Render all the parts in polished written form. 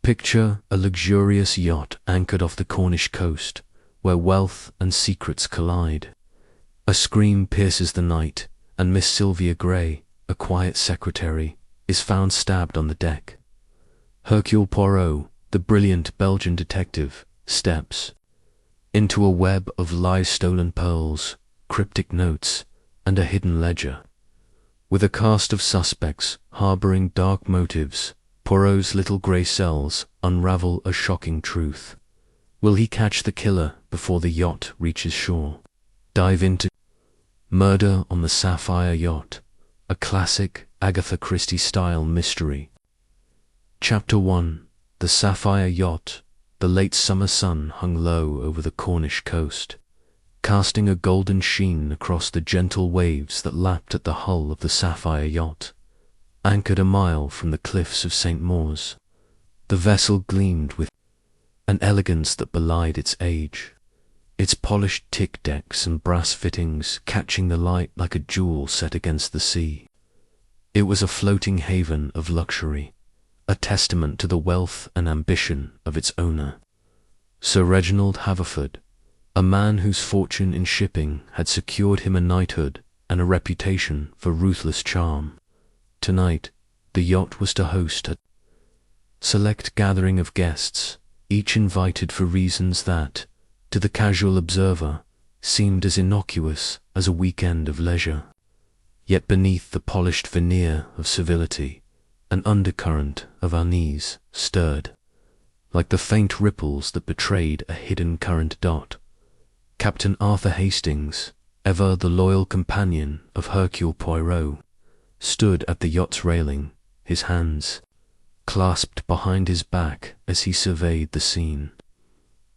Picture a luxurious yacht anchored off the Cornish coast, where wealth and secrets collide. A scream pierces the night, and Miss Sylvia Grey, a quiet secretary, is found stabbed on the deck. Hercule Poirot, the brilliant Belgian detective, steps into a web of lie-stolen pearls, cryptic notes, and a hidden ledger. With a cast of suspects harboring dark motives, Poirot's little grey cells unravel a shocking truth. Will he catch the killer before the yacht reaches shore? Dive into Murder on the Sapphire Yacht, a classic Agatha Christie style mystery. Chapter 1. The Sapphire Yacht. The late summer sun hung low over the Cornish coast, casting a golden sheen across the gentle waves that lapped at the hull of the Sapphire Yacht. Anchored a mile from the cliffs of St. Mawes, the vessel gleamed with an elegance that belied its age, its polished teak decks and brass fittings catching the light like a jewel set against the sea. It was a floating haven of luxury, a testament to the wealth and ambition of its owner, Sir Reginald Haverford, a man whose fortune in shipping had secured him a knighthood and a reputation for ruthless charm. Tonight, the yacht was to host a select gathering of guests, each invited for reasons that, to the casual observer, seemed as innocuous as a weekend of leisure. Yet beneath the polished veneer of civility, an undercurrent of unease stirred, like the faint ripples that betrayed a hidden current dot. Captain Arthur Hastings, ever the loyal companion of Hercule Poirot, stood at the yacht's railing, his hands clasped behind his back as he surveyed the scene.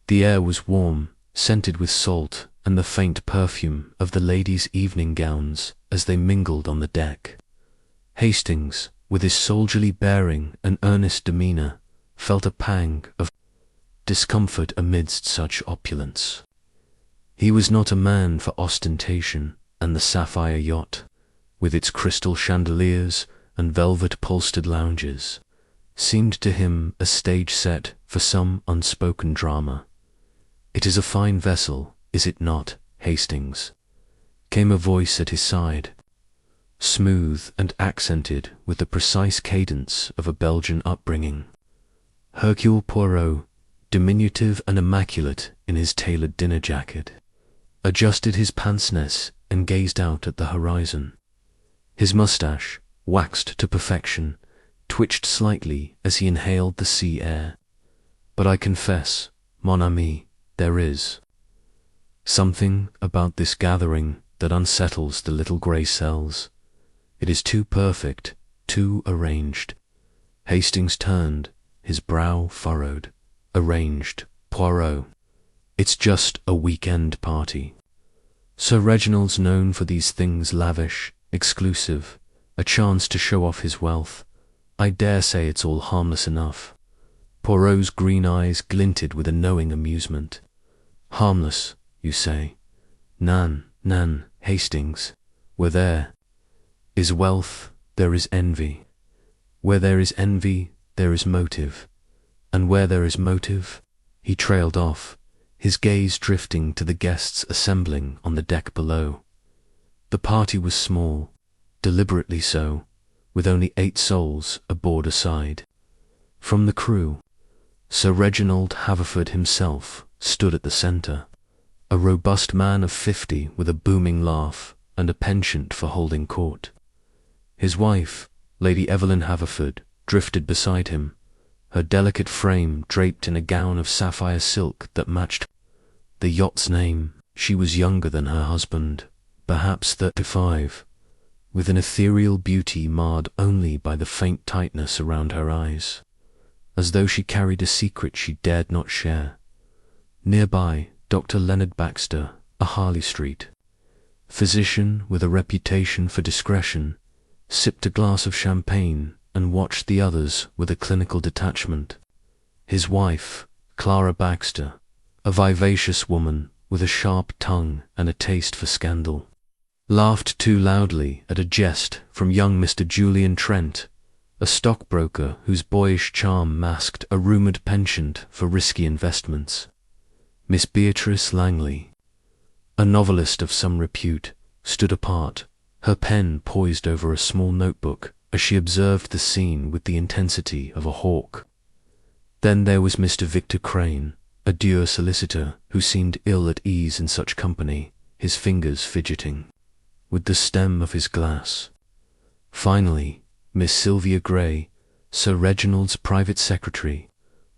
The air was warm, scented with salt and the faint perfume of the ladies' evening gowns as they mingled on the deck. Hastings, with his soldierly bearing and earnest demeanour, felt a pang of discomfort amidst such opulence. He was not a man for ostentation, and the Sapphire Yacht, with its crystal chandeliers and velvet-upholstered lounges, seemed to him a stage set for some unspoken drama. "It is a fine vessel, is it not, Hastings?" came a voice at his side, smooth and accented with the precise cadence of a Belgian upbringing. Hercule Poirot, diminutive and immaculate in his tailored dinner jacket, adjusted his pince-nez and gazed out at the horizon. His moustache, waxed to perfection, twitched slightly as he inhaled the sea air. "But I confess, mon ami, there is something about this gathering that unsettles the little grey cells. It is too perfect, too arranged." Hastings turned, his brow furrowed. "Arranged, Poirot. It's just a weekend party. Sir Reginald's known for these things lavish, exclusive, a chance to show off his wealth. I dare say it's all harmless enough." Poirot's green eyes glinted with a knowing amusement. "Harmless, you say? Nan, Hastings. Where there is wealth, there is envy. Where there is envy, there is motive. And where there is motive—" He trailed off, his gaze drifting to the guests assembling on the deck below. The party was small, deliberately so, with only 8 souls aboard a side. From the crew, Sir Reginald Haverford himself stood at the centre, a robust man of 50 with a booming laugh and a penchant for holding court. His wife, Lady Evelyn Haverford, drifted beside him, her delicate frame draped in a gown of sapphire silk that matched the yacht's name. She was younger than her husband, perhaps 35, with an ethereal beauty marred only by the faint tightness around her eyes, as though she carried a secret she dared not share. Nearby, Dr. Leonard Baxter, a Harley Street physician with a reputation for discretion, sipped a glass of champagne and watched the others with a clinical detachment. His wife, Clara Baxter, a vivacious woman with a sharp tongue and a taste for scandal, laughed too loudly at a jest from young Mr. Julian Trent, a stockbroker whose boyish charm masked a rumoured penchant for risky investments. Miss Beatrice Langley, a novelist of some repute, stood apart, her pen poised over a small notebook as she observed the scene with the intensity of a hawk. Then there was Mr. Victor Crane, a dour solicitor who seemed ill at ease in such company, his fingers fidgeting with the stem of his glass. Finally, Miss Sylvia Grey, Sir Reginald's private secretary,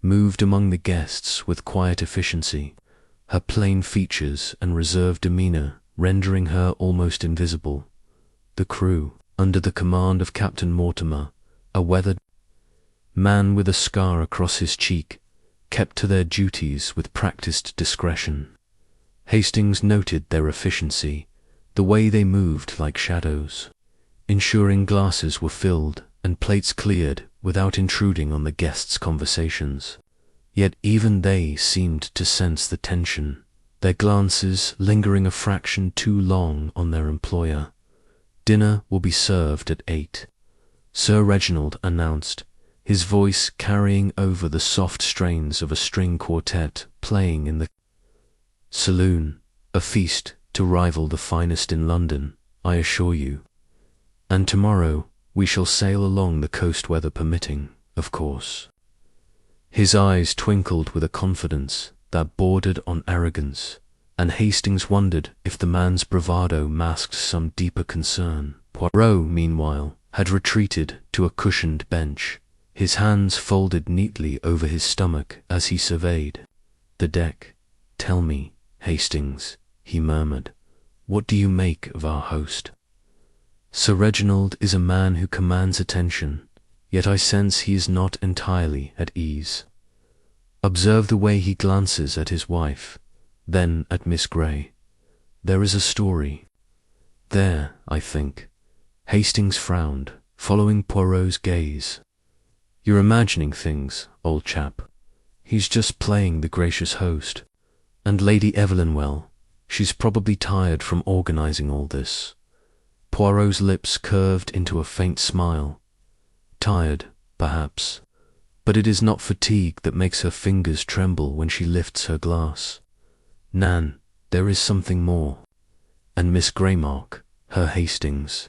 moved among the guests with quiet efficiency, her plain features and reserved demeanour rendering her almost invisible. The crew, under the command of Captain Mortimer, a weathered man with a scar across his cheek, kept to their duties with practised discretion. Hastings noted their efficiency, the way they moved like shadows, ensuring glasses were filled and plates cleared without intruding on the guests' conversations. Yet even they seemed to sense the tension, their glances lingering a fraction too long on their employer. "Dinner will be served at 8, Sir Reginald announced, his voice carrying over the soft strains of a string quartet playing in the saloon, a feast to rival the finest in London, I assure you. And tomorrow we shall sail along the coast, weather permitting, of course." His eyes twinkled with a confidence that bordered on arrogance, and Hastings wondered if the man's bravado masked some deeper concern. Poirot, meanwhile, had retreated to a cushioned bench, his hands folded neatly over his stomach as he surveyed the deck. "Tell me, Hastings," he murmured, "what do you make of our host? Sir Reginald is a man who commands attention, yet I sense he is not entirely at ease. Observe the way he glances at his wife, then at Miss Grey. There is a story there, I think." Hastings frowned, following Poirot's gaze. "You're imagining things, old chap. He's just playing the gracious host. And Lady Evelyn, well, she's probably tired from organising all this." Poirot's lips curved into a faint smile. "Tired, perhaps, but it is not fatigue that makes her fingers tremble when she lifts her glass. Nan, there is something more. And Miss Greymark, her Hastings,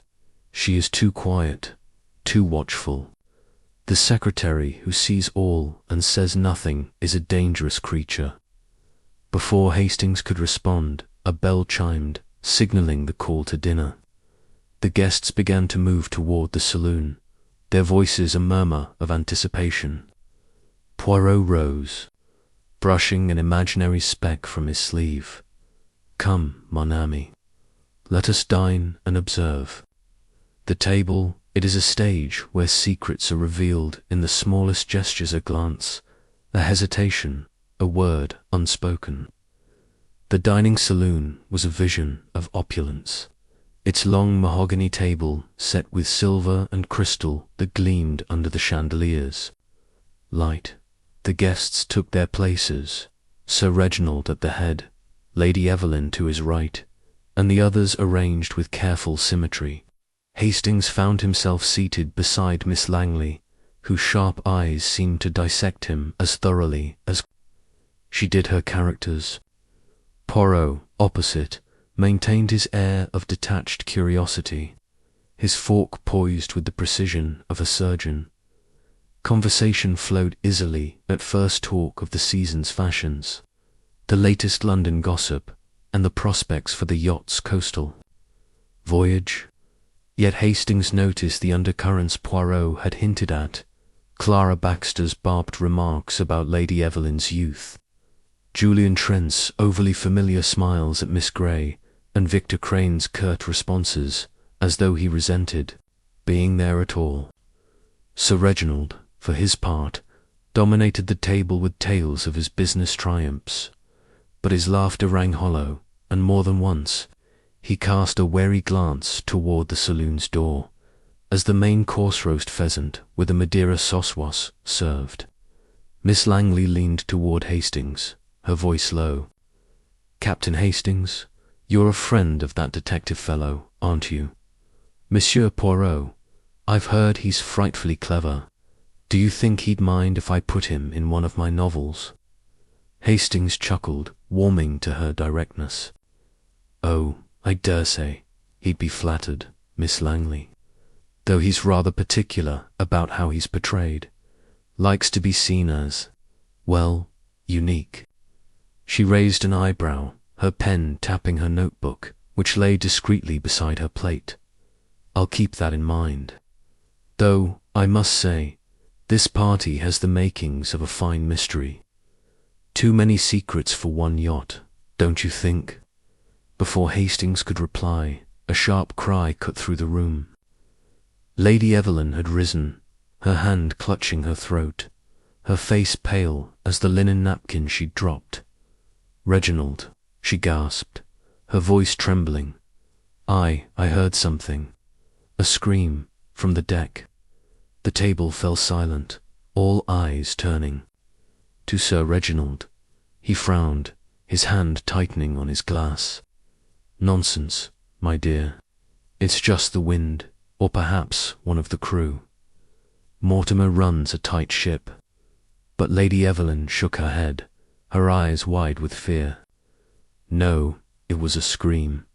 she is too quiet, too watchful. The secretary who sees all and says nothing is a dangerous creature." Before Hastings could respond, a bell chimed, signalling the call to dinner. The guests began to move toward the saloon, their voices a murmur of anticipation. Poirot rose, brushing an imaginary speck from his sleeve. "Come, mon ami, let us dine and observe. The table, it is a stage where secrets are revealed in the smallest gestures, a glance, a hesitation, a word unspoken." The dining saloon was a vision of opulence, its long mahogany table set with silver and crystal that gleamed under the chandeliers. Light, the guests took their places, Sir Reginald at the head, Lady Evelyn to his right, and the others arranged with careful symmetry. Hastings found himself seated beside Miss Langley, whose sharp eyes seemed to dissect him as thoroughly as she did her characters. Poirot, opposite, maintained his air of detached curiosity, his fork poised with the precision of a surgeon. Conversation flowed easily at first, talk of the season's fashions, the latest London gossip, and the prospects for the yacht's coastal voyage. Yet Hastings noticed the undercurrents Poirot had hinted at, Clara Baxter's barbed remarks about Lady Evelyn's youth, Julian Trent's overly familiar smiles at Miss Grey, and Victor Crane's curt responses, as though he resented being there at all. Sir Reginald, for his part, dominated the table with tales of his business triumphs, but his laughter rang hollow, and more than once he cast a wary glance toward the saloon's door, as the main course roast pheasant with a Madeira sauce was served. Miss Langley leaned toward Hastings, her voice low. "Captain Hastings, you're a friend of that detective fellow, aren't you? Monsieur Poirot, I've heard he's frightfully clever. Do you think he'd mind if I put him in one of my novels?" Hastings chuckled, warming to her directness. "Oh, I dare say he'd be flattered, Miss Langley. Though he's rather particular about how he's portrayed. Likes to be seen as, well, unique." She raised an eyebrow, her pen tapping her notebook, which lay discreetly beside her plate. "I'll keep that in mind. Though, I must say, this party has the makings of a fine mystery. Too many secrets for one yacht, don't you think?" Before Hastings could reply, a sharp cry cut through the room. Lady Evelyn had risen, her hand clutching her throat, her face pale as the linen napkin she'd dropped. "Reginald," she gasped, her voice trembling. I heard something. A scream from the deck. The table fell silent, all eyes turning to Sir Reginald. He frowned, his hand tightening on his glass. "Nonsense, my dear. It's just the wind, or perhaps one of the crew. Mortimer runs a tight ship." But Lady Evelyn shook her head, her eyes wide with fear. "No, it was a scream.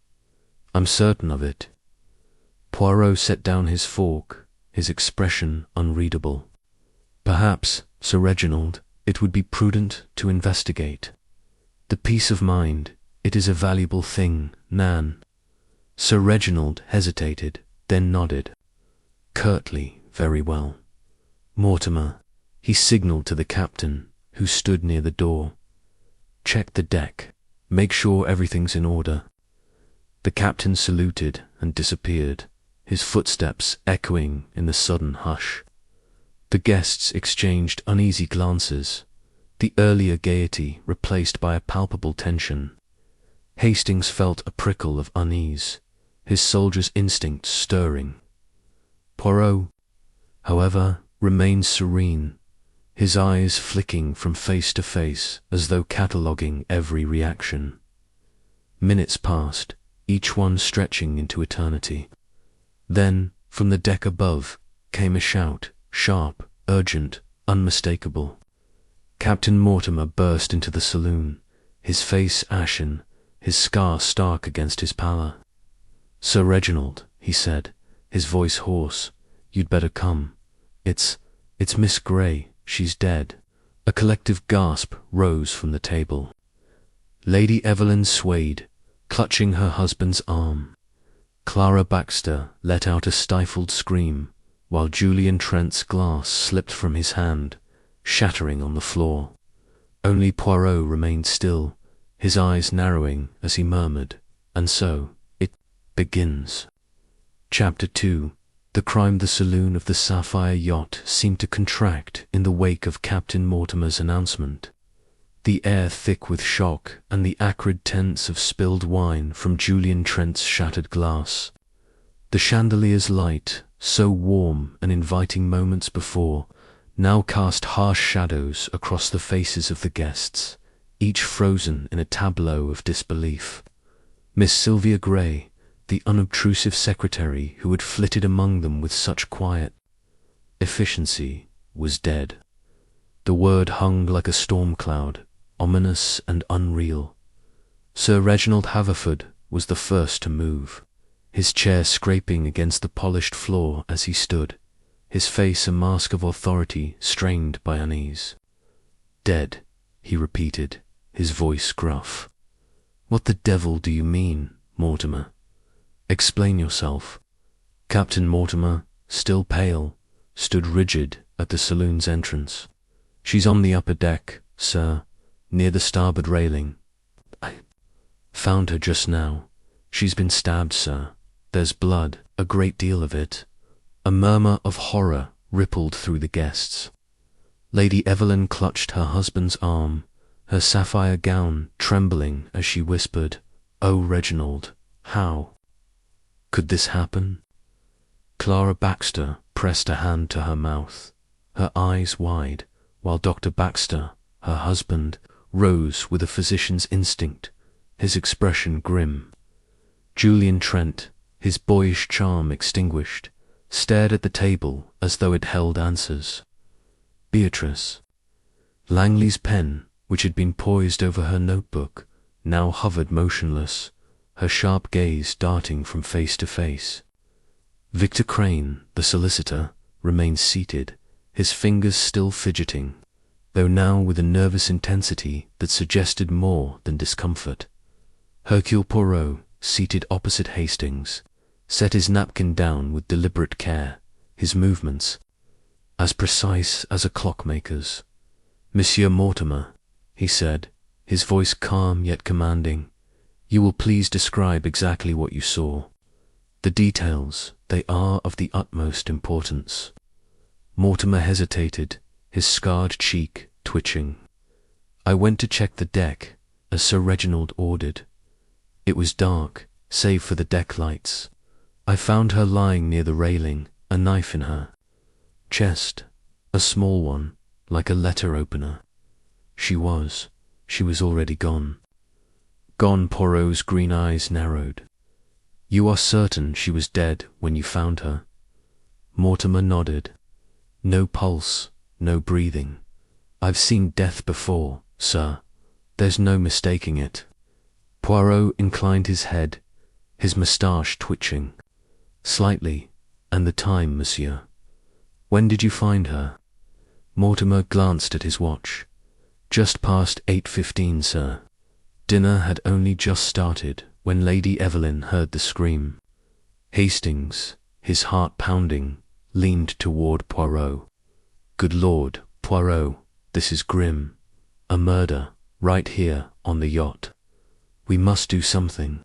I'm certain of it." Poirot set down his fork, his expression unreadable. "Perhaps, Sir Reginald, it would be prudent to investigate. The peace of mind, it is a valuable thing, Nan." Sir Reginald hesitated, then nodded. Curtly, "Very well. Mortimer," he signalled to the captain, who stood near the door. "Check the deck. Make sure everything's in order." The captain saluted and disappeared, his footsteps echoing in the sudden hush. The guests exchanged uneasy glances, the earlier gaiety replaced by a palpable tension. Hastings felt a prickle of unease, his soldier's instincts stirring. Poirot, however, remained serene, his eyes flicking from face to face as though cataloguing every reaction. Minutes passed, each one stretching into eternity. Then, from the deck above, came a shout, sharp, urgent, unmistakable. Captain Mortimer burst into the saloon, his face ashen, his scar stark against his pallor. "Sir Reginald," he said, his voice hoarse, "you'd better come. It's Miss Grey. She's dead." A collective gasp rose from the table. Lady Evelyn swayed, clutching her husband's arm. Clara Baxter let out a stifled scream, while Julian Trent's glass slipped from his hand, shattering on the floor. Only Poirot remained still, his eyes narrowing as he murmured, "And so, it begins." Chapter 2. The crime. The saloon of the Sapphire Yacht seemed to contract in the wake of Captain Mortimer's announcement. The air thick with shock and the acrid tints of spilled wine from Julian Trent's shattered glass. The chandelier's light, so warm and inviting moments before, now cast harsh shadows across the faces of the guests, each frozen in a tableau of disbelief. Miss Sylvia Grey, the unobtrusive secretary who had flitted among them with such quiet efficiency, was dead. The word hung like a storm cloud, ominous and unreal. Sir Reginald Haverford was the first to move, his chair scraping against the polished floor as he stood, his face a mask of authority strained by unease. "Dead," he repeated, his voice gruff. "What the devil do you mean, Mortimer? Explain yourself." Captain Mortimer, still pale, stood rigid at the saloon's entrance. "She's on the upper deck, sir, near the starboard railing. I found her just now. She's been stabbed, sir. There's blood, a great deal of it." A murmur of horror rippled through the guests. Lady Evelyn clutched her husband's arm, her sapphire gown trembling as she whispered, "Oh, Reginald, how could this happen?" Clara Baxter pressed a hand to her mouth, her eyes wide, while Dr. Baxter, her husband, rose with a physician's instinct, his expression grim. Julian Trent, his boyish charm extinguished, stared at the table as though it held answers. Beatrice. Langley's pen, which had been poised over her notebook, now hovered motionless, her sharp gaze darting from face to face. Victor Crane, the solicitor, remained seated, his fingers still fidgeting, though now with a nervous intensity that suggested more than discomfort. Hercule Poirot, seated opposite Hastings, set his napkin down with deliberate care, his movements as precise as a clockmaker's. "Monsieur Mortimer," he said, his voice calm yet commanding, "you will please describe exactly what you saw. The details, they are of the utmost importance." Mortimer hesitated, his scarred cheek twitching. "I went to check the deck, as Sir Reginald ordered. It was dark, save for the deck lights. I found her lying near the railing, a knife in her chest, a small one, like a letter opener. She was already gone." Gone? Poirot's green eyes narrowed. "You are certain she was dead when you found her?" Mortimer nodded. "No pulse, no breathing. I've seen death before, sir. There's no mistaking it." Poirot inclined his head, his moustache twitching. "Slightly. And the time, monsieur?" "When did you find her?" Mortimer glanced at his watch. "Just past 8:15, sir. Dinner had only just started when Lady Evelyn heard the scream." Hastings, his heart pounding, leaned toward Poirot. "Good Lord, Poirot, this is grim. A murder, right here on the yacht. We must do something."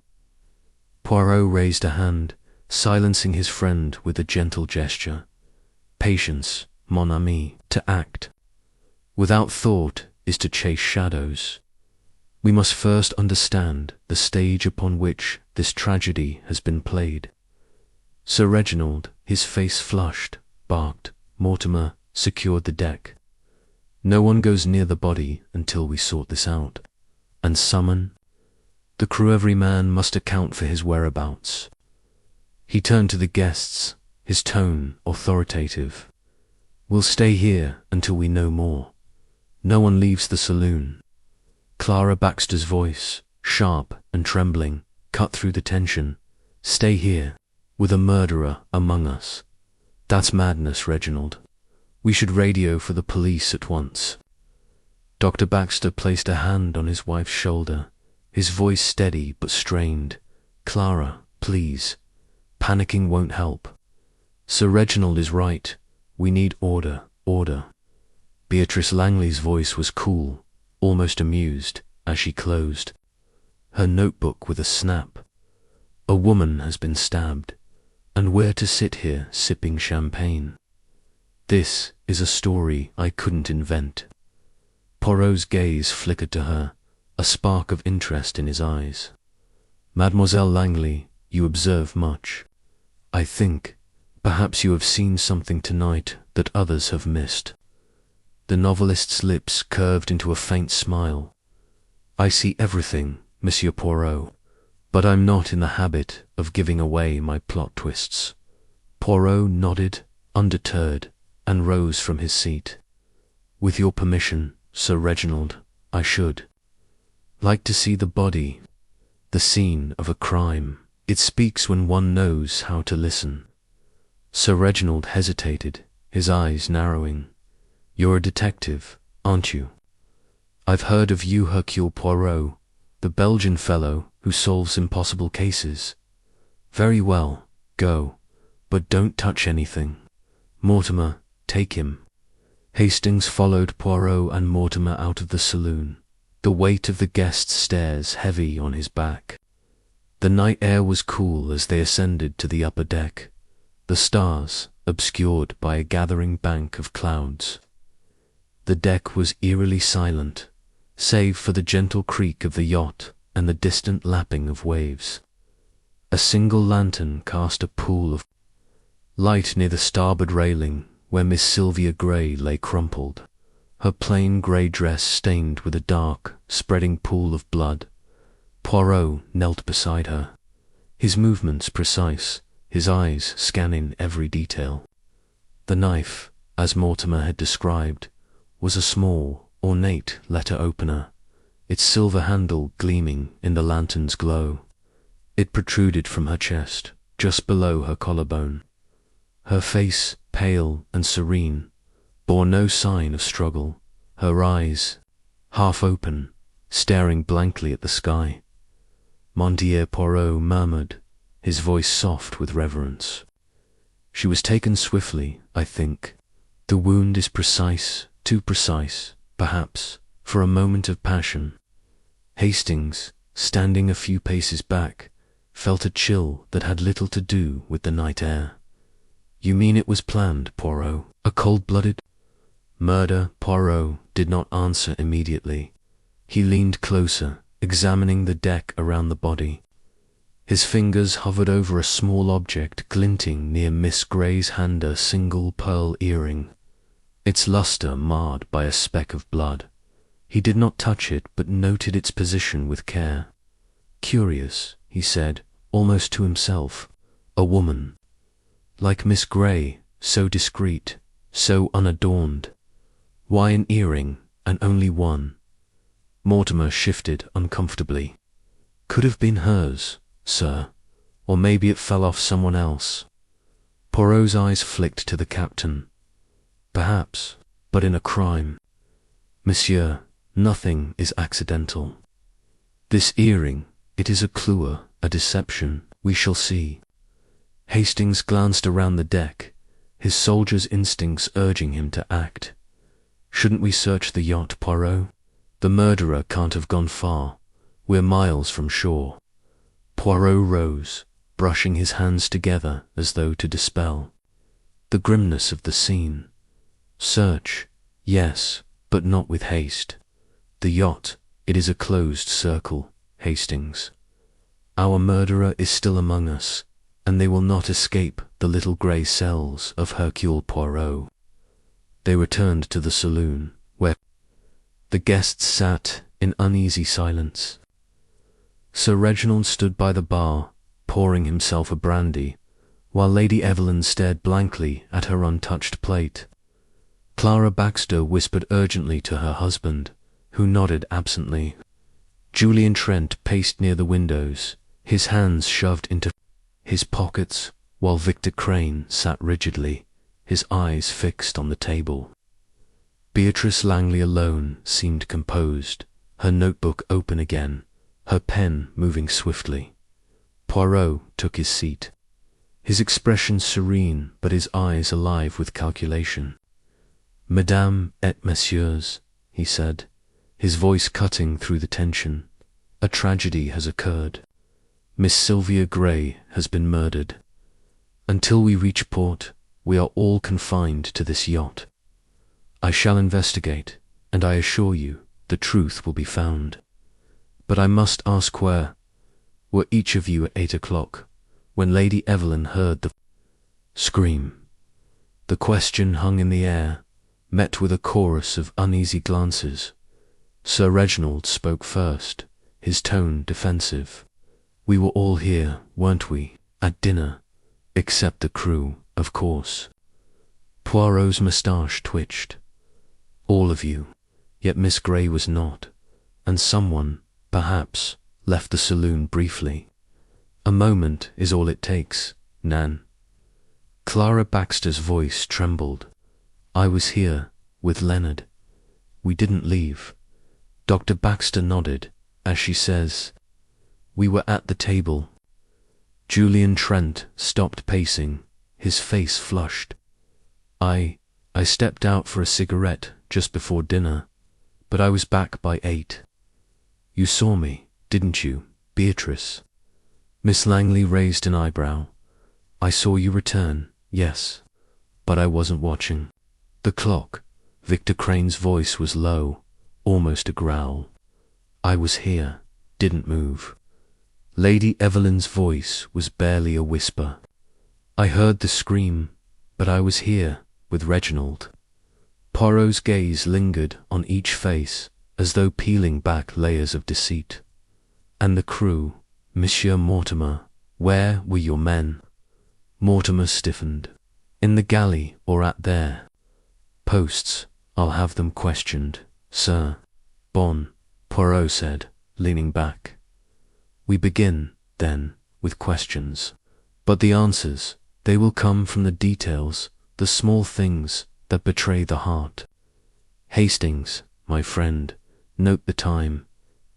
Poirot raised a hand, silencing his friend with a gentle gesture. "Patience, mon ami. To act without thought is to chase shadows. We must first understand the stage upon which this tragedy has been played." Sir Reginald, his face flushed, barked. Mortimer secured the deck. "No one goes near the body until we sort this out. And summon the crew. Every man must account for his whereabouts." He turned to the guests, his tone authoritative. "We'll stay here until we know more. No one leaves the saloon." Clara Baxter's voice, sharp and trembling, cut through the tension. "Stay here, with a murderer among us. That's madness, Reginald. We should radio for the police at once." Dr. Baxter placed a hand on his wife's shoulder, his voice steady but strained. "Clara, please. Panicking won't help. Sir Reginald is right. We need order, order." Beatrice Langley's voice was cool, almost amused, as she closed her notebook with a snap. "A woman has been stabbed, and we're to sit here sipping champagne. This is a story I couldn't invent." Poirot's gaze flickered to her, a spark of interest in his eyes. "Mademoiselle Langley, you observe much. I think perhaps you have seen something tonight that others have missed." The novelist's lips curved into a faint smile. "I see everything, Monsieur Poirot, but I'm not in the habit of giving away my plot twists." Poirot nodded, undeterred, and rose from his seat. "With your permission, Sir Reginald, I should like to see the body, the scene of a crime. It speaks when one knows how to listen." Sir Reginald hesitated, his eyes narrowing. "You're a detective, aren't you?" "I've heard of you, Hercule Poirot, the Belgian fellow who solves impossible cases." "Very well, go, but don't touch anything. Mortimer, take him." Hastings followed Poirot and Mortimer out of the saloon, the weight of the guest's stares heavy on his back. The night air was cool as they ascended to the upper deck, the stars obscured by a gathering bank of clouds. The deck was eerily silent, save for the gentle creak of the yacht and the distant lapping of waves. A single lantern cast a pool of light near the starboard railing, where Miss Sylvia Grey lay crumpled, her plain grey dress stained with a dark, spreading pool of blood. Poirot knelt beside her, his movements precise, his eyes scanning every detail. The knife, as Mortimer had described, was a small, ornate letter opener, its silver handle gleaming in the lantern's glow. It protruded from her chest, just below her collarbone. Her face, pale and serene, bore no sign of struggle, her eyes, half open, staring blankly at the sky. Mon Dieu, Poirot murmured, his voice soft with reverence. She was taken swiftly, I think. The wound is precise, too precise, perhaps, for a moment of passion. Hastings, standing a few paces back, felt a chill that had little to do with the night air. You mean it was planned, Poirot? A cold-blooded murder? Poirot did not answer immediately. He leaned closer, examining the deck around the body. His fingers hovered over a small object glinting near Miss Grey's hand, a single pearl earring, its luster marred by a speck of blood. He did not touch it, but noted its position with care. Curious, he said, almost to himself. A woman. Like Miss Grey, so discreet, so unadorned. Why an earring, and only one? Mortimer shifted uncomfortably. Could have been hers, sir, or maybe it fell off someone else. Poirot's eyes flicked to the captain. Perhaps, but in a crime. Monsieur, nothing is accidental. This earring, it is a clue, a deception, we shall see. Hastings glanced around the deck, his soldier's instincts urging him to act. Shouldn't we search the yacht, Poirot? The murderer can't have gone far. We're miles from shore. Poirot rose, brushing his hands together as though to dispel the grimness of the scene. Search, yes, but not with haste. The yacht, it is a closed circle, Hastings. Our murderer is still among us, and they will not escape the little grey cells of Hercule Poirot. They returned to the saloon, where the guests sat in uneasy silence. Sir Reginald stood by the bar, pouring himself a brandy, while Lady Evelyn stared blankly at her untouched plate. Clara Baxter whispered urgently to her husband, who nodded absently. Julian Trent paced near the windows, his hands shoved into his pockets, while Victor Crane sat rigidly, his eyes fixed on the table. Beatrice Langley alone seemed composed, her notebook open again, her pen moving swiftly. Poirot took his seat, his expression serene but his eyes alive with calculation. Mesdames et messieurs, he said, his voice cutting through the tension, a tragedy has occurred. Miss Sylvia Grey has been murdered. Until we reach port, we are all confined to this yacht. I shall investigate, and I assure you the truth will be found. But I must ask, where were each of you at 8 o'clock, when Lady Evelyn heard the scream? The question hung in the air, met with a chorus of uneasy glances. Sir Reginald spoke first, his tone defensive. We were all here, weren't we, at dinner, except the crew, of course. Poirot's moustache twitched. All of you, yet Miss Grey was not, and someone, perhaps, left the saloon briefly. A moment is all it takes, Nan. Clara Baxter's voice trembled. I was here, with Leonard. We didn't leave. Dr. Baxter nodded, as she says. We were at the table. Julian Trent stopped pacing, his face flushed. I stepped out for a cigarette just before dinner, but I was back by 8. You saw me, didn't you, Beatrice? Miss Langley raised an eyebrow. I saw you return, yes, but I wasn't watching. The clock. Victor Crane's voice was low, almost a growl. I was here, didn't move. Lady Evelyn's voice was barely a whisper. I heard the scream, but I was here, with Reginald. Poirot's gaze lingered on each face, as though peeling back layers of deceit. And the crew, Monsieur Mortimer, where were your men? Mortimer stiffened. In the galley or at their posts, I'll have them questioned, sir. Poirot said, leaning back. We begin, then, with questions. But the answers, they will come from the details, the small things that betray the heart. Hastings, my friend, note the time,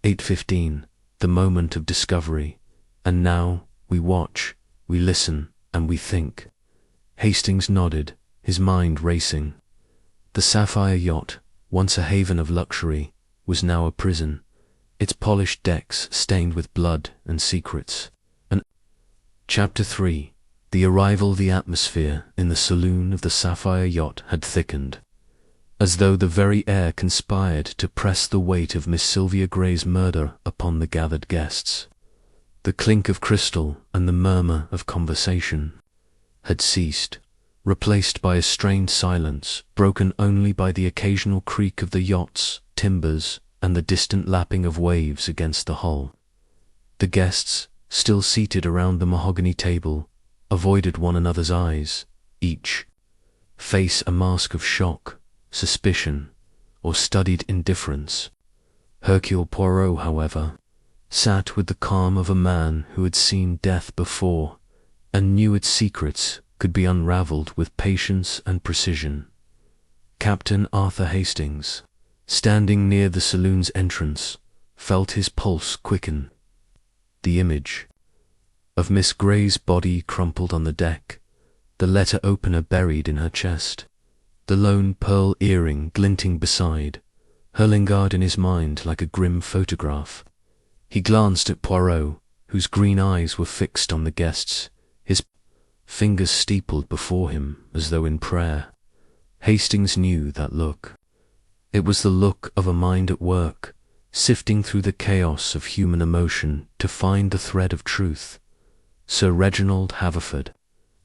8:15, the moment of discovery, and now we watch, we listen, and we think. Hastings nodded, his mind racing. The sapphire yacht, once a haven of luxury, was now a prison, its polished decks stained with blood and secrets. Chapter 3. The arrival. The atmosphere in the saloon of the sapphire yacht had thickened, as though the very air conspired to press the weight of Miss Sylvia Grey's murder upon the gathered guests. The clink of crystal and the murmur of conversation had ceased, replaced by a strained silence broken only by the occasional creak of the yacht's timbers and the distant lapping of waves against the hull. The guests, still seated around the mahogany table, avoided one another's eyes, each face a mask of shock, suspicion, or studied indifference. Hercule Poirot, however, sat with the calm of a man who had seen death before and knew its secrets could be unravelled with patience and precision. Captain Arthur Hastings, standing near the saloon's entrance, felt his pulse quicken. The image of Miss Grey's body crumpled on the deck, the letter opener buried in her chest, the lone pearl earring glinting beside, Hurlinghard in his mind like a grim photograph. He glanced at Poirot, whose green eyes were fixed on the guests, his fingers steepled before him as though in prayer. Hastings knew that look. It was the look of a mind at work, sifting through the chaos of human emotion to find the thread of truth. Sir Reginald Haverford,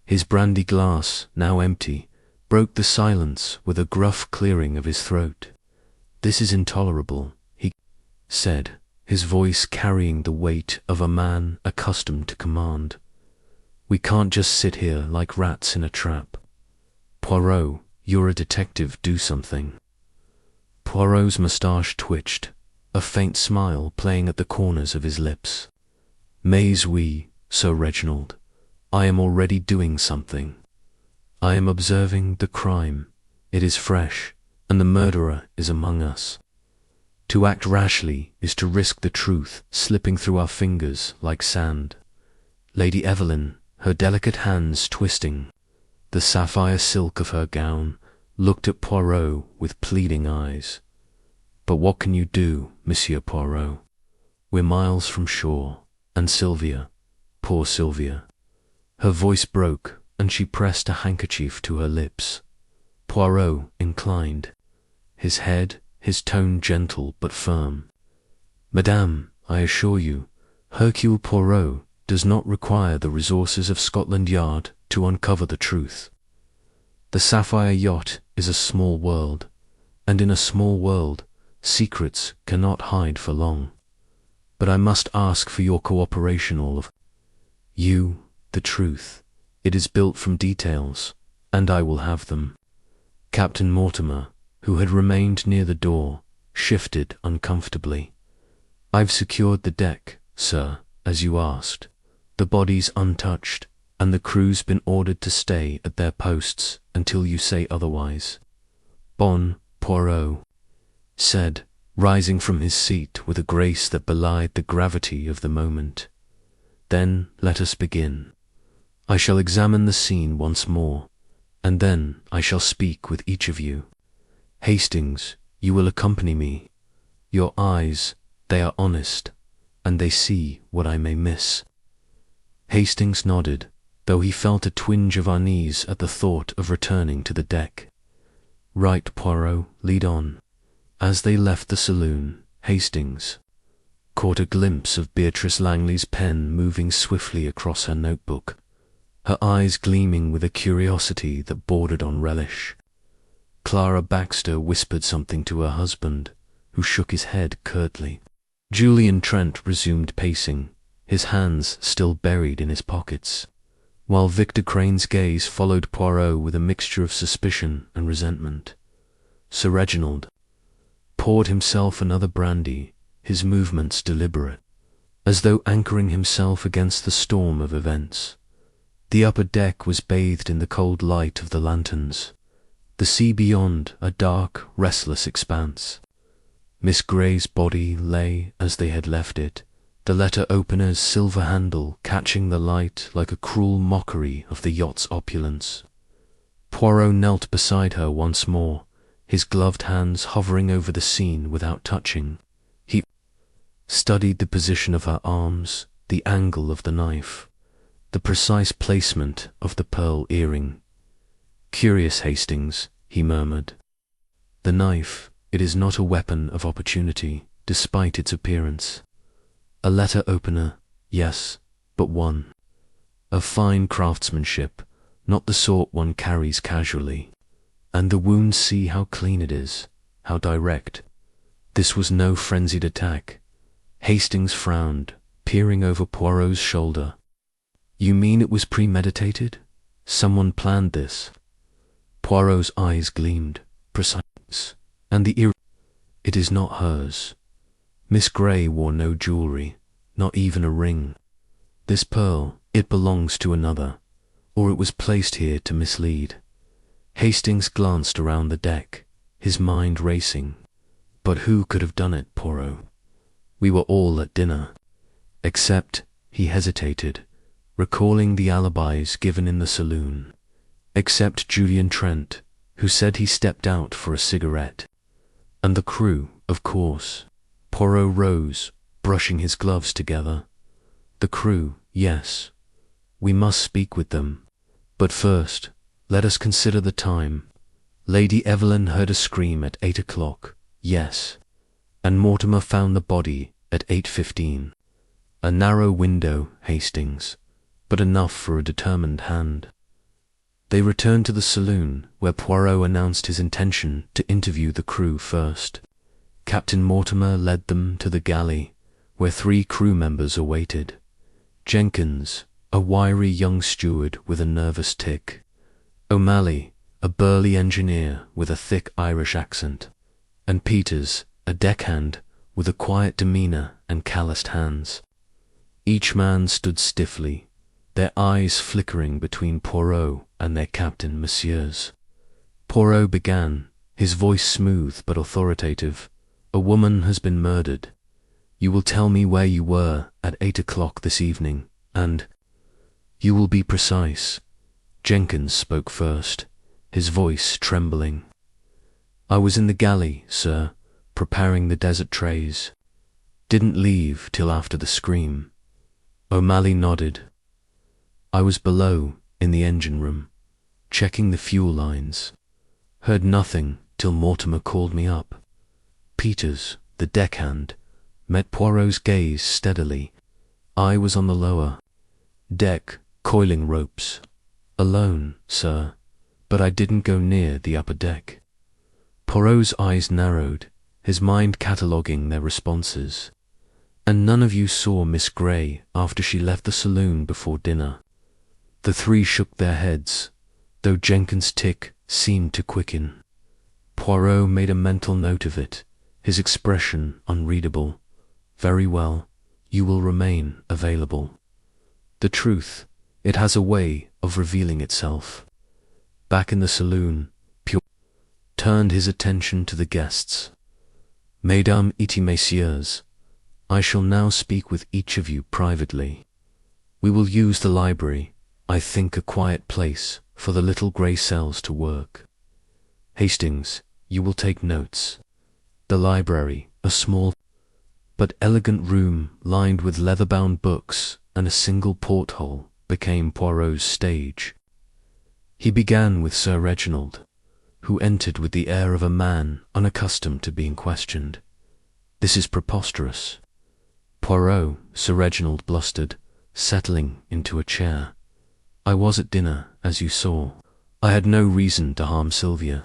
his brandy glass now empty, broke the silence with a gruff clearing of his throat. "This is intolerable," he said, his voice carrying the weight of a man accustomed to command. "We can't just sit here like rats in a trap. Poirot, you're a detective, do something." Poirot's moustache twitched, a faint smile playing at the corners of his lips. "Mais oui, Sir Reginald, I am already doing something. I am observing the crime. It is fresh, and the murderer is among us. To act rashly is to risk the truth slipping through our fingers like sand." Lady Evelyn, her delicate hands twisting the sapphire silk of her gown, looked at Poirot with pleading eyes. "But what can you do, Monsieur Poirot? We're miles from shore, and Sylvia, poor Sylvia." Her voice broke, and she pressed a handkerchief to her lips. Poirot inclined, his head, his tone gentle but firm. "Madame, I assure you, Hercule Poirot does not require the resources of Scotland Yard to uncover the truth. The sapphire yacht is a small world, and in a small world, secrets cannot hide for long. But I must ask for your cooperation, all of you, the truth. It is built from details, and I will have them." Captain Mortimer, who had remained near the door, shifted uncomfortably. "I've secured the deck, sir, as you asked. The body's untouched, and the crew's been ordered to stay at their posts until you say otherwise." Poirot said, rising from his seat with a grace that belied the gravity of the moment. "Then let us begin. I shall examine the scene once more, and then I shall speak with each of you. Hastings, you will accompany me. Your eyes, they are honest, and they see what I may miss." Hastings nodded, though he felt a twinge of unease at the thought of returning to the deck. "Right, Poirot, lead on." As they left the saloon, Hastings caught a glimpse of Beatrice Langley's pen moving swiftly across her notebook, her eyes gleaming with a curiosity that bordered on relish. Clara Baxter whispered something to her husband, who shook his head curtly. Julian Trent resumed pacing, his hands still buried in his pockets. while Victor Crane's gaze followed Poirot with a mixture of suspicion and resentment. Sir Reginald poured himself another brandy, his movements deliberate, as though anchoring himself against the storm of events. The upper deck was bathed in the cold light of the lanterns, the sea beyond a dark, restless expanse. Miss Grey's body lay as they had left it, the letter opener's silver handle catching the light like a cruel mockery of the yacht's opulence. Poirot knelt beside her once more, his gloved hands hovering over the scene without touching. He studied the position of her arms, the angle of the knife, the precise placement of the pearl earring. "Curious, Hastings," he murmured. "The knife, it is not a weapon of opportunity, despite its appearance. A letter opener, yes, but one. Of fine craftsmanship, not the sort one carries casually. And the wound, see how clean it is, how direct. This was no frenzied attack." Hastings frowned, peering over Poirot's shoulder. "You mean it was premeditated? Someone planned this?" Poirot's eyes gleamed. "Precise. And the ear—" "It is not hers. Miss Grey wore no jewelry, not even a ring. This pearl, it belongs to another, or it was placed here to mislead." Hastings glanced around the deck, his mind racing. "But who could have done it, Poirot? We were all at dinner. Except," he hesitated, recalling the alibis given in the saloon, "except Julian Trent, who said he stepped out for a cigarette. And the crew, of course." Poirot rose, brushing his gloves together. "The crew, yes. We must speak with them. But first, let us consider the time. Lady Evelyn heard a scream at 8 o'clock, yes. And Mortimer found the body at 8:15. A narrow window, Hastings, but enough for a determined hand." They returned to the saloon, where Poirot announced his intention to interview the crew first. Captain Mortimer led them to the galley, where 3 crew members awaited. Jenkins, a wiry young steward with a nervous tic. O'Malley, a burly engineer with a thick Irish accent. And Peters, a deckhand with a quiet demeanour and calloused hands. Each man stood stiffly, their eyes flickering between Poirot and their captain, Messieurs. Poirot began, his voice smooth but authoritative. "A woman has been murdered. You will tell me where you were at 8 o'clock this evening, and you will be precise." Jenkins spoke first, his voice trembling. "I was in the galley, sir, preparing the desert trays. Didn't leave till after the scream." O'Malley nodded. "I was below, in the engine room, checking the fuel lines. Heard nothing till Mortimer called me up." Peters, the deckhand, met Poirot's gaze steadily. "I was on the lower deck, coiling ropes. Alone, sir, but I didn't go near the upper deck." Poirot's eyes narrowed, his mind cataloguing their responses. "And none of you saw Miss Grey after she left the saloon before dinner?" The 3 shook their heads, though Jenkins' tic seemed to quicken. Poirot made a mental note of it, his expression unreadable. "Very well, you will remain available. The truth, it has a way of revealing itself." Back in the saloon, Poirot turned his attention to the guests. "Mesdames et messieurs, I shall now speak with each of you privately. We will use the library, I think a quiet place for the little grey cells to work. Hastings, you will take notes." The library, a small but elegant room lined with leather-bound books and a single porthole, became Poirot's stage. He began with Sir Reginald, who entered with the air of a man unaccustomed to being questioned. "This is preposterous." "Poirot," Sir Reginald blustered, settling into a chair. "I was at dinner, as you saw. I had no reason to harm Sylvia.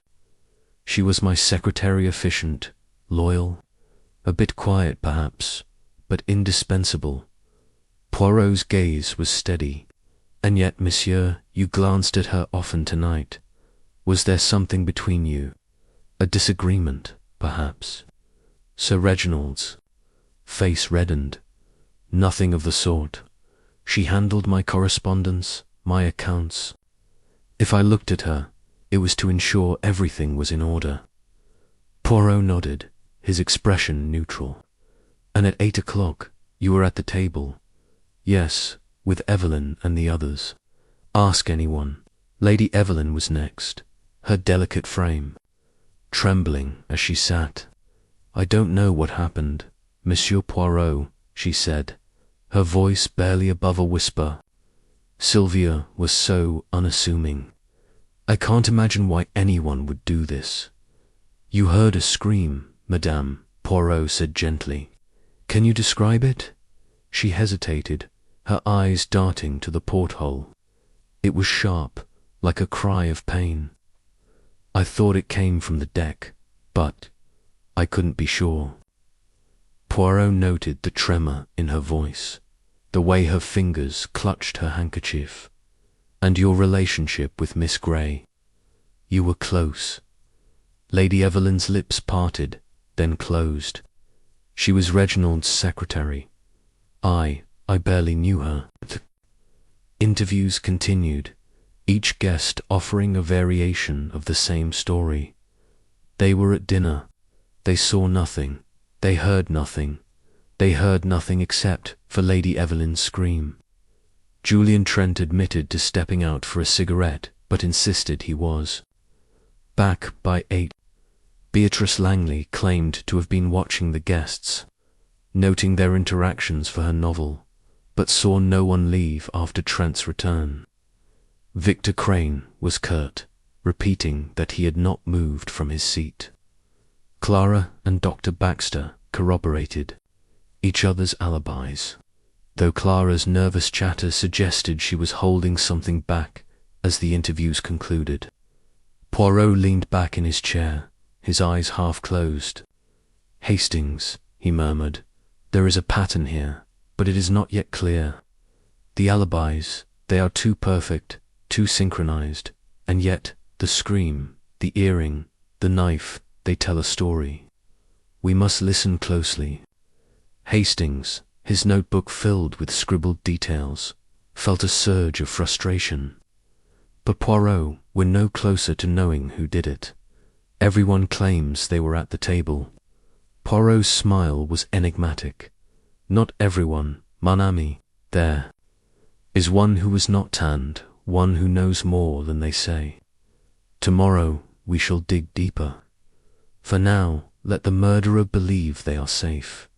She was my secretary, efficient, loyal, a bit quiet perhaps, but indispensable." Poirot's gaze was steady, And yet, monsieur, you glanced at her often tonight. Was there something between you? A disagreement, perhaps? Sir Reginald's face reddened. Nothing of the sort. She handled my correspondence, my accounts. If I looked at her, it was to ensure everything was in order. Poirot nodded, his expression neutral. And at 8 o'clock, you were at the table? Yes, with Evelyn and the others. Ask anyone. Lady Evelyn was next, her delicate frame trembling as she sat. I don't know what happened, Monsieur Poirot, she said, her voice barely above a whisper. Sylvia was so unassuming. I can't imagine why anyone would do this. You heard a scream, madame, Poirot said gently. Can you describe it? She hesitated, her eyes darting to the porthole. It was sharp, like a cry of pain. I thought it came from the deck, but I couldn't be sure. Poirot noted the tremor in her voice, the way her fingers clutched her handkerchief. And your relationship with Miss Grey. You were close. Lady Evelyn's lips parted, then closed. She was Reginald's secretary. I barely knew her. Interviews continued, each guest offering a variation of the same story. They were at dinner. They saw nothing. They heard nothing. They heard nothing except for Lady Evelyn's scream. Julian Trent admitted to stepping out for a cigarette, but insisted he was. Back by 8, Beatrice Langley claimed to have been watching the guests, noting their interactions for her novel, but saw no one leave after Trent's return. Victor Crane was curt, repeating that he had not moved from his seat. Clara and Dr. Baxter corroborated each other's alibis, though Clara's nervous chatter suggested she was holding something back as the interviews concluded. Poirot leaned back in his chair, his eyes half closed. Hastings, he murmured, there is a pattern here, but it is not yet clear. The alibis, they are too perfect, too synchronized, and yet the scream, the earring, the knife, they tell a story. We must listen closely. Hastings, his notebook filled with scribbled details, felt a surge of frustration. But Poirot were no closer to knowing who did it. Everyone claims they were at the table. Poirot's smile was enigmatic. Not everyone, mon ami, there is one who was not tanned, one who knows more than they say. Tomorrow we shall dig deeper. For now, let the murderer believe they are safe.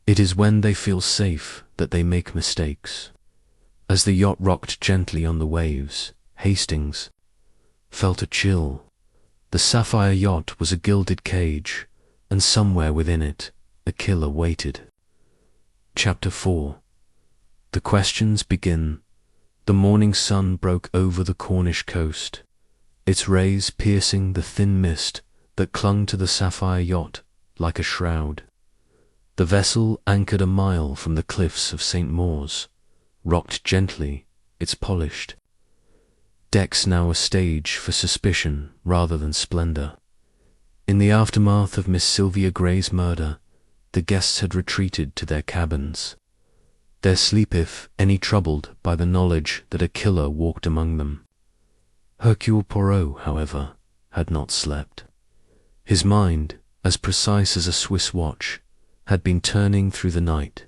It is when they feel safe that they make mistakes. As the yacht rocked gently on the waves, Hastings felt a chill. The sapphire yacht was a gilded cage, and somewhere within it, a killer waited. Chapter 4. The questions begin. The morning sun broke over the Cornish coast, its rays piercing the thin mist that clung to the sapphire yacht like a shroud. The vessel anchored a mile from the cliffs of St. Maur's, rocked gently, its polished decks now a stage for suspicion rather than splendor. In the aftermath of Miss Sylvia Grey's murder, the guests had retreated to their cabins, their sleep if any troubled by the knowledge that a killer walked among them. Hercule Poirot, however, had not slept. His mind, as precise as a Swiss watch, had been turning through the night,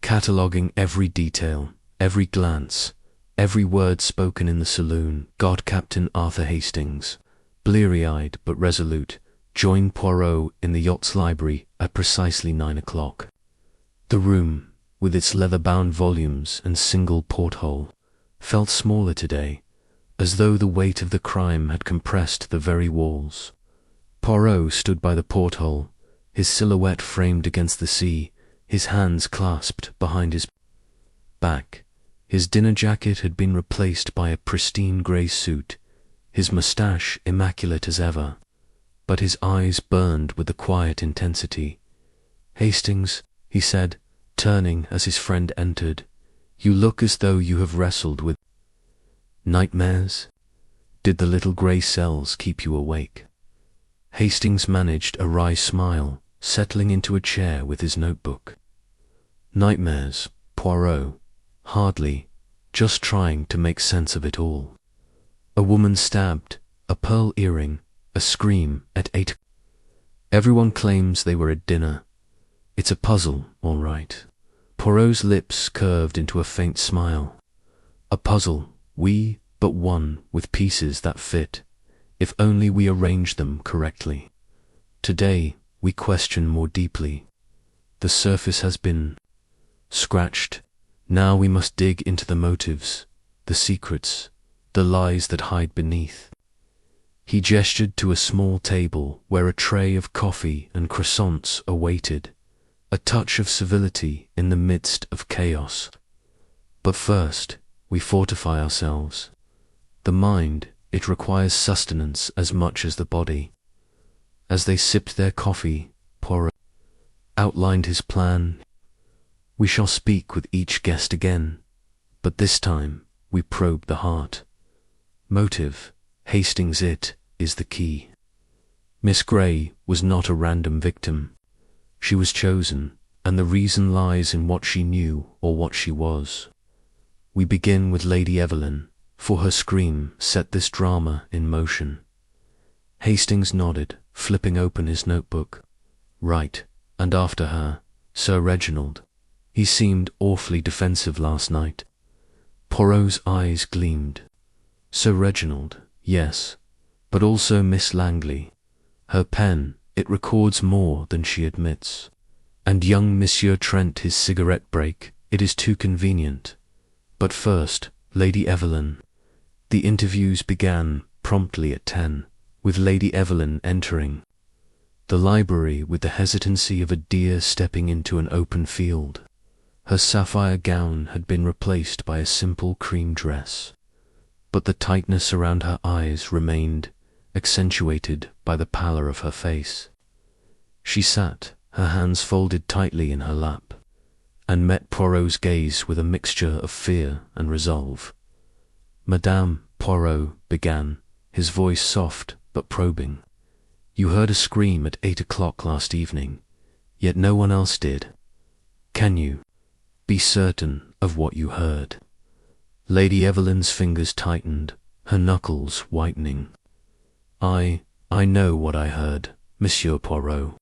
cataloguing every detail, every glance, every word spoken in the saloon. God Captain Arthur Hastings, bleary-eyed but resolute, joined Poirot in the yacht's library at precisely 9 o'clock. The room, with its leather-bound volumes and single porthole, felt smaller today, as though the weight of the crime had compressed the very walls. Poirot stood by the porthole, his silhouette framed against the sea, his hands clasped behind his back. His dinner jacket had been replaced by a pristine grey suit, his moustache immaculate as ever, but his eyes burned with a quiet intensity. "Hastings," he said, turning as his friend entered, "you look as though you have wrestled with Nightmares? Did the little grey cells keep you awake? Hastings managed a wry smile, settling into a chair with his notebook. Nightmares, Poirot? Hardly, just trying to make sense of it all. A woman stabbed, a pearl earring, a scream at 8. Everyone claims they were at dinner. It's a puzzle, all right. Poirot's lips curved into a faint smile. A puzzle, but one with pieces that fit, if only we arrange them correctly. Today, we question more deeply. The surface has been scratched. Now we must dig into the motives, the secrets, the lies that hide beneath. He gestured to a small table where a tray of coffee and croissants awaited, a touch of civility in the midst of chaos. But first, we fortify ourselves. The mind, it requires sustenance as much as the body. As they sipped their coffee, Poirot outlined his plan. We shall speak with each guest again, but this time we probe the heart. Motive, Hastings, it is the key. Miss Grey was not a random victim. She was chosen, and the reason lies in what she knew or what she was. We begin with Lady Evelyn, for her scream set this drama in motion. Hastings nodded, flipping open his notebook. Right, and after her, Sir Reginald. He seemed awfully defensive last night. Poirot's eyes gleamed. Sir Reginald, yes, but also Miss Langley. Her pen, it records more than she admits. And young Monsieur Trent, his cigarette break, it is too convenient. But first, Lady Evelyn. The interviews began promptly at 10, with Lady Evelyn entering the library with the hesitancy of a deer stepping into an open field. Her sapphire gown had been replaced by a simple cream dress, but the tightness around her eyes remained, accentuated by the pallor of her face. She sat, her hands folded tightly in her lap, and met Poirot's gaze with a mixture of fear and resolve. Madame, Poirot began, his voice soft but probing. You heard a scream at 8 o'clock last evening, yet no one else did. Can you be certain of what you heard? Lady Evelyn's fingers tightened, her knuckles whitening. I know what I heard, Monsieur Poirot.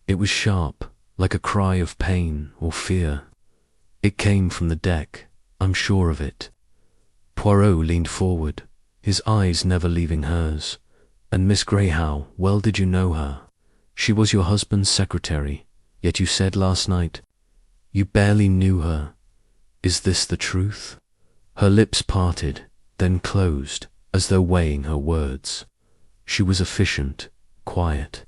It was sharp, like a cry of pain or fear. It came from the deck, I'm sure of it. Poirot leaned forward, his eyes never leaving hers. And Miss Grey, how well did you know her? She was your husband's secretary, yet you said last night you barely knew her. Is this the truth? Her lips parted, then closed, as though weighing her words. She was efficient, quiet.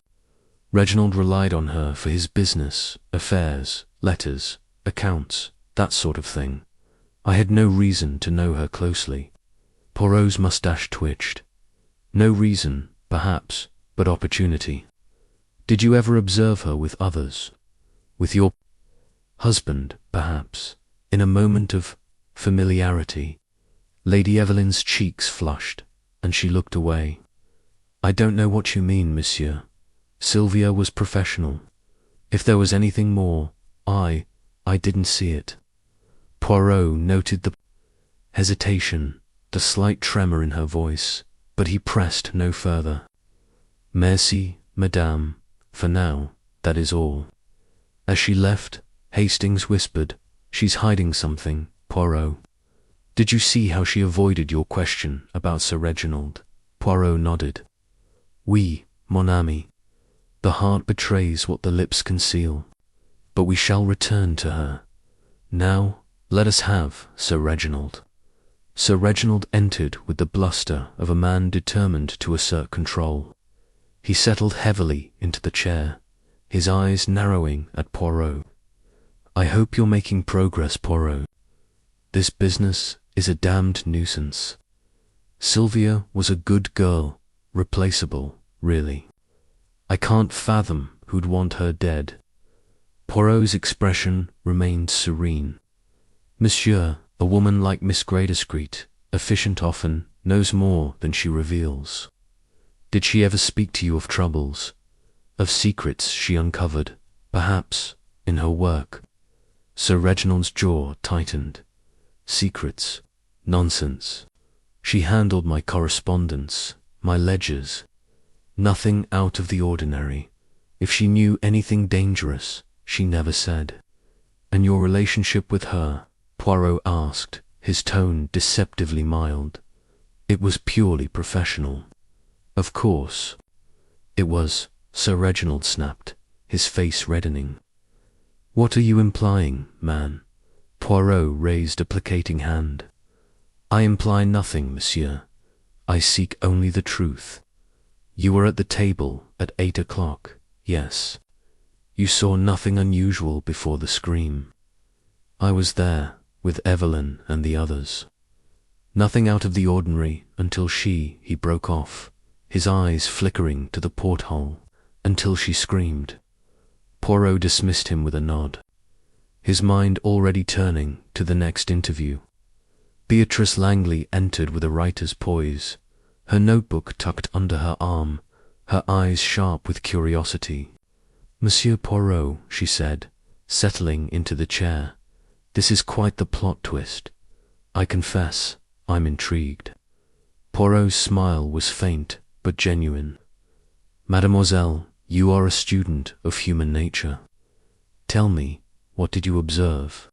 Reginald relied on her for his business, affairs, letters, accounts, that sort of thing. I had no reason to know her closely. Poirot's moustache twitched. No reason, perhaps, but opportunity. Did you ever observe her with others? With your husband, perhaps, in a moment of familiarity? Lady Evelyn's cheeks flushed, and she looked away. I don't know what you mean, monsieur. Sylvia was professional. If there was anything more, I didn't see it. Poirot noted the hesitation, the slight tremor in her voice, but he pressed no further. Merci, madame. For now, that is all. As she left, Hastings whispered, She's hiding something, Poirot. Did you see how she avoided your question about Sir Reginald? Poirot nodded. Oui, mon ami. The heart betrays what the lips conceal. But we shall return to her. Now, let us have Sir Reginald. Sir Reginald entered with the bluster of a man determined to assert control. He settled heavily into the chair, his eyes narrowing at Poirot. I hope you're making progress, Poirot. This business is a damned nuisance. Sylvia was a good girl, replaceable, really. I can't fathom who'd want her dead. Poirot's expression remained serene. Monsieur, a woman like Miss Grey, discreet, efficient often, knows more than she reveals. Did she ever speak to you of troubles, of secrets she uncovered, perhaps, in her work? Sir Reginald's jaw tightened. Secrets? Nonsense. She handled my correspondence, my ledgers. Nothing out of the ordinary. If she knew anything dangerous, she never said. And your relationship with her? Poirot asked, his tone deceptively mild. It was purely professional. Of course. It was, Sir Reginald snapped, his face reddening. What are you implying, man? Poirot raised a placating hand. I imply nothing, monsieur. I seek only the truth. You were at the table at 8 o'clock, yes. You saw nothing unusual before the scream. I was there, with Evelyn and the others. Nothing out of the ordinary until he broke off, his eyes flickering to the porthole, until she screamed. Poirot dismissed him with a nod, his mind already turning to the next interview. Beatrice Langley entered with a writer's poise, her notebook tucked under her arm, her eyes sharp with curiosity. Monsieur Poirot, she said, settling into the chair, this is quite the plot twist. I confess, I'm intrigued. Poirot's smile was faint but genuine. Mademoiselle, you are a student of human nature. Tell me, what did you observe?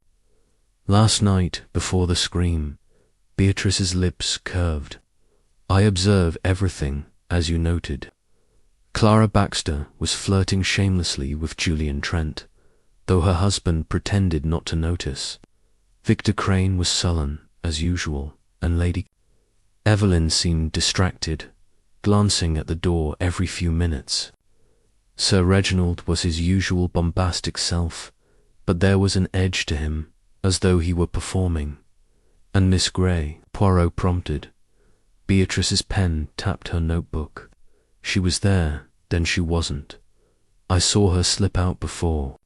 Last night, before the scream, Beatrice's lips curved. I observe everything, as you noted. Clara Baxter was flirting shamelessly with Julian Trent, though her husband pretended not to notice. Victor Crane was sullen, as usual, and Lady Evelyn seemed distracted, glancing at the door every few minutes. Sir Reginald was his usual bombastic self, but there was an edge to him, as though he were performing. And Miss Grey, Poirot prompted. Beatrice's pen tapped her notebook. She was there, then she wasn't. I saw her slip out before.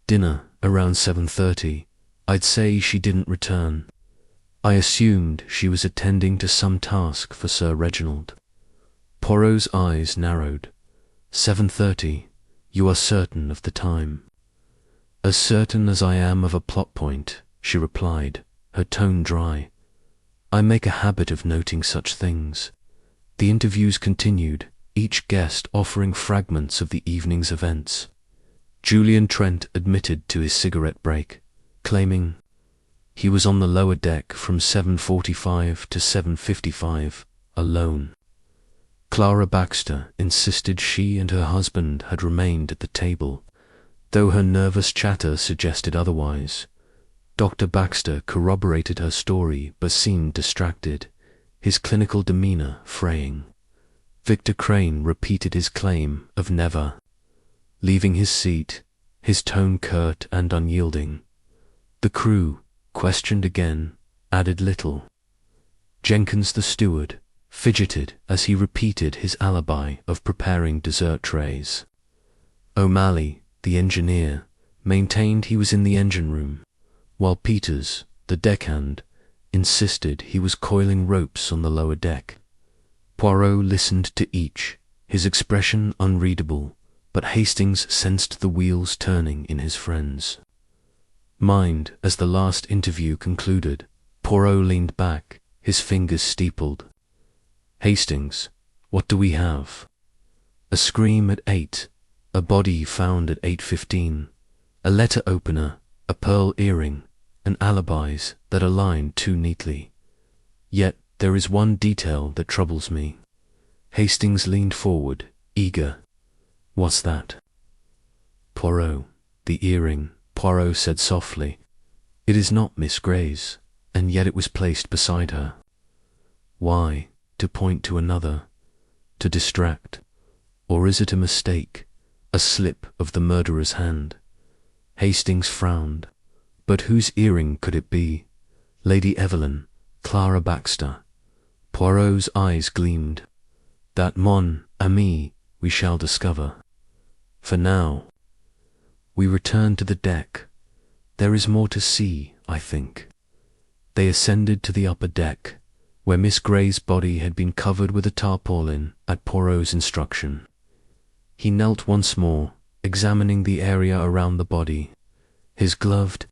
Dinner, around 7:30. I'd say she didn't return. I assumed she was attending to some task for Sir Reginald. Poirot's eyes narrowed. 7:30. You are certain of the time? As certain as I am of a plot point, she replied, her tone dry. I make a habit of noting such things. The interviews continued, each guest offering fragments of the evening's events. Julian Trent admitted to his cigarette break, claiming he was on the lower deck from 7:45 to 7:55, alone. Clara Baxter insisted she and her husband had remained at the table, though her nervous chatter suggested otherwise. Dr. Baxter corroborated her story but seemed distracted, his clinical demeanor fraying. Victor Crane repeated his claim of never leaving his seat, his tone curt and unyielding. The crew, questioned again, added little. Jenkins the steward fidgeted as he repeated his alibi of preparing dessert trays. O'Malley, the engineer, maintained he was in the engine room, while Peters, the deckhand, insisted he was coiling ropes on the lower deck. Poirot listened to each, his expression unreadable, but Hastings sensed the wheels turning in his friend's mind. As the last interview concluded, Poirot leaned back, his fingers steepled. Hastings, what do we have? A scream at 8, a body found at 8:15, a letter opener, a pearl earring, and alibis that align too neatly. Yet there is one detail that troubles me. Hastings leaned forward, eager. What's that? Poirot, the earring, Poirot said softly. It is not Miss Grey's, and yet it was placed beside her. Why? To point to another? To distract? Or is it a mistake, a slip of the murderer's hand? Hastings frowned. But whose earring could it be? Lady Evelyn, Clara Baxter. Poirot's eyes gleamed. That, mon ami, we shall discover. For now, we return to the deck. There is more to see, I think. They ascended to the upper deck, where Miss Grey's body had been covered with a tarpaulin at Poirot's instruction. He knelt once more, examining the area around the body. His gloved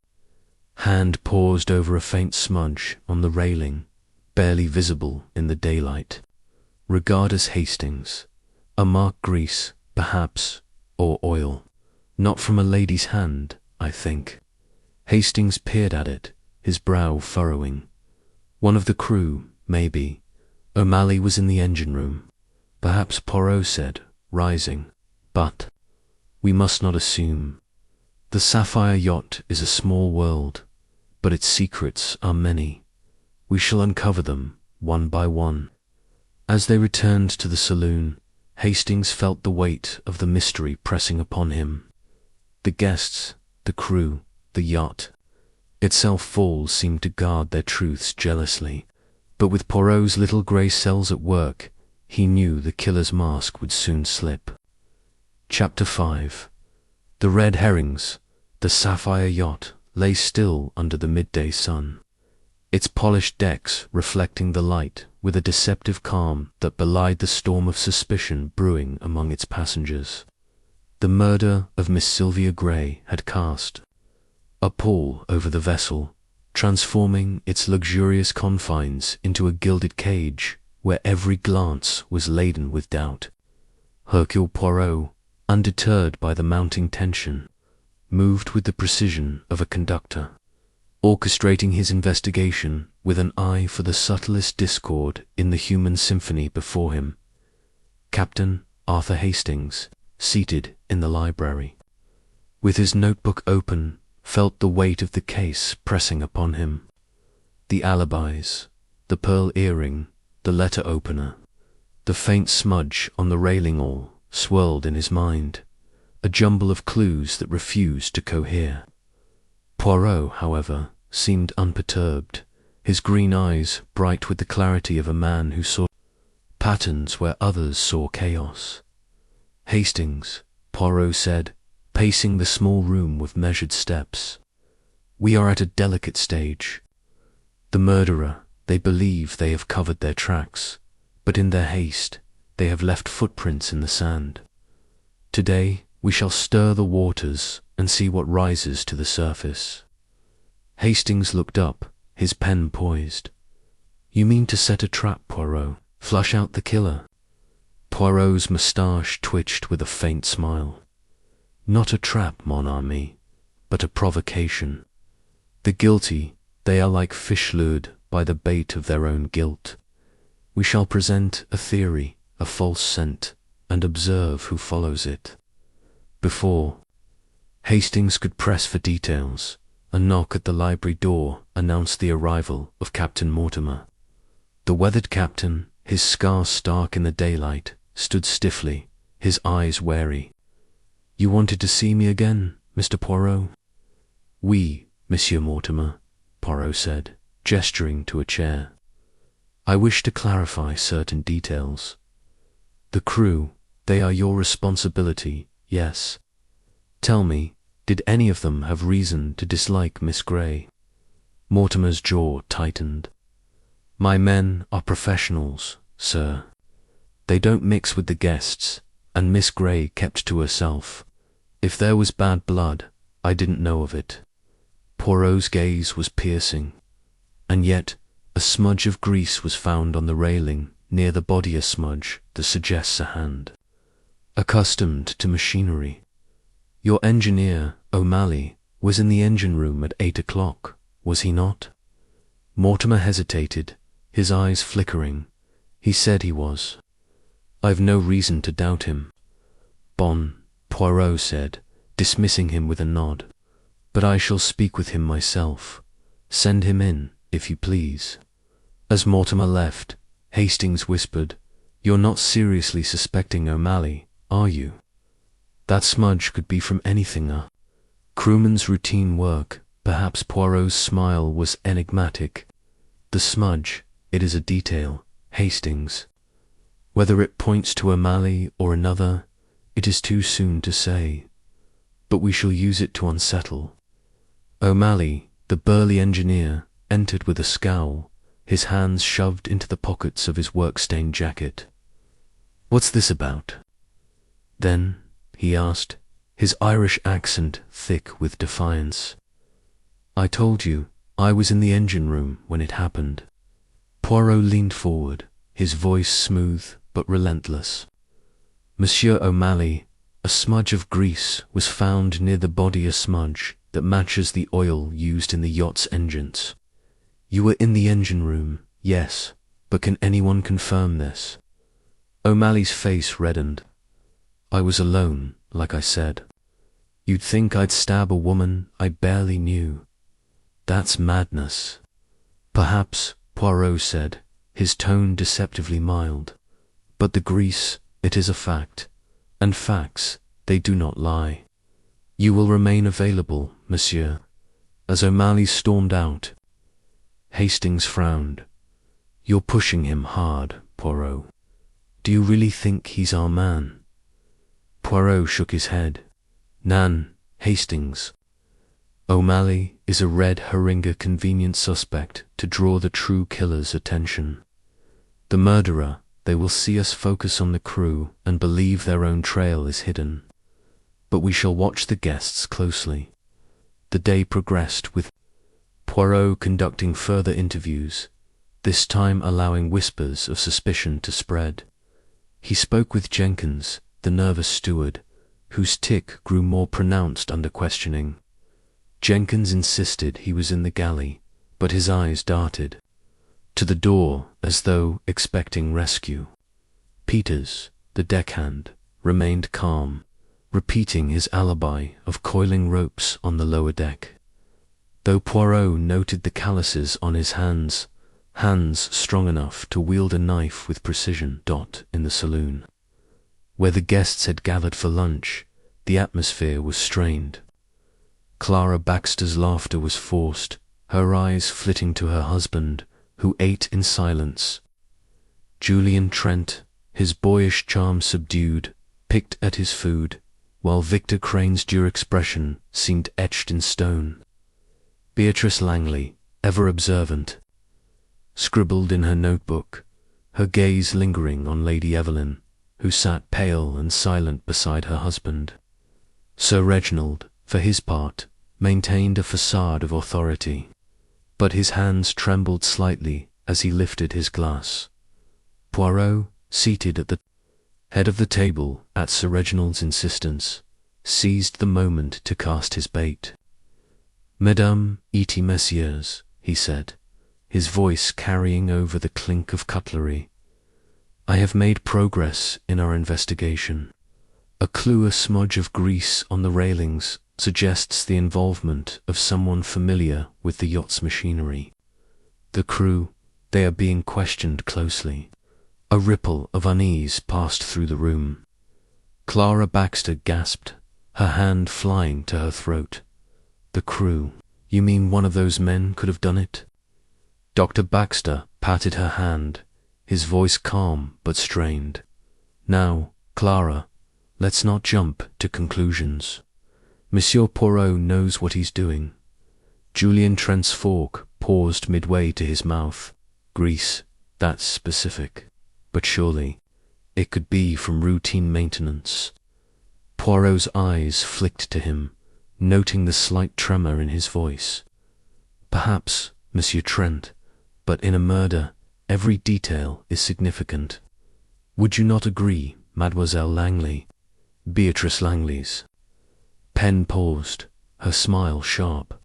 hand paused over a faint smudge on the railing, barely visible in the daylight. "Regard as Hastings. A mark grease, perhaps, or oil. Not from a lady's hand, I think." Hastings peered at it, his brow furrowing. "One of the crew, maybe. O'Malley was in the engine room." "Perhaps," Poirot said, rising. "But we must not assume. The Sapphire Yacht is a small world, but its secrets are many. We shall uncover them, one by one." As they returned to the saloon, Hastings felt the weight of the mystery pressing upon him. The guests, the crew, the yacht itself all seemed to guard their truths jealously, but with Poirot's little grey cells at work, he knew the killer's mask would soon slip. Chapter 5. The red herrings. The Sapphire Yacht lay still under the midday sun, its polished decks reflecting the light with a deceptive calm that belied the storm of suspicion brewing among its passengers. The murder of Miss Sylvia Grey had cast a pall over the vessel, transforming its luxurious confines into a gilded cage where every glance was laden with doubt. Hercule Poirot, undeterred by the mounting tension, moved with the precision of a conductor, orchestrating his investigation with an eye for the subtlest discord in the human symphony before him. Captain Arthur Hastings, seated in the library, with his notebook open, felt the weight of the case pressing upon him. The alibis, the pearl earring, the letter opener, the faint smudge on the railing all swirled in his mind, a jumble of clues that refused to cohere. Poirot, however, seemed unperturbed, his green eyes bright with the clarity of a man who saw patterns where others saw chaos. "Hastings," Poirot said, pacing the small room with measured steps, "we are at a delicate stage. The murderer, they believe they have covered their tracks, but in their haste they have left footprints in the sand. Today we shall stir the waters and see what rises to the surface." Hastings looked up, his pen poised. "You mean to set a trap, Poirot? Flush out the killer?" Poirot's moustache twitched with a faint smile. "Not a trap, mon ami, but a provocation. The guilty, they are like fish lured by the bait of their own guilt. We shall present a theory, a false scent, and observe who follows it." Before Hastings could press for details, a knock at the library door announced the arrival of Captain Mortimer. The weathered captain, his scar stark in the daylight, stood stiffly, his eyes wary. "You wanted to see me again, Mr. Poirot?" "Oui, Monsieur Mortimer," Poirot said, gesturing to a chair. "I wish to clarify certain details. The crew, they are your responsibility, yes. Tell me, did any of them have reason to dislike Miss Grey?" Mortimer's jaw tightened. "My men are professionals, sir. They don't mix with the guests, and Miss Grey kept to herself. If there was bad blood, I didn't know of it." Poirot's gaze was piercing. "And yet, a smudge of grease was found on the railing near the body, a smudge that suggests a hand. Accustomed to machinery. Your engineer, O'Malley, was in the engine room at 8 o'clock, was he not?" Mortimer hesitated, his eyes flickering. "He said he was. I've no reason to doubt him." "Bon," Poirot said, dismissing him with a nod. "But I shall speak with him myself. Send him in, if you please." As Mortimer left, Hastings whispered, "You're not seriously suspecting O'Malley, are you? That smudge could be from anything, crewman's routine work." Perhaps Poirot's smile was enigmatic. "The smudge, it is a detail, Hastings. Whether it points to O'Malley or another, it is too soon to say. But we shall use it to unsettle." O'Malley, the burly engineer, entered with a scowl, his hands shoved into the pockets of his work-stained jacket. "What's this about?" "Then," he asked, his Irish accent thick with defiance, "I told you I was in the engine room when it happened." Poirot leaned forward, his voice smooth but relentless. "Monsieur O'Malley, a smudge of grease was found near the body, a smudge that matches the oil used in the yacht's engines. You were in the engine room, yes, but can anyone confirm this?" O'Malley's face reddened. "I was alone, like I said. You'd think I'd stab a woman I barely knew. That's madness." "Perhaps," Poirot said, his tone deceptively mild. "But the grease, it is a fact, and facts, they do not lie. You will remain available, monsieur." As O'Malley stormed out, Hastings frowned. "You're pushing him hard, Poirot. Do you really think he's our man?" Poirot shook his head. "Nan, Hastings. O'Malley is a red herringa convenient suspect to draw the true killer's attention. The murderer, they will see us focus on the crew and believe their own trail is hidden. But we shall watch the guests closely." The day progressed with Poirot conducting further interviews, this time allowing whispers of suspicion to spread. He spoke with Jenkins, the nervous steward, whose tic grew more pronounced under questioning. Jenkins insisted he was in the galley, but his eyes darted to the door as though expecting rescue. Peters, the deckhand, remained calm, repeating his alibi of coiling ropes on the lower deck. Though Poirot noted the calluses on his hands strong enough to wield a knife with precision. In the saloon, where the guests had gathered for lunch, the atmosphere was strained. Clara Baxter's laughter was forced, her eyes flitting to her husband, who ate in silence. Julian Trent, his boyish charm subdued, picked at his food, while Victor Crane's dure expression seemed etched in stone. Beatrice Langley, ever observant, scribbled in her notebook, her gaze lingering on Lady Evelyn, who sat pale and silent beside her husband. Sir Reginald, for his part, maintained a facade of authority, but his hands trembled slightly as he lifted his glass. Poirot, seated at the head of the table at Sir Reginald's insistence, seized the moment to cast his bait. "Mesdames et messieurs," he said, his voice carrying over the clink of cutlery, "I have made progress in our investigation. A clue, a smudge of grease on the railings, suggests the involvement of someone familiar with the yacht's machinery. The crew, they are being questioned closely." A ripple of unease passed through the room. Clara Baxter gasped, her hand flying to her throat. "The crew? You mean one of those men could have done it?" Dr. Baxter patted her hand, his voice calm but strained. "Now, Clara, let's not jump to conclusions. Monsieur Poirot knows what he's doing." Julian Trent's fork paused midway to his mouth. "Grease, that's specific. But surely, it could be from routine maintenance." Poirot's eyes flicked to him, noting the slight tremor in his voice. "Perhaps, Monsieur Trent, but in a murder, every detail is significant. Would you not agree, Mademoiselle Langley?" Beatrice Langley's pen paused, her smile sharp.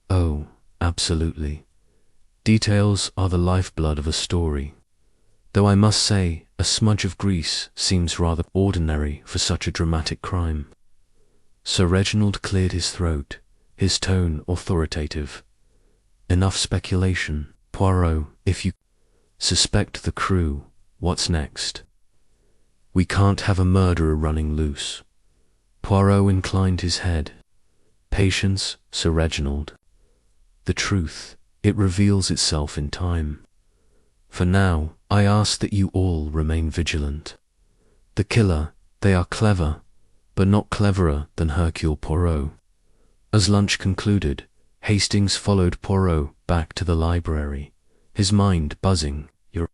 "Oh, absolutely. Details are the lifeblood of a story. Though I must say, a smudge of grease seems rather ordinary for such a dramatic crime." Sir Reginald cleared his throat, his tone authoritative. "Enough speculation, Poirot. If you suspect the crew, what's next?" "We can't have a murderer running loose." Poirot inclined his head. "Patience, Sir Reginald. The truth, it reveals itself in time. For now, I ask that you all remain vigilant. The killer, they are clever, but not cleverer than Hercule Poirot." As lunch concluded, Hastings followed Poirot back to the library, his mind buzzing. "You're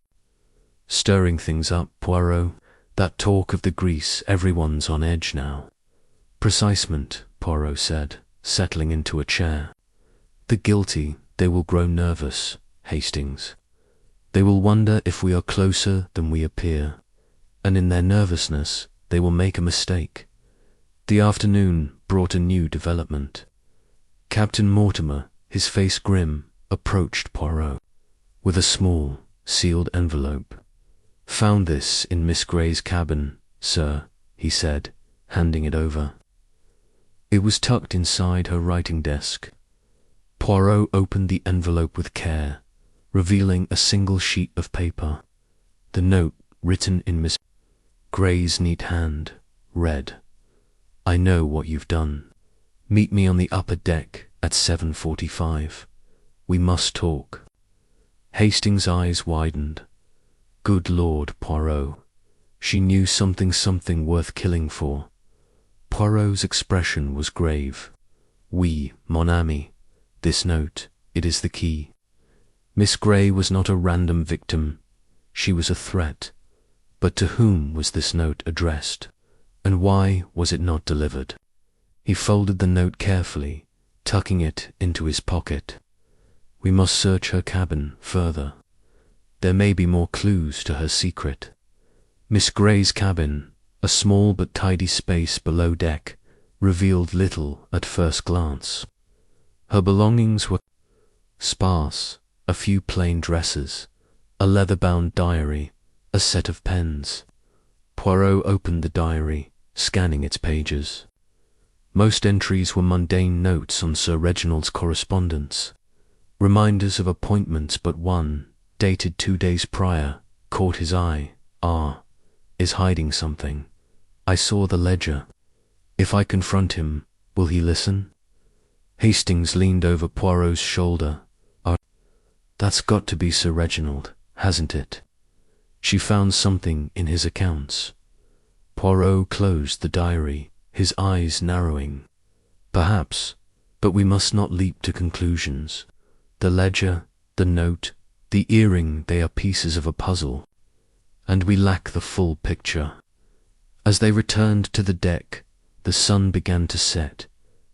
stirring things up, Poirot. That talk of the grease, everyone's on edge now." "Precisement," Poirot said, settling into a chair. "The guilty, they will grow nervous, Hastings. They will wonder if we are closer than we appear, and in their nervousness they will make a mistake." The afternoon brought a new development. Captain Mortimer, his face grim, approached Poirot with a small, sealed envelope. "Found this in Miss Grey's cabin, sir," he said, handing it over. It was tucked inside her writing desk. Poirot opened the envelope with care, revealing a single sheet of paper. The note, written in Miss Grey's neat hand, read, "I know what you've done. Meet me on the upper deck at 7:45. We must talk." Hastings' eyes widened. Good Lord, Poirot. She knew something worth killing for. Poirot's expression was grave. "Oui, mon ami. This note, it is the key. Miss Grey was not a random victim. She was a threat. But to whom was this note addressed? And why was it not delivered?" He folded the note carefully, tucking it into his pocket. "We must search her cabin further. There may be more clues to her secret." Miss Grey's cabin, a small but tidy space below deck, revealed little at first glance. Her belongings were sparse: a few plain dresses, a leather-bound diary, a set of pens. Poirot opened the diary, scanning its pages. Most entries were mundane notes on Sir Reginald's correspondence, reminders of appointments, but one, dated 2 days prior, caught his eye. "Ah, is hiding something. I saw the ledger. If I confront him, will he listen?" Hastings leaned over Poirot's shoulder. "That's got to be Sir Reginald, hasn't it? She found something in his accounts." Poirot closed the diary, his eyes narrowing. "Perhaps, but we must not leap to conclusions. The ledger, the note, the earring, they are pieces of a puzzle, and we lack the full picture." As they returned to the deck, the sun began to set,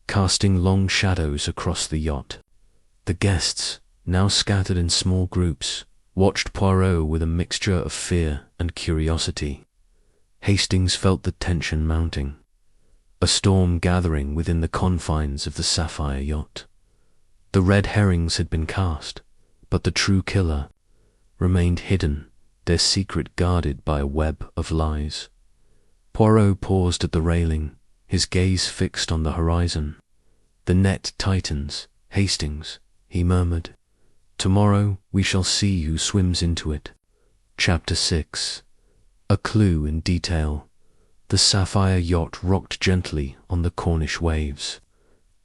casting long shadows across the yacht. The guests, now scattered in small groups, watched Poirot with a mixture of fear and curiosity. Hastings felt the tension mounting, a storm gathering within the confines of the sapphire yacht. The red herrings had been cast, but the true killer remained hidden, their secret guarded by a web of lies. Poirot paused at the railing, his gaze fixed on the horizon. "The net tightens, Hastings," he murmured. "Tomorrow we shall see who swims into it." Chapter 6. A clue in detail. The sapphire yacht rocked gently on the Cornish waves,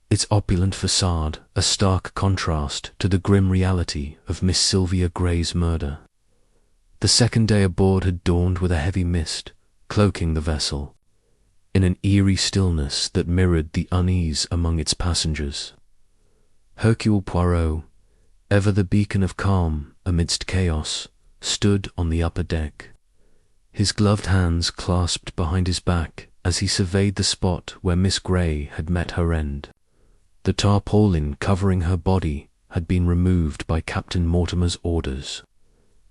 its opulent facade a stark contrast to the grim reality of Miss Sylvia Grey's murder. The second day aboard had dawned with a heavy mist, cloaking the vessel, in an eerie stillness that mirrored the unease among its passengers. Hercule Poirot, ever the beacon of calm amidst chaos, stood on the upper deck, his gloved hands clasped behind his back as he surveyed the spot where Miss Grey had met her end. The tarpaulin covering her body had been removed by Captain Mortimer's orders,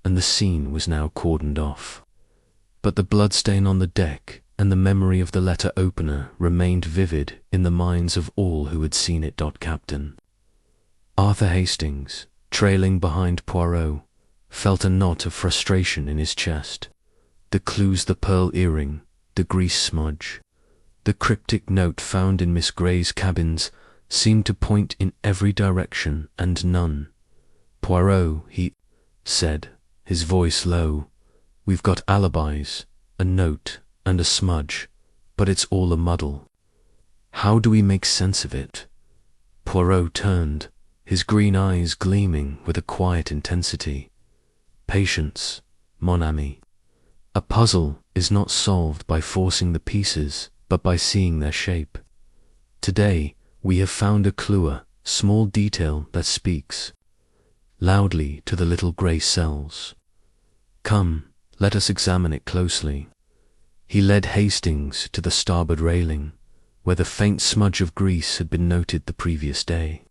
and the scene was now cordoned off. But the bloodstain on the deck and the memory of the letter opener remained vivid in the minds of all who had seen it. Captain Arthur Hastings, trailing behind Poirot, felt a knot of frustration in his chest. The clues, the pearl earring, the grease smudge, the cryptic note found in Miss Grey's cabins seemed to point in every direction, and none. "Poirot," he said, his voice low, "we've got alibis, a note, and a smudge, but it's all a muddle. How do we make sense of it?" Poirot turned, his green eyes gleaming with a quiet intensity. "Patience, mon ami. A puzzle is not solved by forcing the pieces, but by seeing their shape. Today we have found a clue, a small detail that speaks. loudly to the little grey cells. "Come, let us examine it closely." He led Hastings to the starboard railing, where the faint smudge of grease had been noted the previous day.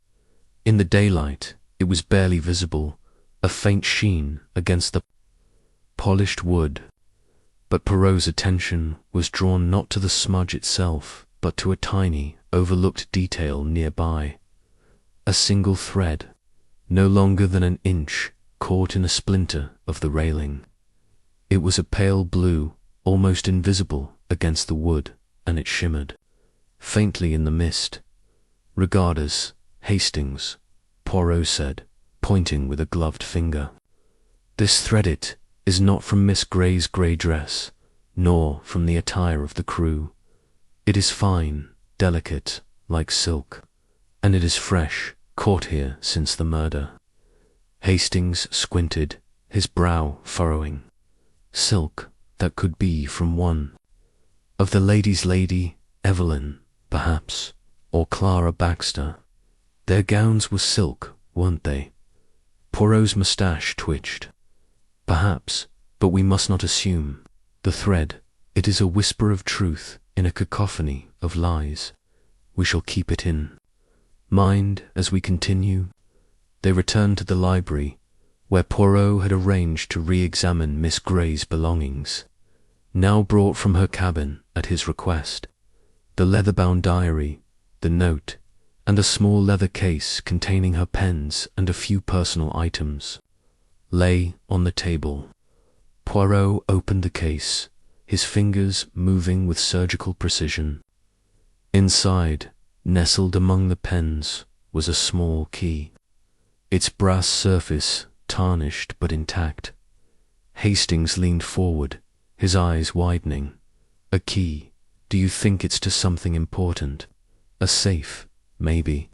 In the daylight, it was barely visible, a faint sheen against the polished wood. But Poirot's attention was drawn not to the smudge itself, but to a tiny, overlooked detail nearby. A single thread, no longer than an inch, caught in a splinter of the railing. It was a pale blue, almost invisible against the wood, and it shimmered faintly in the mist. "Regard us, Hastings," Poirot said, pointing with a gloved finger. "This thread is not from Miss Grey's grey dress, nor from the attire of the crew. It is fine, delicate, like silk, and it is fresh, caught here since the murder." Hastings squinted, his brow furrowing. Silk that could be from one of the ladies, Lady Evelyn, perhaps, or Clara Baxter. Their gowns were silk, weren't they? Poirot's moustache twitched. "Perhaps, but we must not assume. The thread, it is a whisper of truth in a cacophony of lies. We shall keep it in mind as we continue." They returned to the library, where Poirot had arranged to re-examine Miss Grey's belongings, now brought from her cabin at his request. The leather-bound diary, the note, and a small leather case containing her pens and a few personal items lay on the table. Poirot opened the case, his fingers moving with surgical precision. Inside, nestled among the pens, was a small key, its brass surface tarnished but intact. Hastings leaned forward, his eyes widening. "A key? Do you think it's to something important? A safe, maybe?"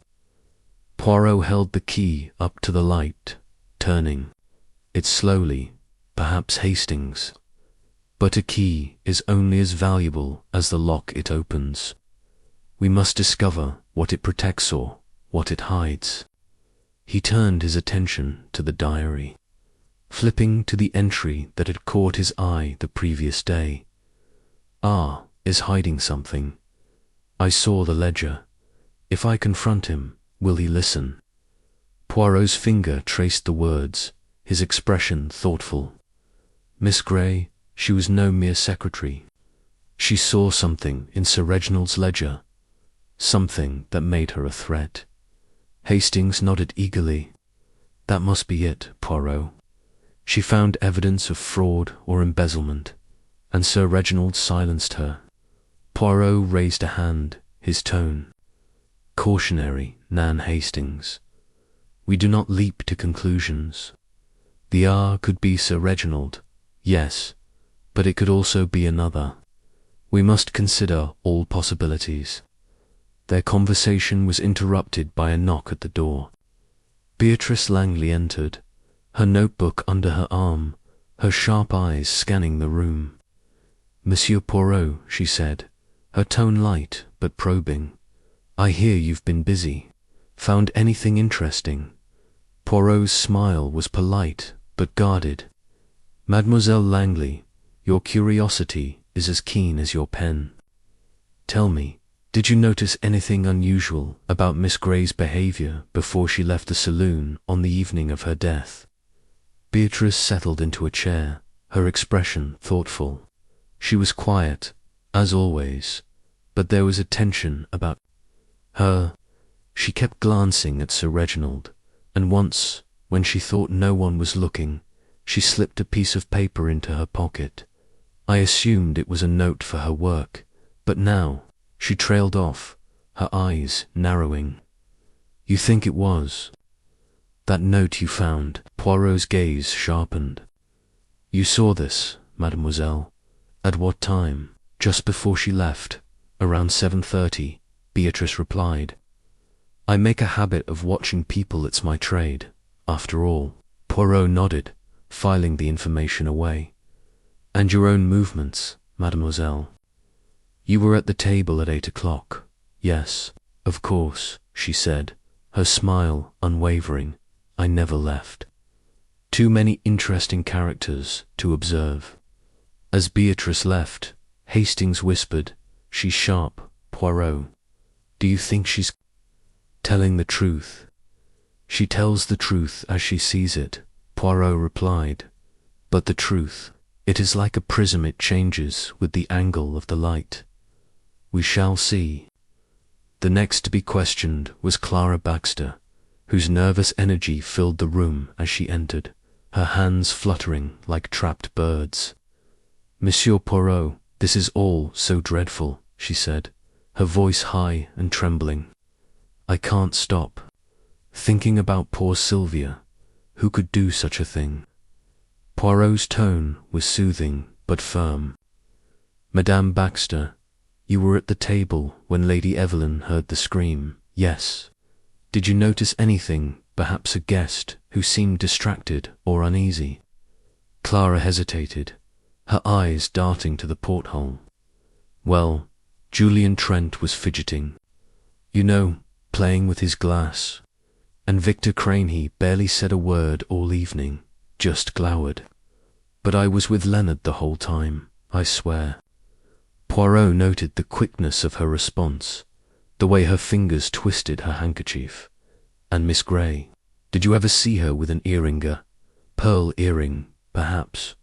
Poirot held the key up to the light, turning it slowly. "Perhaps, Hastings. But a key is only as valuable as the lock it opens. We must discover what it protects or what it hides." He turned his attention to the diary, flipping to the entry that had caught his eye the previous day. "R is hiding something. I saw the ledger. If I confront him, will he listen?" Poirot's finger traced the words, his expression thoughtful. Miss Grey, she was no mere secretary. She saw something in Sir Reginald's ledger, something that made her a threat. Hastings nodded eagerly. "That must be it, Poirot. She found evidence of fraud or embezzlement, and Sir Reginald silenced her." Poirot raised a hand, his tone cautionary. "Nan Hastings, we do not leap to conclusions. The R could be Sir Reginald, yes, but it could also be another. We must consider all possibilities." Their conversation was interrupted by a knock at the door. Beatrice Langley entered, her notebook under her arm, her sharp eyes scanning the room. "Monsieur Poirot," she said, her tone light but probing. "I hear you've been busy. Found anything interesting?" Poirot's smile was polite but guarded. "Mademoiselle Langley, your curiosity is as keen as your pen. Tell me, did you notice anything unusual about Miss Grey's behavior before she left the saloon on the evening of her death?" Beatrice settled into a chair, her expression thoughtful. She was quiet, as always, but there was a tension about her. She kept glancing at Sir Reginald, and once, when she thought no one was looking, she slipped a piece of paper into her pocket. I assumed it was a note for her work, but now she trailed off, her eyes narrowing. "You think it was that note you found?" Poirot's gaze sharpened. "You saw this, mademoiselle. At what time?" "Just before she left, around 7:30, Beatrice replied. "I make a habit of watching people, it's my trade, after all." Poirot nodded, filing the information away. "And your own movements, mademoiselle?" "You were at the table at 8 o'clock. Yes, of course," she said, her smile unwavering. I never left. Too many interesting characters to observe. As Beatrice left, Hastings whispered, "She's sharp, Poirot. Do you think she's telling the truth?" "She tells the truth as she sees it," Poirot replied. "But the truth, it is like a prism, it changes with the angle of the light. We shall see." The next to be questioned was Clara Baxter, whose nervous energy filled the room as she entered, her hands fluttering like trapped birds. "Monsieur Poirot, this is all so dreadful," she said, her voice high and trembling. "I can't stop thinking about poor Sylvia. Who could do such a thing?" Poirot's tone was soothing but firm. "Madame Baxter, you were at the table when Lady Evelyn heard the scream, yes? Did you notice anything, perhaps a guest, who seemed distracted or uneasy?" Clara hesitated, her eyes darting to the porthole. "Well, Julian Trent was fidgeting. You know, playing with his glass. And Victor Craney barely said a word all evening, just glowered. But I was with Leonard the whole time, I swear." Poirot noted the quickness of her response, the way her fingers twisted her handkerchief. "And Miss Grey, did you ever see her with an earring, a pearl earring, perhaps?"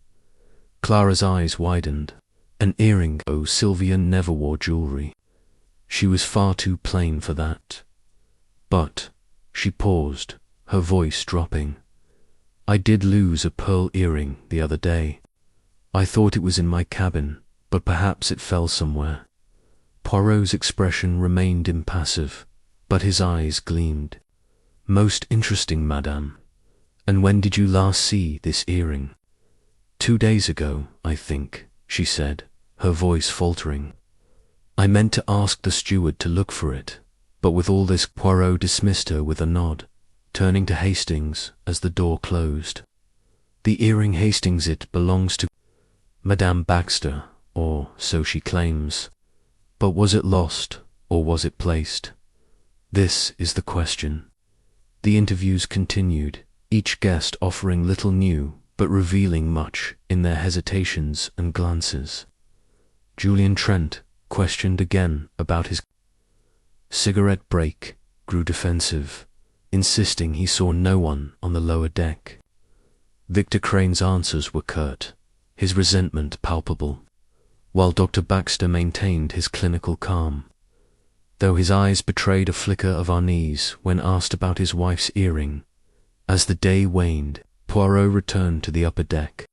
Clara's eyes widened. An earring? Oh, Sylvia never wore jewellery. She was far too plain for that. "But," she paused, her voice dropping, "I did lose a pearl earring the other day. I thought it was in my cabin, but perhaps it fell somewhere." Poirot's expression remained impassive, but his eyes gleamed. "Most interesting, madame. And when did you last see this earring?" "2 days ago, I think," she said, her voice faltering. "I meant to ask the steward to look for it, but with all this..." Poirot dismissed her with a nod, turning to Hastings as the door closed. "The earring, Hastings, it belongs to Madame Baxter, or so she claims. But was it lost, or was it placed? This is the question." The interviews continued, each guest offering little new, but revealing much in their hesitations and glances. Julian Trent, questioned again about his cigarette break, grew defensive, insisting he saw no one on the lower deck. Victor Crane's answers were curt, his resentment palpable, while Dr. Baxter maintained his clinical calm, though his eyes betrayed a flicker of unease when asked about his wife's earring. As the day waned, Poirot returned to the upper deck,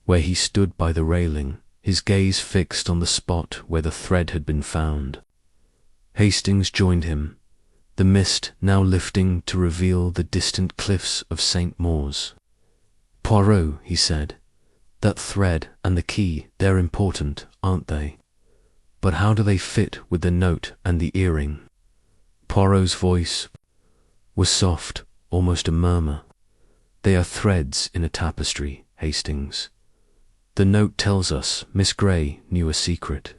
where he stood by the railing, his gaze fixed on the spot where the thread had been found. Hastings joined him, the mist now lifting to reveal the distant cliffs of St. Maure's. "Poirot," he said, "that thread and the key, they're important, aren't they? But how do they fit with the note and the earring?" Poirot's voice was soft, almost a murmur. "They are threads in a tapestry, Hastings. The note tells us Miss Grey knew a secret.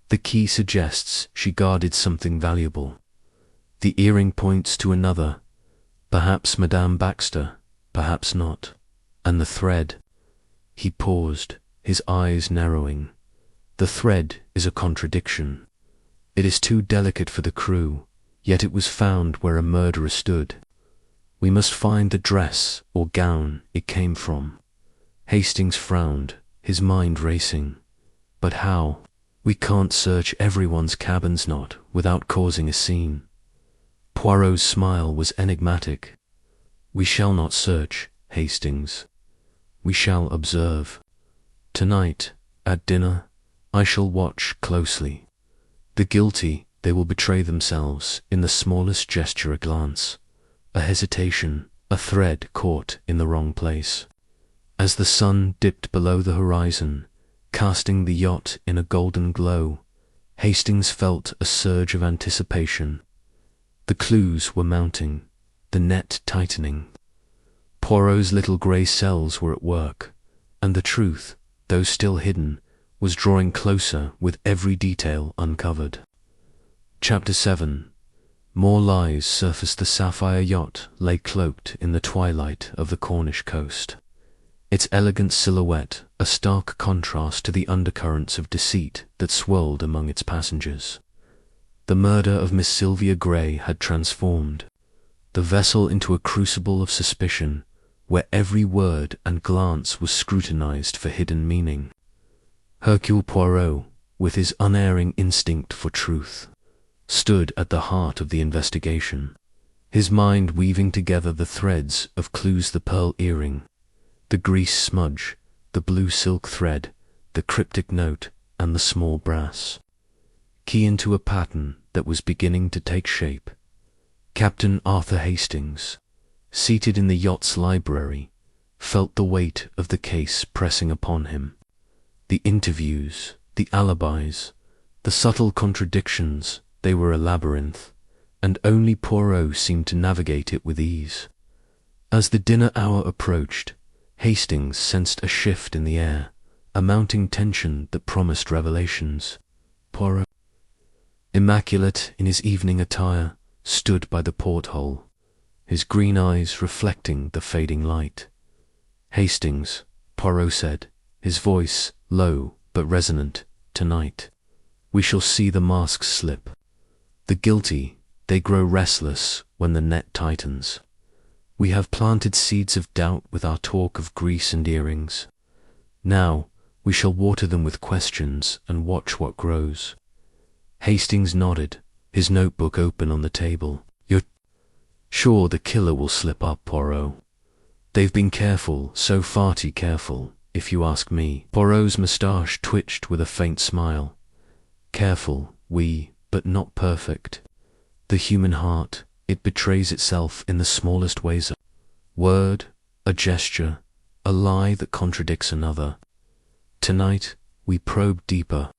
The key suggests she guarded something valuable. The earring points to another, perhaps Madame Baxter, perhaps not. And the thread..." He paused, his eyes narrowing. "The thread is a contradiction. It is too delicate for the crew, yet it was found where a murderer stood. We must find the dress or gown it came from." Hastings frowned, his mind racing. "But how? We can't search everyone's cabins, not without causing a scene." Poirot's smile was enigmatic. "We shall not search, Hastings. We shall observe. Tonight, at dinner, I shall watch closely. The guilty, they will betray themselves in the smallest gesture, a glance, a hesitation, a thread caught in the wrong place." As the sun dipped below the horizon, casting the yacht in a golden glow, Hastings felt a surge of anticipation. The clues were mounting, the net tightening. Poirot's little grey cells were at work, and the truth, though still hidden, was drawing closer with every detail uncovered. Chapter 7. More lies surfaced. The sapphire yacht lay cloaked in the twilight of the Cornish coast. Its elegant silhouette a stark contrast to the undercurrents of deceit that swirled among its passengers. The murder of Miss Sylvia Grey had transformed the vessel into a crucible of suspicion, where every word and glance was scrutinized for hidden meaning. Hercule Poirot, with his unerring instinct for truth, stood at the heart of the investigation, his mind weaving together the threads of clues: the pearl earring, the grease smudge, the blue silk thread, the cryptic note, and the small brass key into a pattern that was beginning to take shape. Captain Arthur Hastings, seated in the yacht's library, felt the weight of the case pressing upon him. The interviews, the alibis, the subtle contradictions, they were a labyrinth, and only Poirot seemed to navigate it with ease. As the dinner hour approached, Hastings sensed a shift in the air, a mounting tension that promised revelations. Poirot, immaculate in his evening attire, stood by the porthole, his green eyes reflecting the fading light. "Hastings," Poirot said, his voice low but resonant, "tonight we shall see the masks slip. The guilty, they grow restless when the net tightens. We have planted seeds of doubt with our talk of grease and earrings. Now we shall water them with questions and watch what grows." Hastings nodded, his notebook open on the table. "You're sure the killer will slip up, Poirot? They've been careful, so far too careful, if you ask me." Poirot's moustache twitched with a faint smile. "Careful, oui, but not perfect. The human heart, it betrays itself in the smallest ways. A word, a gesture, a lie that contradicts another. Tonight, we probe deeper."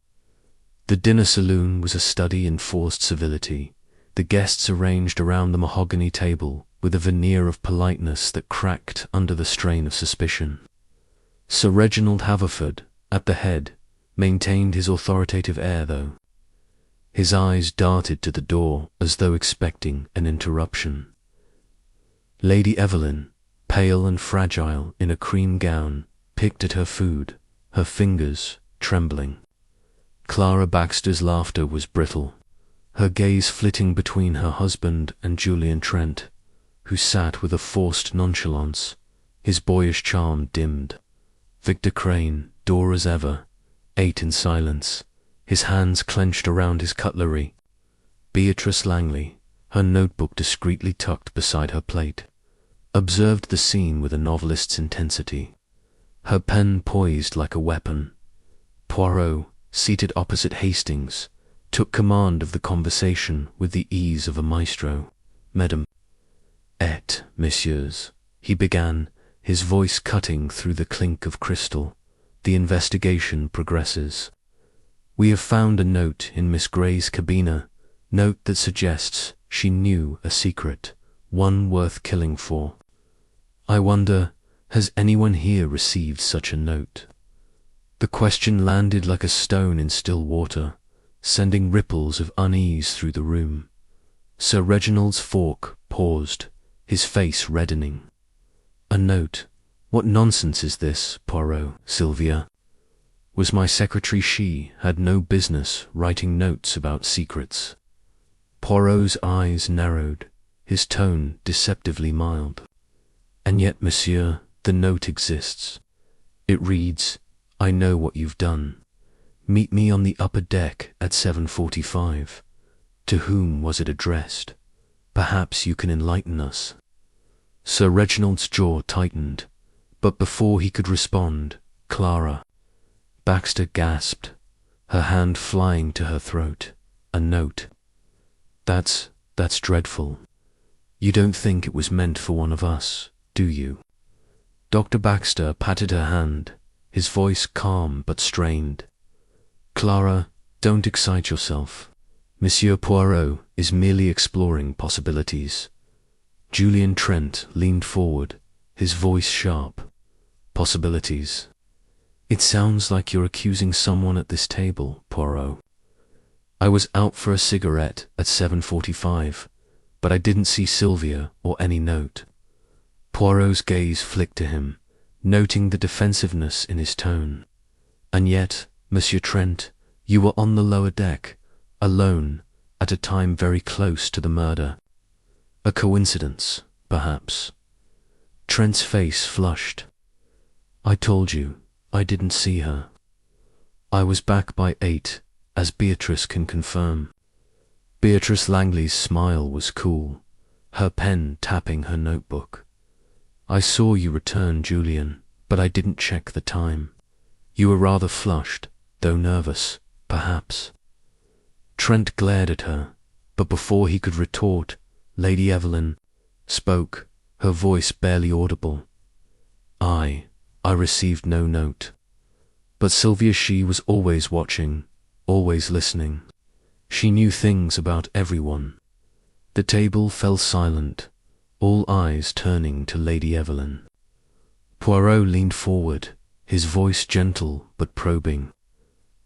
The dinner saloon was a study in forced civility. The guests arranged around the mahogany table with a veneer of politeness that cracked under the strain of suspicion. Sir Reginald Haverford, at the head, maintained his authoritative air, though. His eyes darted to the door as though expecting an interruption. Lady Evelyn, pale and fragile in a cream gown, picked at her food, her fingers trembling. Clara Baxter's laughter was brittle, her gaze flitting between her husband and Julian Trent, who sat with a forced nonchalance, his boyish charm dimmed. Victor Crane, dour as ever, ate in silence, his hands clenched around his cutlery. Beatrice Langley, her notebook discreetly tucked beside her plate, observed the scene with a novelist's intensity, her pen poised like a weapon. Poirot, seated opposite Hastings, took command of the conversation with the ease of a maestro. "Mesdames et messieurs," he began, his voice cutting through the clink of crystal, "the investigation progresses. We have found a note in Miss Grey's cabina, note that suggests she knew a secret, one worth killing for. I wonder, has anyone here received such a note?" The question landed like a stone in still water, sending ripples of unease through the room. Sir Reginald's fork paused, his face reddening. "A note? What nonsense is this, Poirot? Sylvia was my secretary. She had no business writing notes about secrets." Poirot's eyes narrowed, his tone deceptively mild. "And yet, monsieur, the note exists. It reads, 'I know what you've done. Meet me on the upper deck at 7:45. To whom was it addressed? Perhaps you can enlighten us." Sir Reginald's jaw tightened, but before he could respond, Clara Baxter gasped, her hand flying to her throat. "A note? That's dreadful. You don't think it was meant for one of us, do you?" Dr. Baxter patted her hand, his voice calm but strained. "Clara, don't excite yourself. Monsieur Poirot is merely exploring possibilities." Julian Trent leaned forward, his voice sharp. "Possibilities? It sounds like you're accusing someone at this table, Poirot." "I was out for a cigarette at 7:45. but I didn't see Sylvia or any note. Poirot's gaze flicked to him, noting the defensiveness in his tone. And yet, Monsieur Trent, you were on the lower deck, alone, at a time very close to the murder. A coincidence, perhaps. Trent's face flushed. I told you, I didn't see her. I was back by 8, as Beatrice can confirm. Beatrice Langley's smile was cool, her pen tapping her notebook. I saw you return, Julian, but I didn't check the time. You were rather flushed, though nervous, perhaps. Trent glared at her, but before he could retort, Lady Evelyn spoke, her voice barely audible. I received no note. But Sylvia, she was always watching, always listening. She knew things about everyone. The table fell silent, all eyes turning to Lady Evelyn. Poirot leaned forward, his voice gentle but probing.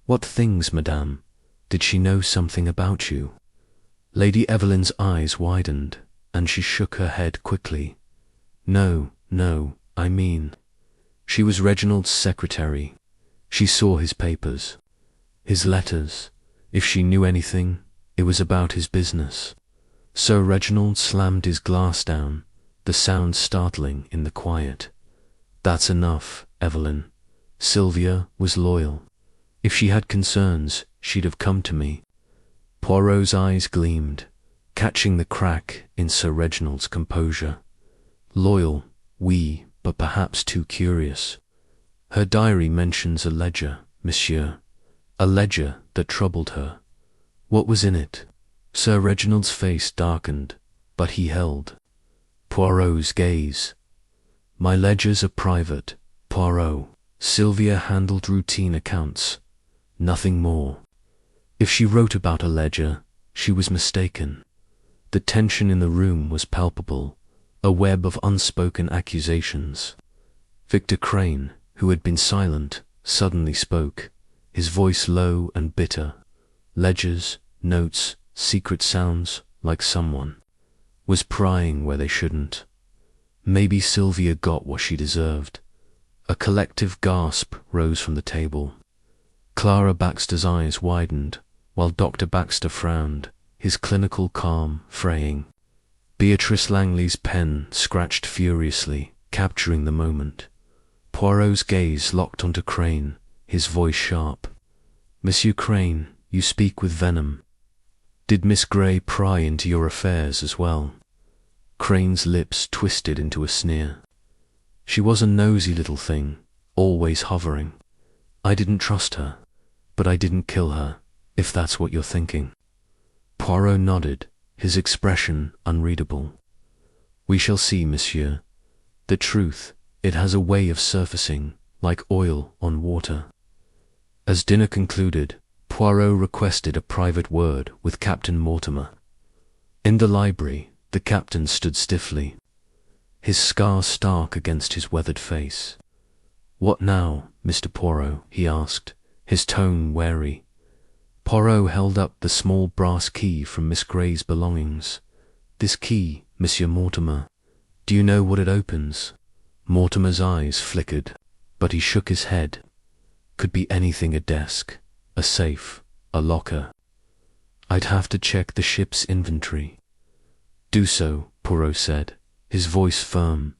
What things, madame? Did she know something about you? Lady Evelyn's eyes widened, and she shook her head quickly. No, I mean. She was Reginald's secretary. She saw his papers, his letters. If she knew anything, it was about his business. Sir Reginald slammed his glass down, the sound startling in the quiet. That's enough, Evelyn. Sylvia was loyal. If she had concerns, she'd have come to me. Poirot's eyes gleamed, catching the crack in Sir Reginald's composure. Loyal, oui, but perhaps too curious. Her diary mentions a ledger, monsieur. A ledger that troubled her. What was in it? Sir Reginald's face darkened, but he held Poirot's gaze. My ledgers are private, Poirot. Sylvia handled routine accounts. Nothing more. If she wrote about a ledger, she was mistaken. The tension in the room was palpable, a web of unspoken accusations. Victor Crane, who had been silent, suddenly spoke, his voice low and bitter. Ledgers, notes, secret sounds, like someone was prying where they shouldn't. Maybe Sylvia got what she deserved. A collective gasp rose from the table. Clara Baxter's eyes widened, while Dr. Baxter frowned, his clinical calm fraying. Beatrice Langley's pen scratched furiously, capturing the moment. Poirot's gaze locked onto Crane, his voice sharp. Monsieur Crane, you speak with venom. Did Miss Grey pry into your affairs as well? Crane's lips twisted into a sneer. She was a nosy little thing, always hovering. I didn't trust her, but I didn't kill her, if that's what you're thinking. Poirot nodded, his expression unreadable. We shall see, monsieur. The truth, it has a way of surfacing, like oil on water. As dinner concluded, Poirot requested a private word with Captain Mortimer. In the library, the captain stood stiffly, his scar stark against his weathered face. What now, Mr. Poirot? He asked, his tone wary. Poirot held up the small brass key from Miss Grey's belongings. This key, Monsieur Mortimer, do you know what it opens? Mortimer's eyes flickered, but he shook his head. Could be anything: a desk, a safe, a locker. I'd have to check the ship's inventory. Do so, Poirot said, his voice firm.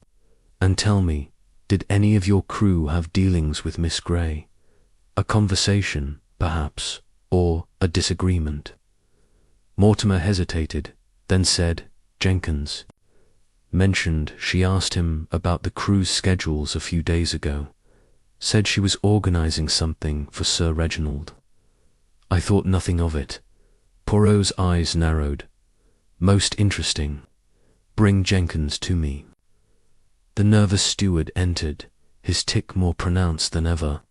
And tell me, did any of your crew have dealings with Miss Grey? A conversation, perhaps, or a disagreement? Mortimer hesitated, then said, Jenkins. Mentioned she asked him about the crew's schedules a few days ago. Said she was organizing something for Sir Reginald. I thought nothing of it. Poirot's eyes narrowed. Most interesting. Bring Jenkins to me. The nervous steward entered, his tic more pronounced than ever.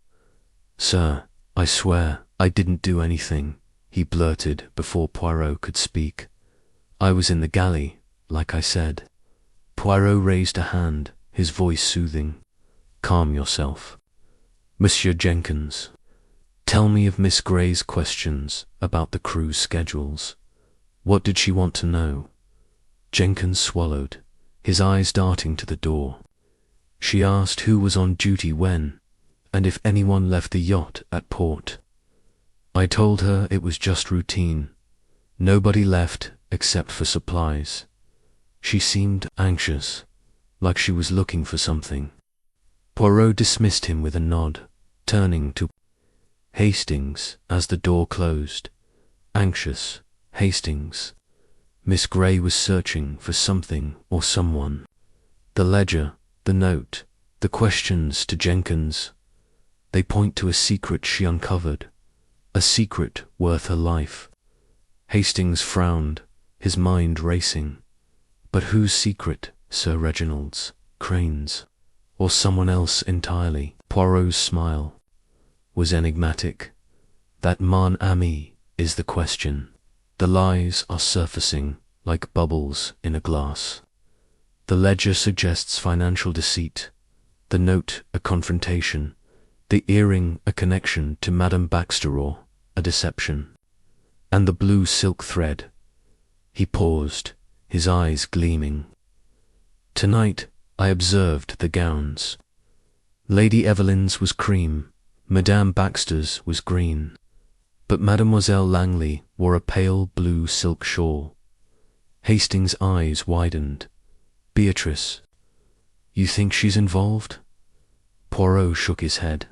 Sir, I swear I didn't do anything, he blurted before Poirot could speak. I was in the galley, like I said. Poirot raised a hand, his voice soothing. Calm yourself. Monsieur Jenkins, tell me of Miss Grey's questions about the crew's schedules. What did she want to know? Jenkins swallowed, his eyes darting to the door. She asked who was on duty when, and if anyone left the yacht at port. I told her it was just routine. Nobody left except for supplies. She seemed anxious, like she was looking for something. Poirot dismissed him with a nod, turning to Hastings as the door closed. Anxious, Hastings. Miss Grey was searching for something or someone. The ledger, the note, the questions to Jenkins. They point to a secret she uncovered, a secret worth her life. Hastings frowned, his mind racing. But whose secret? Sir Reginald's, Crane's, or someone else entirely? Poirot's smile was enigmatic. That mon ami is the question. The lies are surfacing like bubbles in a glass. The ledger suggests financial deceit, the note a confrontation, the earring a connection to Madame Baxter or a deception. And the blue silk thread. He paused, his eyes gleaming. Tonight I observed the gowns. Lady Evelyn's was cream, Madame Baxter's was green, but Mademoiselle Langley wore a pale blue silk shawl. Hastings' eyes widened. Beatrice, you think she's involved? Poirot shook his head.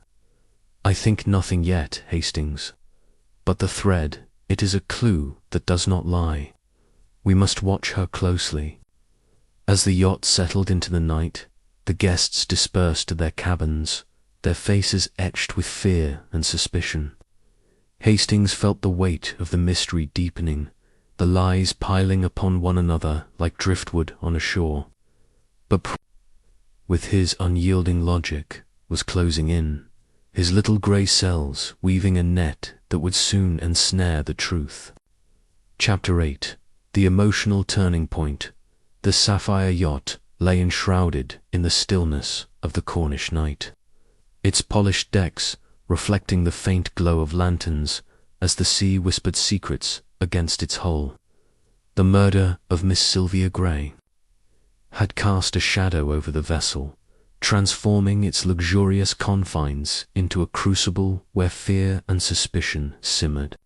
I think nothing yet, Hastings. But the thread, it is a clue that does not lie. We must watch her closely. As the yacht settled into the night, the guests dispersed to their cabins, their faces etched with fear and suspicion. Hastings felt the weight of the mystery deepening, the lies piling upon one another like driftwood on a shore. But with his unyielding logic, was closing in, his little grey cells weaving a net that would soon ensnare the truth. Chapter 8. The emotional turning point. The sapphire yacht lay enshrouded in the stillness of the Cornish night, its polished decks reflecting the faint glow of lanterns as the sea whispered secrets against its hull. The murder of Miss Sylvia Grey had cast a shadow over the vessel, transforming its luxurious confines into a crucible where fear and suspicion simmered.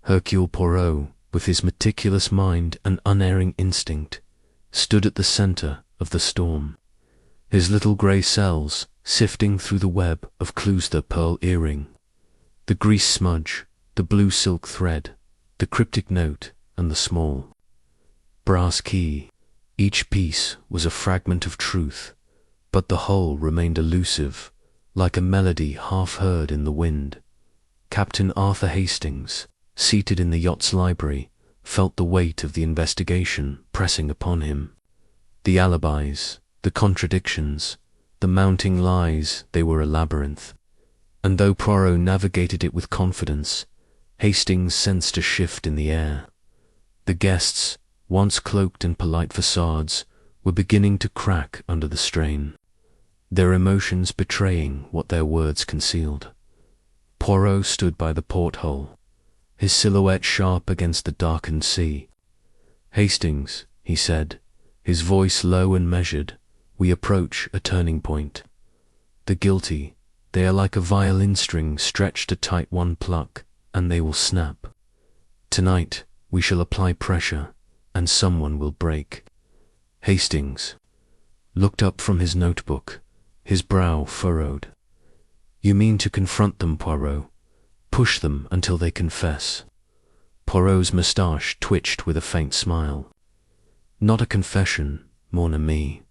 Hercule Poirot, with his meticulous mind and unerring instinct, stood at the centre of the storm, his little grey cells sifting through the web of clues: the pearl earring, the grease smudge, the blue silk thread, the cryptic note, and the small brass key. Each piece was a fragment of truth, but the whole remained elusive, like a melody half heard in the wind. Captain Arthur Hastings, seated in the yacht's library, felt the weight of the investigation pressing upon him. The alibis, the contradictions, the mounting lies, they were a labyrinth. And though Poirot navigated it with confidence, Hastings sensed a shift in the air. The guests, once cloaked in polite facades, were beginning to crack under the strain, their emotions betraying what their words concealed. Poirot stood by the porthole, his silhouette sharp against the darkened sea. "Hastings," he said, his voice low and measured, "we approach a turning point. The guilty, they are like a violin string stretched a tight one pluck, and they will snap. Tonight we shall apply pressure, and someone will break." Hastings looked up from his notebook, his brow furrowed. "You mean to confront them, Poirot? Push them until they confess?" Poirot's moustache twitched with a faint smile. "Not a confession, mon ami,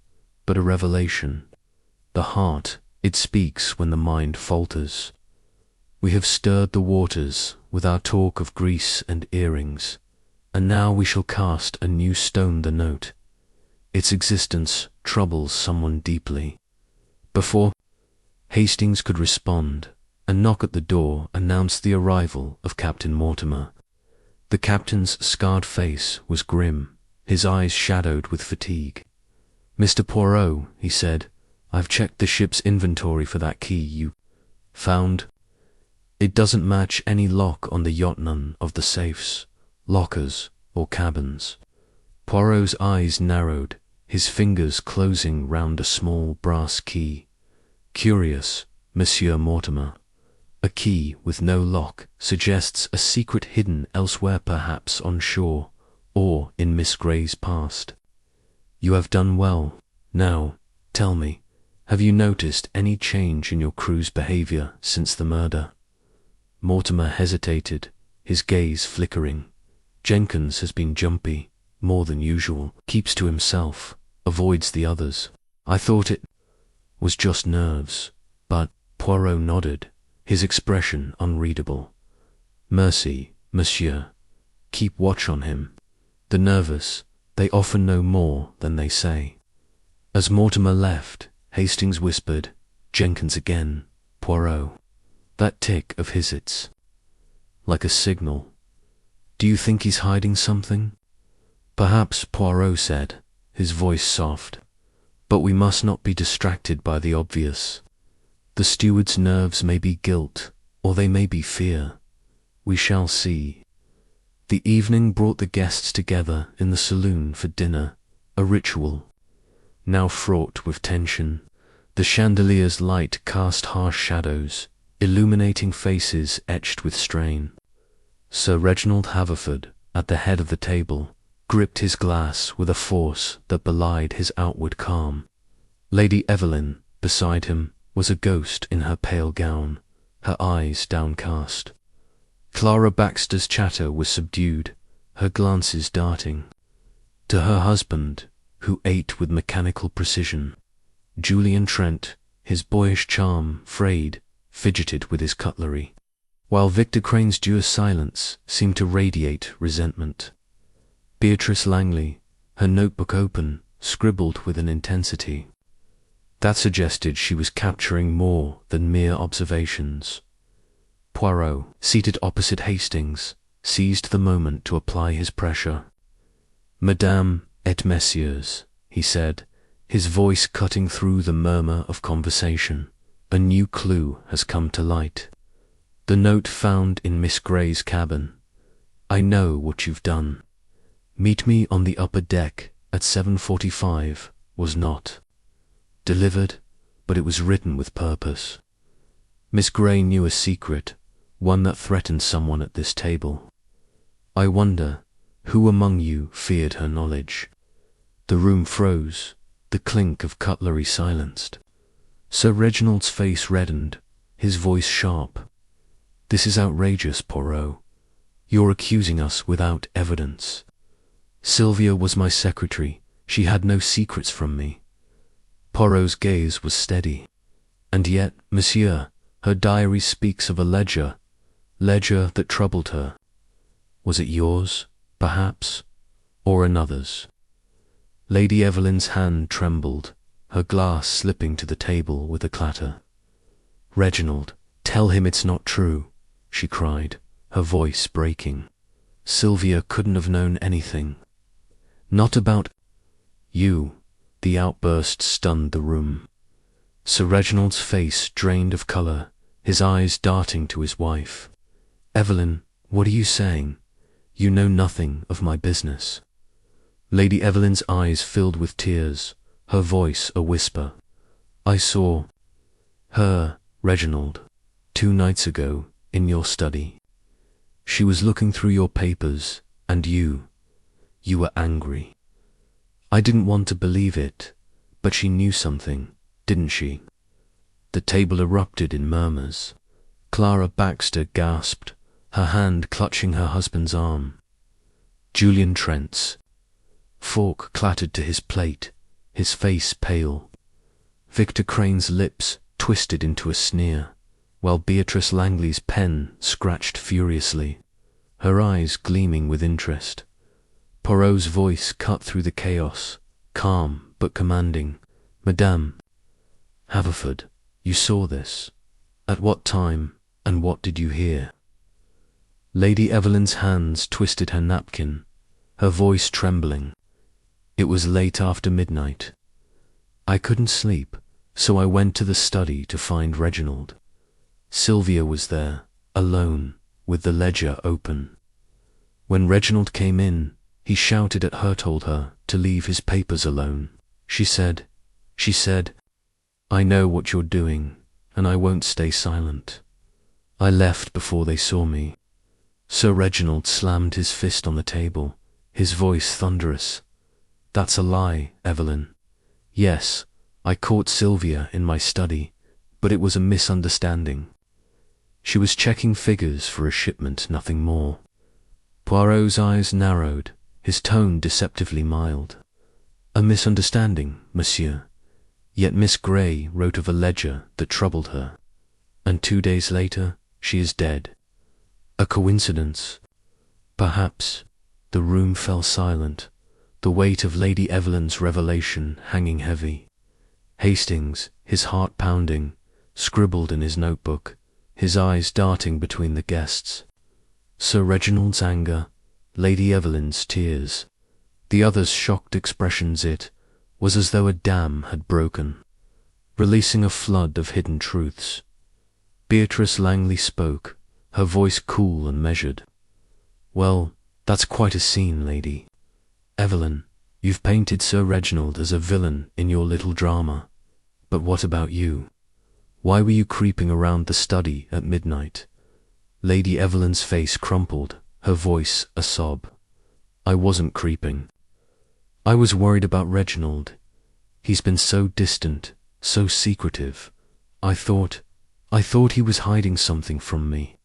but a revelation. The heart, it speaks when the mind falters. We have stirred the waters with our talk of Greece and earrings, and now we shall cast a new stone. The note, its existence troubles someone deeply." Before Hastings could respond, a knock at the door announced the arrival of Captain Mortimer. The captain's scarred face was grim, his eyes shadowed with fatigue. "Mr. Poirot," he said, "I've checked the ship's inventory for that key you found. It doesn't match any lock on the yacht, none of the safes, lockers, or cabins." Poirot's eyes narrowed, his fingers closing round a small brass key. Curious, Monsieur Mortimer. A key with no lock suggests a secret hidden elsewhere, perhaps on shore, or in Miss Grey's past. You have done well. Now, tell me, have you noticed any change in your crew's behavior since the murder? Mortimer hesitated, his gaze flickering. Jenkins has been jumpy, more than usual, keeps to himself, avoids the others. I thought it was just nerves, but Poirot nodded, his expression unreadable. Merci, monsieur. Keep watch on him. The nervous, they often know more than they say. As Mortimer left, Hastings whispered, Jenkins again, Poirot. That tick of his, it's like a signal. Do you think he's hiding something? Perhaps, Poirot said, his voice soft. But we must not be distracted by the obvious. The steward's nerves may be guilt, or they may be fear. We shall see. The evening brought the guests together in the saloon for dinner, a ritual, now fraught with tension. The chandelier's light cast harsh shadows, illuminating faces etched with strain. Sir Reginald Haverford, at the head of the table, gripped his glass with a force that belied his outward calm. Lady Evelyn, beside him, was a ghost in her pale gown, her eyes downcast. Clara Baxter's chatter was subdued, her glances darting. To her husband, who ate with mechanical precision, Julian Trent, his boyish charm frayed, fidgeted with his cutlery, while Victor Crane's due silence seemed to radiate resentment. Beatrice Langley, her notebook open, scribbled with an intensity that suggested she was capturing more than mere observations. Poirot, seated opposite Hastings, seized the moment to apply his pressure. Madame et messieurs, he said, his voice cutting through the murmur of conversation. A new clue has come to light. The note found in Miss Grey's cabin. I know what you've done. Meet me on the upper deck at 7:45 was not delivered, but it was written with purpose. Miss Grey knew a secret, one that threatened someone at this table. I wonder who among you feared her knowledge. The room froze, the clink of cutlery silenced. Sir Reginald's face reddened, his voice sharp. This is outrageous, Poirot. You're accusing us without evidence. Sylvia was my secretary. She had no secrets from me. Poirot's gaze was steady. And yet, monsieur, her diary speaks of a ledger that troubled her. Was it yours, perhaps, or another's? Lady Evelyn's hand trembled, her glass slipping to the table with a clatter. Reginald, tell him it's not true, she cried, her voice breaking. Sylvia couldn't have known anything. Not about you. The outburst stunned the room. Sir Reginald's face drained of colour, his eyes darting to his wife. Evelyn, what are you saying? You know nothing of my business. Lady Evelyn's eyes filled with tears, her voice a whisper. I saw her, Reginald, 2 nights ago in your study. She was looking through your papers, and you were angry. I didn't want to believe it, but she knew something, didn't she? The table erupted in murmurs. Clara Baxter gasped, her hand clutching her husband's arm. Julian Trent's fork clattered to his plate, his face pale. Victor Crane's lips twisted into a sneer, while Beatrice Langley's pen scratched furiously, her eyes gleaming with interest. Poirot's voice cut through the chaos, calm but commanding. Madame Haverford, you saw this. At what time, and what did you hear? Lady Evelyn's hands twisted her napkin, her voice trembling. It was late after midnight. I couldn't sleep, so I went to the study to find Reginald. Sylvia was there, alone, with the ledger open. When Reginald came in, He shouted at her, told her to leave his papers alone. She said, "I know what you're doing, and I won't stay silent." I left before they saw me. Sir Reginald slammed his fist on the table, his voice thunderous. "That's a lie, Evelyn. Yes, I caught Sylvia in my study, but it was a misunderstanding. She was checking figures for a shipment, nothing more." Poirot's eyes narrowed, his tone deceptively mild. "A misunderstanding, monsieur. Yet Miss Grey wrote of a ledger that troubled her, and 2 days later she is dead. A coincidence? Perhaps." The room fell silent, the weight of Lady Evelyn's revelation hanging heavy. Hastings, his heart pounding, scribbled in his notebook, his eyes darting between the guests. Sir Reginald's anger, Lady Evelyn's tears, the others' shocked expressions. It was as though a dam had broken, releasing a flood of hidden truths. Beatrice Langley spoke, her voice cool and measured. "Well, that's quite a scene, Lady Evelyn. You've painted Sir Reginald as a villain in your little drama. But what about you? Why were you creeping around the study at midnight?" Lady Evelyn's face crumpled, her voice a sob. "I wasn't creeping. I was worried about Reginald. He's been so distant, so secretive. I thought he was hiding something from me."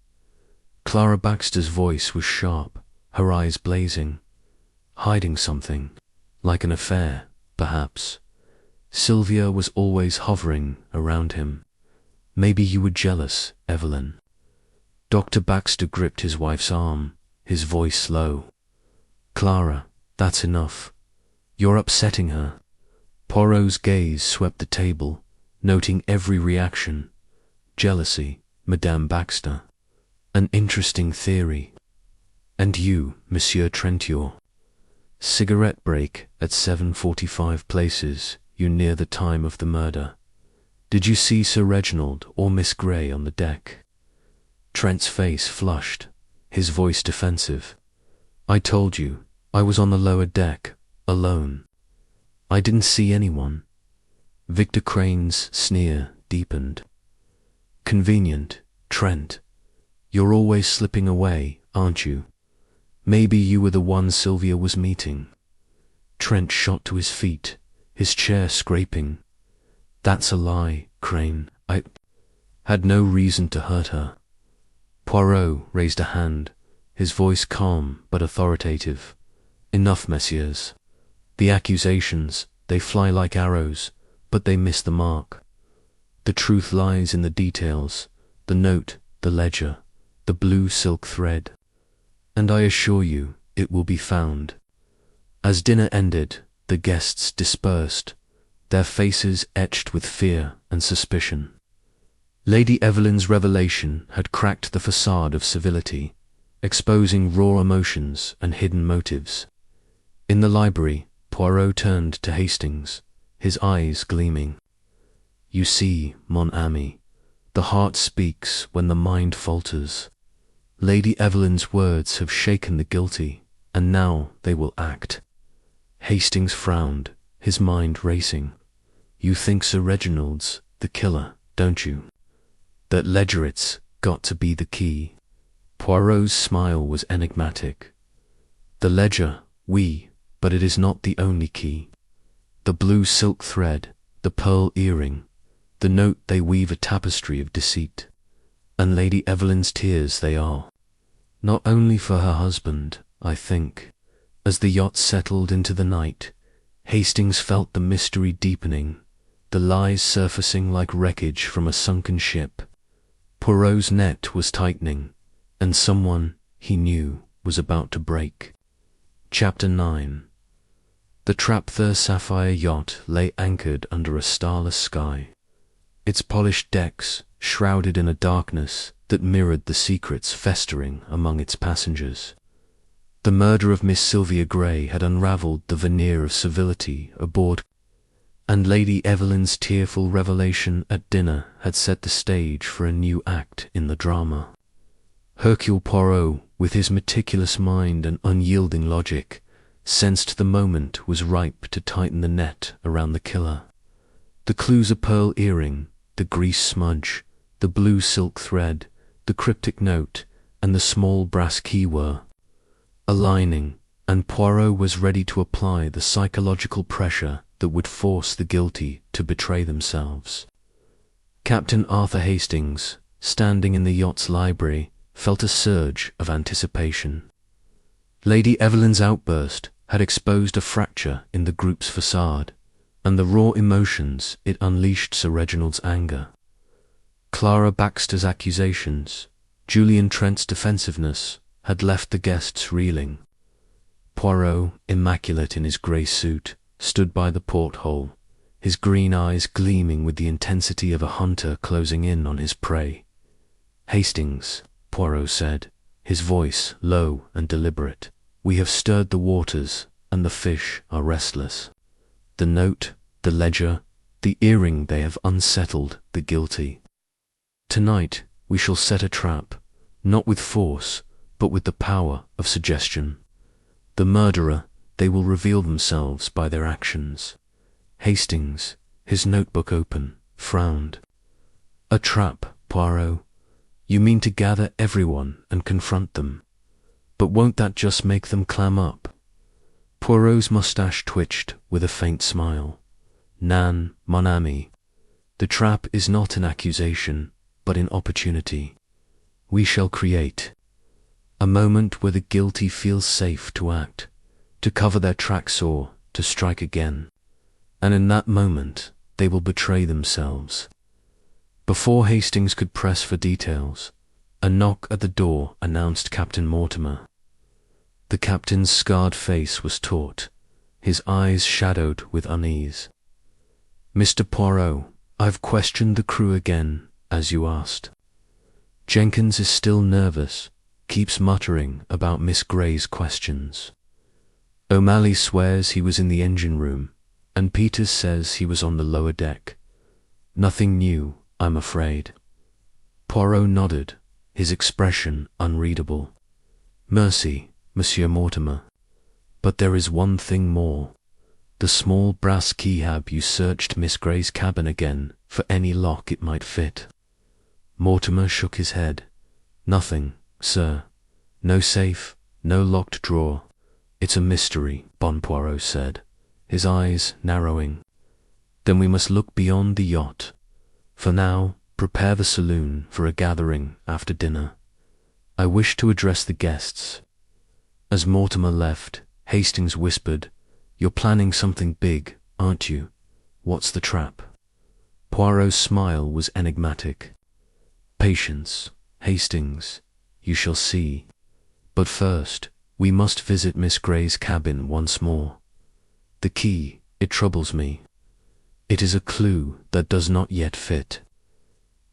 Clara Baxter's voice was sharp, her eyes blazing. "Hiding something, like an affair, perhaps. Sylvia was always hovering around him. Maybe you were jealous, Evelyn." Dr. Baxter gripped his wife's arm, his voice low. "Clara, that's enough. You're upsetting her." Poirot's gaze swept the table, noting every reaction. "Jealousy, Madame Baxter. An interesting theory. And you, Monsieur Trentior. Cigarette break at 7:45 places you near the time of the murder. Did you see Sir Reginald or Miss Grey on the deck?" Trent's face flushed, his voice defensive. "I told you, I was on the lower deck, alone. I didn't see anyone." Victor Crane's sneer deepened. "Convenient, Trent. You're always slipping away, aren't you? Maybe you were the one Sylvia was meeting." Trent shot to his feet, his chair scraping. "That's a lie, Crane. I had no reason to hurt her." Poirot raised a hand, his voice calm but authoritative. "Enough, messieurs. The accusations, they fly like arrows, but they miss the mark. The truth lies in the details, the note, the ledger, the blue silk thread. And I assure you, it will be found." As dinner ended, the guests dispersed, their faces etched with fear and suspicion. Lady Evelyn's revelation had cracked the facade of civility, exposing raw emotions and hidden motives. In the library, Poirot turned to Hastings, his eyes gleaming. "You see, mon ami, the heart speaks when the mind falters. Lady Evelyn's words have shaken the guilty, and now they will act." Hastings frowned, his mind racing. "You think Sir Reginald's the killer, don't you? That ledger—it's got to be the key." Poirot's smile was enigmatic. "The ledger, oui, but it is not the only key. The blue silk thread, the pearl earring, the note, they weave a tapestry of deceit. And Lady Evelyn's tears they are. Not only for her husband, I think." As the yacht settled into the night, Hastings felt the mystery deepening, the lies surfacing like wreckage from a sunken ship. Poirot's net was tightening, and someone, he knew, was about to break. Chapter 9. The Trapther Sapphire yacht lay anchored under a starless sky, its polished decks shrouded in a darkness that mirrored the secrets festering among its passengers. The murder of Miss Sylvia Grey had unravelled the veneer of civility aboard, and Lady Evelyn's tearful revelation at dinner had set the stage for a new act in the drama. Hercule Poirot, with his meticulous mind and unyielding logic, sensed the moment was ripe to tighten the net around the killer. The clues: a pearl earring, the grease smudge, the blue silk thread, the cryptic note, and the small brass key were aligning, and Poirot was ready to apply the psychological pressure that would force the guilty to betray themselves. Captain Arthur Hastings, standing in the yacht's library, felt a surge of anticipation. Lady Evelyn's outburst had exposed a fracture in the group's facade, and the raw emotions it unleashed: Sir Reginald's anger, Clara Baxter's accusations, Julian Trent's defensiveness, had left the guests reeling. Poirot, immaculate in his grey suit, stood by the porthole, his green eyes gleaming with the intensity of a hunter closing in on his prey. "Hastings," Poirot said, his voice low and deliberate, "we have stirred the waters, and the fish are restless. The note, the ledger, the earring, they have unsettled the guilty. Tonight we shall set a trap, not with force, but with the power of suggestion. The murderer, they will reveal themselves by their actions." Hastings, his notebook open, frowned. "A trap, Poirot? You mean to gather everyone and confront them? But won't that just make them clam up?" Poirot's moustache twitched with a faint smile. "Nan, mon ami, the trap is not an accusation, but an opportunity. We shall create a moment where the guilty feel safe to act, to cover their tracks or to strike again. And in that moment, they will betray themselves." Before Hastings could press for details, a knock at the door announced Captain Mortimer. The captain's scarred face was taut, his eyes shadowed with unease. "Mr. Poirot, I've questioned the crew again, as you asked. Jenkins is still nervous, keeps muttering about Miss Grey's questions. O'Malley swears he was in the engine room, and Peters says he was on the lower deck. Nothing new, I'm afraid." Poirot nodded, his expression unreadable. "Mercy, Monsieur Mortimer. But there is one thing more. The small brass keyhab, you searched Miss Grey's cabin again for any lock it might fit?" Mortimer shook his head. "Nothing, sir. No safe, no locked drawer. It's a mystery," Bon Poirot said, his eyes narrowing. "Then we must look beyond the yacht. For now, prepare the saloon for a gathering after dinner. I wish to address the guests." As Mortimer left, Hastings whispered, "You're planning something big, aren't you? What's the trap?" Poirot's smile was enigmatic. "Patience, Hastings, you shall see. But first, we must visit Miss Grey's cabin once more. The key, it troubles me. It is a clue that does not yet fit."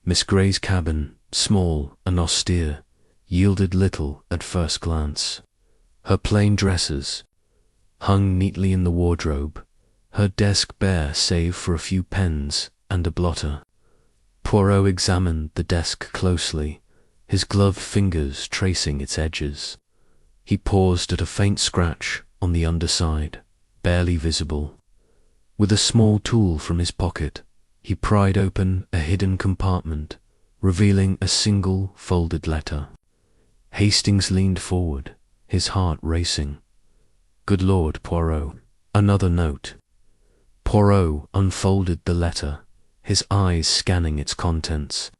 Miss Grey's cabin, small and austere, yielded little at first glance. Her plain dresses hung neatly in the wardrobe, her desk bare save for a few pens and a blotter. Poirot examined the desk closely, his gloved fingers tracing its edges. He paused at a faint scratch on the underside, barely visible. With a small tool from his pocket, he pried open a hidden compartment, revealing a single folded letter. Hastings leaned forward, his heart racing. "Good Lord, Poirot, another note." Poirot unfolded the letter, his eyes scanning its contents.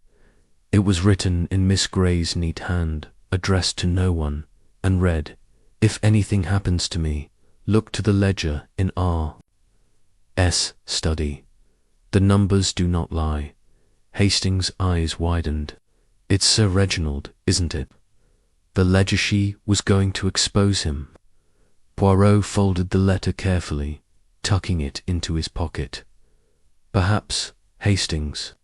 It was written in Miss Grey's neat hand, addressed to no one, and read, "If anything happens to me, look to the ledger in R.S. study. The numbers do not lie." Hastings' eyes widened. "It's Sir Reginald, isn't it? The ledger, she was going to expose him." Poirot folded the letter carefully, tucking it into his pocket. "Perhaps, Hastings.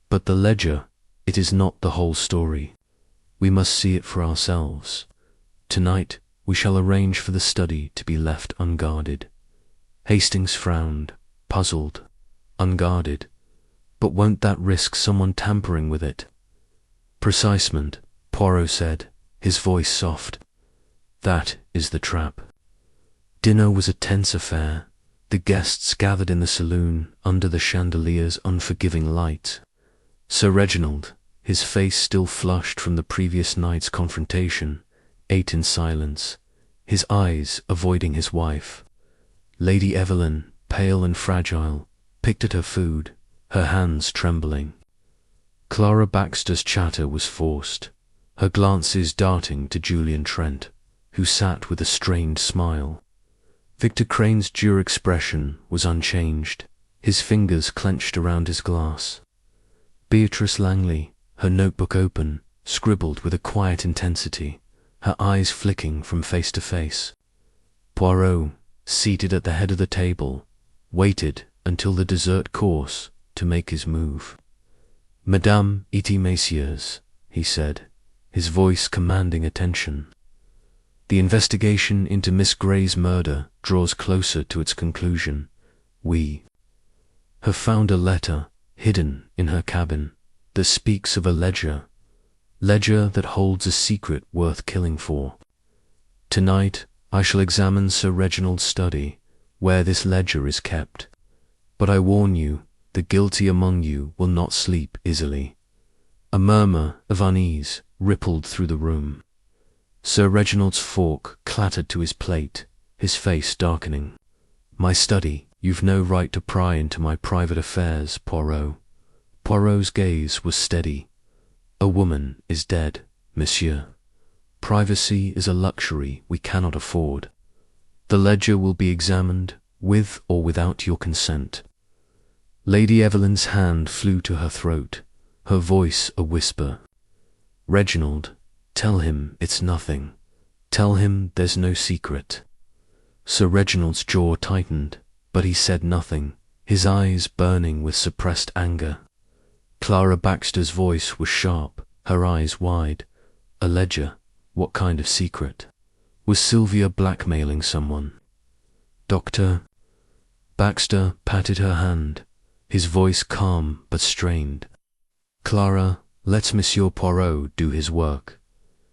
But the ledger, it is not the whole story. We must see it for ourselves. Tonight we shall arrange for the study to be left unguarded." Hastings frowned, puzzled. Unguarded? But won't that risk someone tampering with it? "Precisement," Poirot said, his voice soft. "That is the trap. Dinner was a tense affair. The guests gathered in the saloon under the chandelier's unforgiving light. Sir Reginald, his face still flushed from the previous night's confrontation, ate in silence, his eyes avoiding his wife. Lady Evelyn, pale and fragile, picked at her food, her hands trembling. Clara Baxter's chatter was forced, her glances darting to Julian Trent, who sat with a strained smile. Victor Crane's dour expression was unchanged, his fingers clenched around his glass. Beatrice Langley, her notebook open, scribbled with a quiet intensity, her eyes flicking from face to face. Poirot, seated at the head of the table, waited until the dessert course to make his move. "Madame et messieurs," he said, his voice commanding attention. "The investigation into Miss Grey's murder draws closer to its conclusion. We have found a letter hidden in her cabin that speaks of a ledger that holds a secret worth killing for. Tonight I shall examine Sir Reginald's study, where this ledger is kept. But I warn you, the guilty among you will not sleep easily." A murmur of unease rippled through the room. Sir Reginald's fork clattered to his plate, his face darkening. "My study. You've no right to pry into my private affairs, Poirot." Poirot's gaze was steady. "A woman is dead, monsieur. Privacy is a luxury we cannot afford. The ledger will be examined, with or without your consent." Lady Evelyn's hand flew to her throat, her voice a whisper. "Reginald, tell him it's nothing. Tell him there's no secret." Sir Reginald's jaw tightened, but he said nothing, his eyes burning with suppressed anger. Clara Baxter's voice was sharp, her eyes wide. "A ledger? What kind of secret? Was Sylvia blackmailing someone?" "Doctor—" Baxter patted her hand, his voice calm but strained. "Clara, let Monsieur Poirot do his work.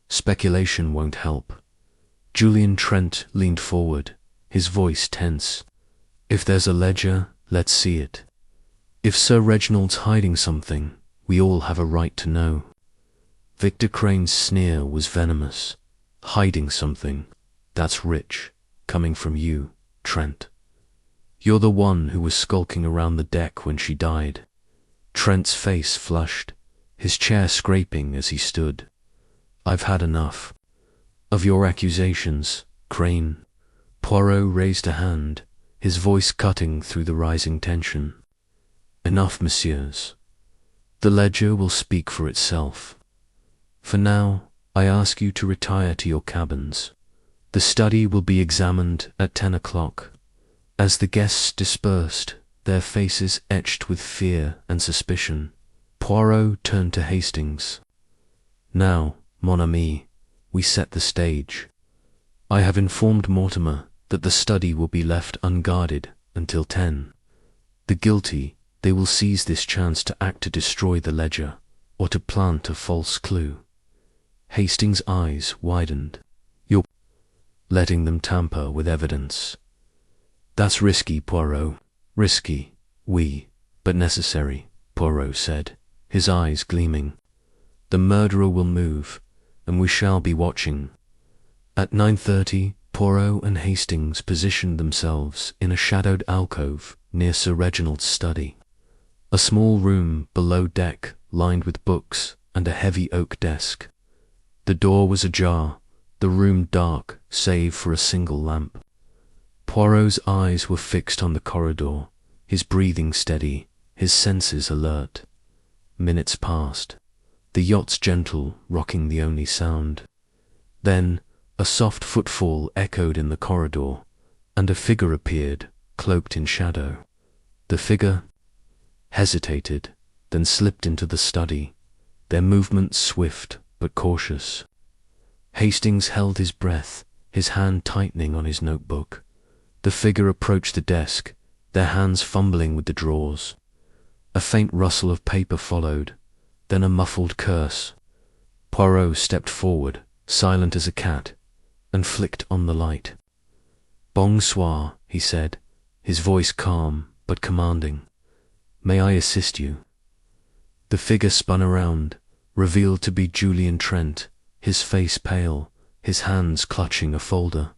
Speculation won't help." Julian Trent leaned forward, his voice tense. "If there's a ledger, let's see it. If Sir Reginald's hiding something, we all have a right to know." Victor Crane's sneer was venomous. "Hiding something? That's rich, coming from you, Trent. You're the one who was skulking around the deck when she died." Trent's face flushed, his chair scraping as he stood. "I've had enough of your accusations, Crane." Poirot raised a hand, his voice cutting through the rising tension. "Enough, messieurs. The ledger will speak for itself. For now, I ask you to retire to your cabins. The study will be examined at 10 o'clock." As the guests dispersed, their faces etched with fear and suspicion, Poirot turned to Hastings. "Now, mon ami, we set the stage. I have informed Mortimer that the study will be left unguarded until 10. The guilty, they will seize this chance to act to destroy the ledger, or to plant a false clue." Hastings' eyes widened. "You're letting them tamper with evidence." "That's risky, Poirot. Risky, oui, but necessary," Poirot said, his eyes gleaming. "The murderer will move, and we shall be watching." At 9:30, Poirot and Hastings positioned themselves in a shadowed alcove near Sir Reginald's study. A small room below deck lined with books and a heavy oak desk. The door was ajar, the room dark save for a single lamp. Poirot's eyes were fixed on the corridor, his breathing steady, his senses alert. Minutes passed, the yacht's gentle rocking the only sound. Then a soft footfall echoed in the corridor, and a figure appeared, cloaked in shadow. The figure hesitated, then slipped into the study, their movements swift but cautious. Hastings held his breath, his hand tightening on his notebook. The figure approached the desk, their hands fumbling with the drawers. A faint rustle of paper followed, then a muffled curse. Poirot stepped forward, silent as a cat, and flicked on the light. Bonsoir, he said, his voice calm but commanding. May I assist you? The figure spun around, revealed to be Julian Trent, his face pale, his hands clutching a folder.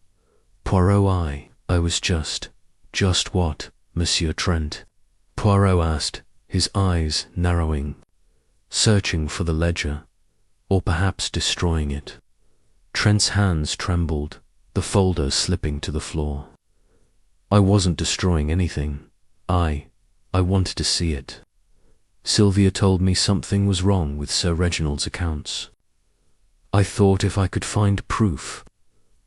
Poirot, I was just what, Monsieur Trent? Poirot asked, his eyes narrowing. Searching for the ledger, or perhaps destroying it. Trent's hands trembled, the folder slipping to the floor. I wasn't destroying anything. I wanted to see it. Sylvia told me something was wrong with Sir Reginald's accounts. I thought if I could find proof.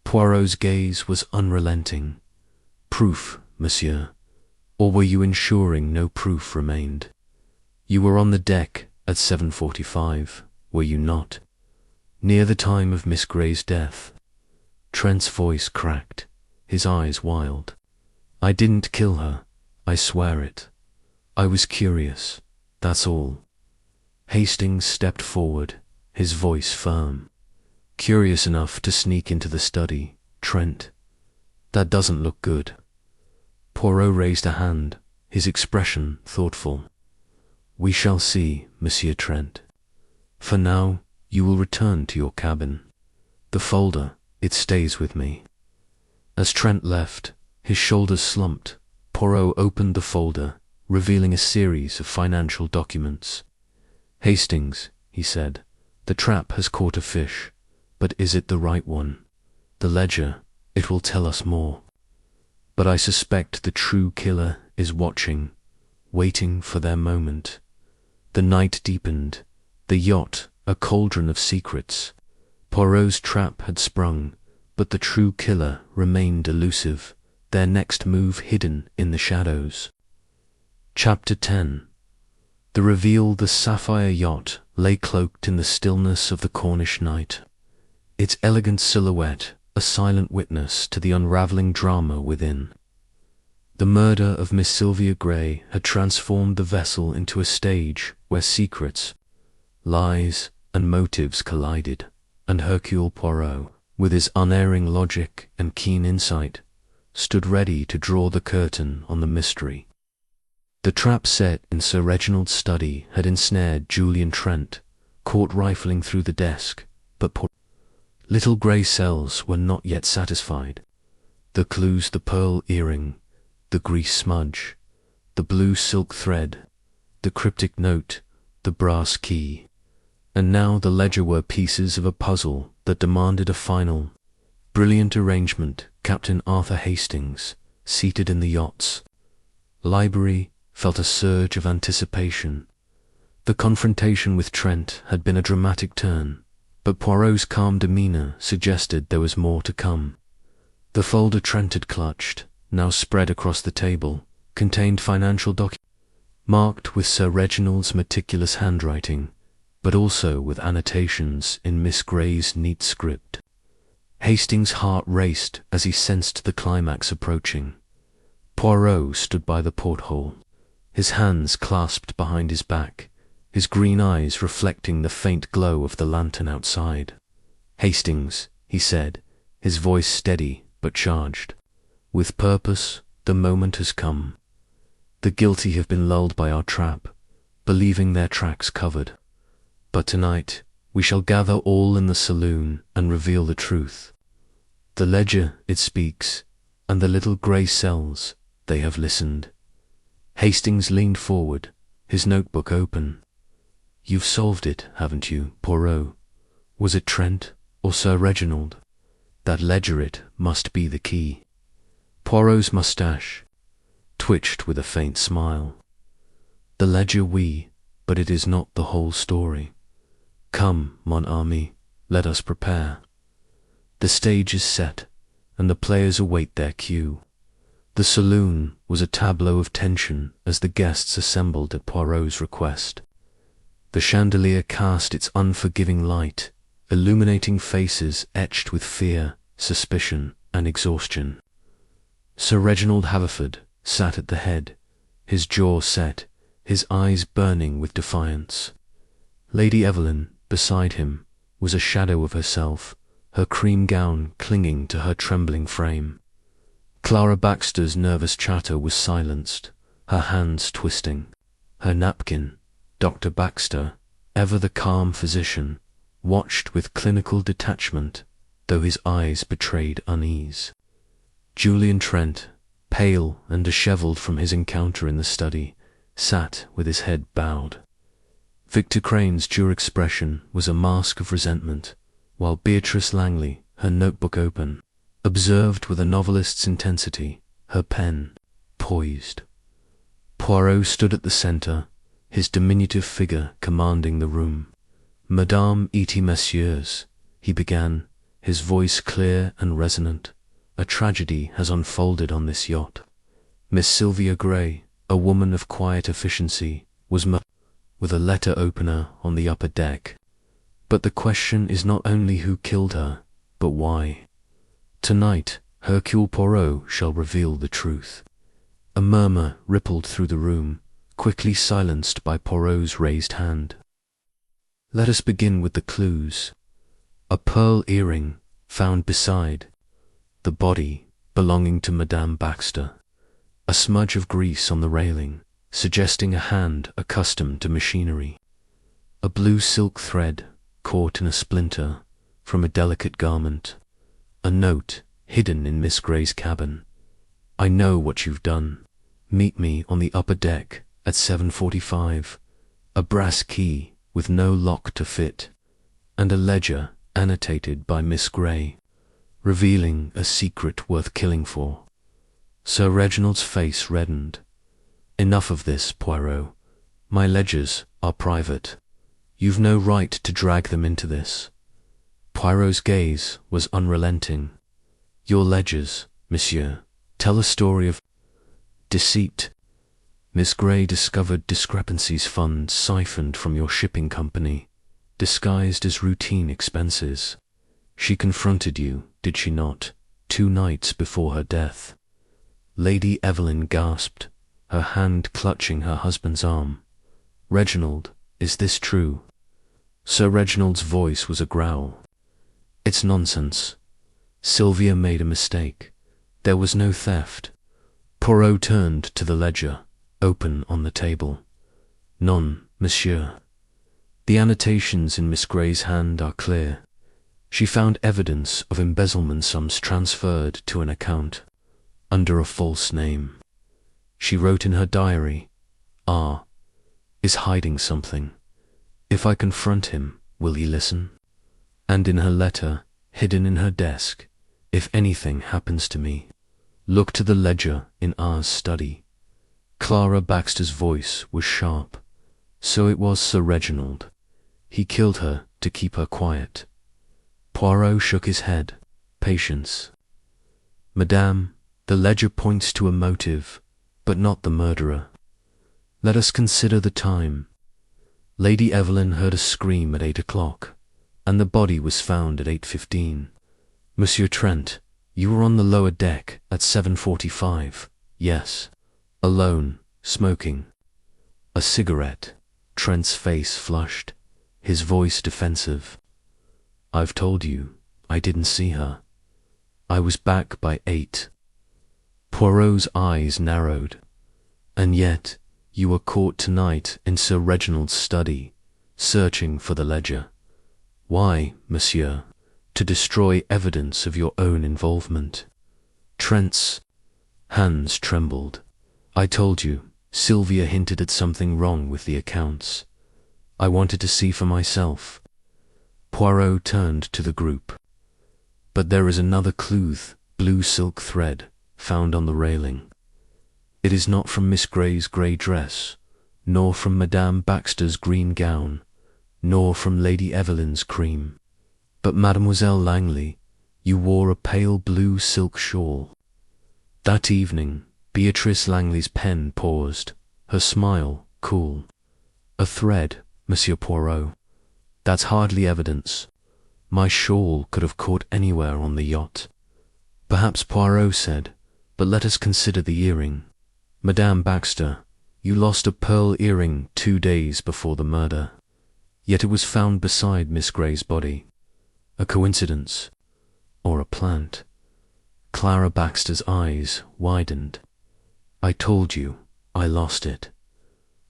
Poirot's gaze was unrelenting. Proof, monsieur? Or were you ensuring no proof remained? You were on the deck at 7:45, were you not? Near the time of Miss Grey's death. Trent's voice cracked, his eyes wild. I didn't kill her, I swear it. I was curious, that's all. Hastings stepped forward, his voice firm. Curious enough to sneak into the study, Trent. That doesn't look good. Poirot raised a hand, his expression thoughtful. We shall see, Monsieur Trent. For now, you will return to your cabin. The folder, it stays with me. As Trent left, his shoulders slumped. Poirot opened the folder, revealing a series of financial documents. Hastings, he said, the trap has caught a fish, but is it the right one? The ledger, it will tell us more. But I suspect the true killer is watching, waiting for their moment. The night deepened, the yacht, a cauldron of secrets. Poirot's trap had sprung, but the true killer remained elusive, their next move hidden in the shadows. Chapter 10. The reveal. The sapphire yacht lay cloaked in the stillness of the Cornish night. Its elegant silhouette a silent witness to the unraveling drama within. The murder of Miss Sylvia Grey had transformed the vessel into a stage where secrets, lies, and motives collided, and Hercule Poirot, with his unerring logic and keen insight, stood ready to draw the curtain on the mystery. The trap set in Sir Reginald's study had ensnared Julian Trent, caught rifling through the desk, but little grey cells were not yet satisfied. The clues, the pearl earring, the grease smudge, the blue silk thread, the cryptic note, the brass key, and now the ledger were pieces of a puzzle that demanded a final, brilliant arrangement. Captain Arthur Hastings, seated in the yacht's library, felt a surge of anticipation. The confrontation with Trent had been a dramatic turn, but Poirot's calm demeanour suggested there was more to come. The folder Trent had clutched, now spread across the table, contained financial documents, marked with Sir Reginald's meticulous handwriting, but also with annotations in Miss Grey's neat script. Hastings' heart raced as he sensed the climax approaching. Poirot stood by the porthole, his hands clasped behind his back, his green eyes reflecting the faint glow of the lantern outside. Hastings, he said, his voice steady but charged. With purpose, the moment has come. The guilty have been lulled by our trap, believing their tracks covered. But tonight, we shall gather all in the saloon and reveal the truth. The ledger, it speaks, and the little grey cells, they have listened. Hastings leaned forward, his notebook open. You've solved it, haven't you, Poirot? Was it Trent or Sir Reginald? That ledger, it must be the key. Poirot's moustache twitched with a faint smile. The ledger, but it is not the whole story. Come, mon ami, let us prepare. The stage is set, and the players await their cue. The saloon was a tableau of tension as the guests assembled at Poirot's request. The chandelier cast its unforgiving light, illuminating faces etched with fear, suspicion, and exhaustion. Sir Reginald Haverford sat at the head, his jaw set, his eyes burning with defiance. Lady Evelyn, beside him, was a shadow of herself, her cream gown clinging to her trembling frame. Clara Baxter's nervous chatter was silenced, her hands twisting. Her napkin, Dr. Baxter, ever the calm physician, watched with clinical detachment, though his eyes betrayed unease. Julian Trent, pale and dishevelled from his encounter in the study, sat with his head bowed. Victor Crane's dure expression was a mask of resentment, while Beatrice Langley, her notebook open, observed with a novelist's intensity, her pen poised. Poirot stood at the centre, his diminutive figure commanding the room. "Madame et messieurs," he began, his voice clear and resonant, "a tragedy has unfolded on this yacht. Miss Sylvia Grey, a woman of quiet efficiency, was with a letter opener on the upper deck. But the question is not only who killed her, but why. Tonight, Hercule Poirot shall reveal the truth." A murmur rippled through the room, quickly silenced by Poirot's raised hand. "Let us begin with the clues. A pearl earring found beside the body belonging to Madame Baxter. A smudge of grease on the railing, suggesting a hand accustomed to machinery. A blue silk thread caught in a splinter from a delicate garment. A note hidden in Miss Grey's cabin. I know what you've done. Meet me on the upper deck at 7:45. A brass key with no lock to fit, and a ledger annotated by Miss Grey, revealing a secret worth killing for." Sir Reginald's face reddened. "Enough of this, Poirot. My ledgers are private. You've no right to drag them into this." Poirot's gaze was unrelenting. "Your ledgers, monsieur, tell a story of deceit. Miss Grey discovered discrepancies funds siphoned from your shipping company, disguised as routine expenses. She confronted you, did she not, 2 nights before her death?" Lady Evelyn gasped, her hand clutching her husband's arm. "Reginald, is this true?" Sir Reginald's voice was a growl. "It's nonsense. Sylvia made a mistake. There was no theft." Poirot turned to the ledger, open on the table. "None, monsieur. The annotations in Miss Grey's hand are clear. She found evidence of embezzlement sums transferred to an account under a false name. She wrote in her diary, 'R is hiding something. If I confront him, will he listen?' And in her letter, hidden in her desk, 'If anything happens to me, look to the ledger in R's study.'" Clara Baxter's voice was sharp. "So it was Sir Reginald. He killed her to keep her quiet." Poirot shook his head. "Patience. Madame, the ledger points to a motive, but not the murderer. Let us consider the time. Lady Evelyn heard a scream at 8 o'clock, and the body was found at 8:15. Monsieur Trent, you were on the lower deck at 7:45, yes, alone, smoking a cigarette." Trent's face flushed, his voice defensive. "I've told you, I didn't see her. I was back by 8. Poirot's eyes narrowed. "And yet, you were caught tonight in Sir Reginald's study, searching for the ledger. Why, monsieur? To destroy evidence of your own involvement." Trent's hands trembled. "I told you, Sylvia hinted at something wrong with the accounts. I wanted to see for myself." Poirot turned to the group. "But there is another clue, blue silk thread, found on the railing. It is not from Miss Grey's grey dress, nor from Madame Baxter's green gown, nor from Lady Evelyn's cream. But Mademoiselle Langley, you wore a pale blue silk shawl." That evening, Beatrice Langley's pen paused, her smile cool. "A thread, Monsieur Poirot. That's hardly evidence. My shawl could have caught anywhere on the yacht." "Perhaps," Poirot said, "but let us consider the earring. Madame Baxter, you lost a pearl earring 2 days before the murder, yet it was found beside Miss Grey's body. A coincidence, or a plant?" Clara Baxter's eyes widened. I told you, I lost it.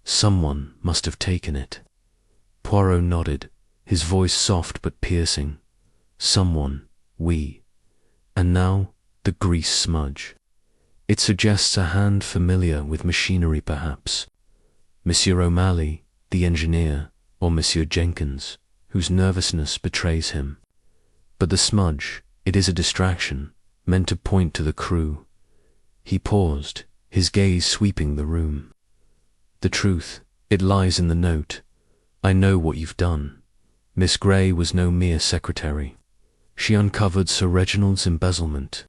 Someone must have taken it. Poirot nodded, his voice soft but piercing. Someone, we. And now, the grease smudge. It suggests a hand familiar with machinery perhaps. Monsieur O'Malley, the engineer, or Monsieur Jenkins, whose nervousness betrays him. But the smudge, it is a distraction, meant to point to the crew. He paused, his gaze sweeping the room. The truth, it lies in the note. I know what you've done. Miss Grey was no mere secretary. She uncovered Sir Reginald's embezzlement.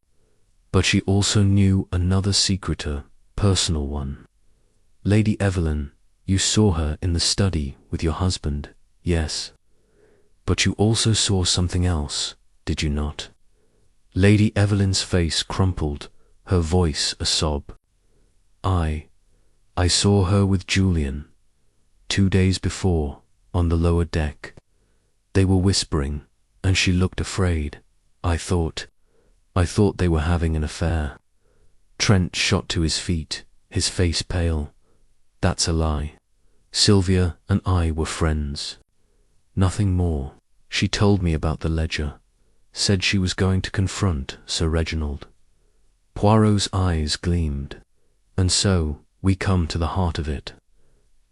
But she also knew another secret, a personal one. Lady Evelyn, you saw her in the study with your husband, yes. But you also saw something else, did you not? Lady Evelyn's face crumpled, her voice a sob. I saw her with Julian, 2 days before, on the lower deck. They were whispering, and she looked afraid. I thought they were having an affair. Trent shot to his feet, his face pale. That's a lie. Sylvia and I were friends. Nothing more. She told me about the ledger, said she was going to confront Sir Reginald. Poirot's eyes gleamed. And so, we come to the heart of it.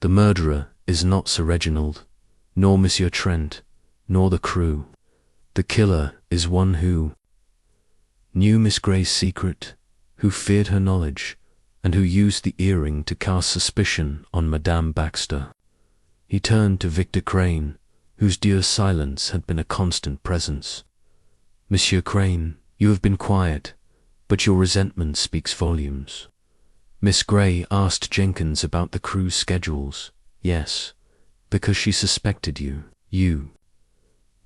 The murderer is not Sir Reginald, nor Monsieur Trent, nor the crew. The killer is one who knew Miss Grey's secret, who feared her knowledge, and who used the earring to cast suspicion on Madame Baxter. He turned to Victor Crane, whose dear silence had been a constant presence. Monsieur Crane, you have been quiet, but your resentment speaks volumes. Miss Grey asked Jenkins about the crew's schedules, yes, because she suspected you. You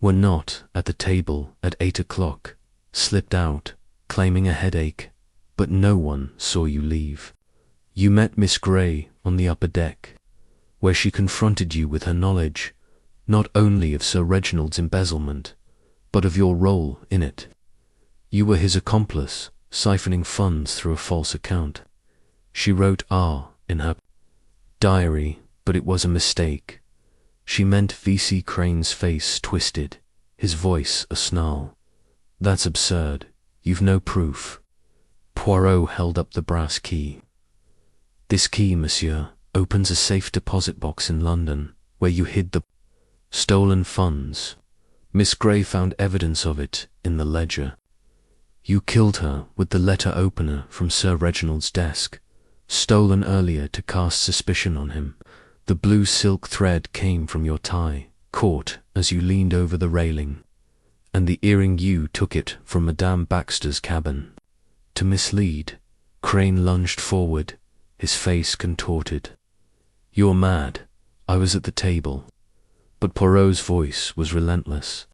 were not at the table at 8 o'clock, slipped out, claiming a headache, but no one saw you leave. You met Miss Grey on the upper deck, where she confronted you with her knowledge, not only of Sir Reginald's embezzlement, but of your role in it. You were his accomplice, siphoning funds through a false account. She wrote R in her diary, but it was a mistake. She meant V.C. Crane's face twisted, his voice a snarl. That's absurd. You've no proof. Poirot held up the brass key. This key, monsieur, opens a safe deposit box in London, where you hid the stolen funds. Miss Grey found evidence of it in the ledger. You killed her with the letter opener from Sir Reginald's desk, stolen earlier to cast suspicion on him. The blue silk thread came from your tie, caught as you leaned over the railing, and the earring you took it from Madame Baxter's cabin. To mislead, Crane lunged forward, his face contorted. You're mad. I was at the table. But Poirot's voice was relentless.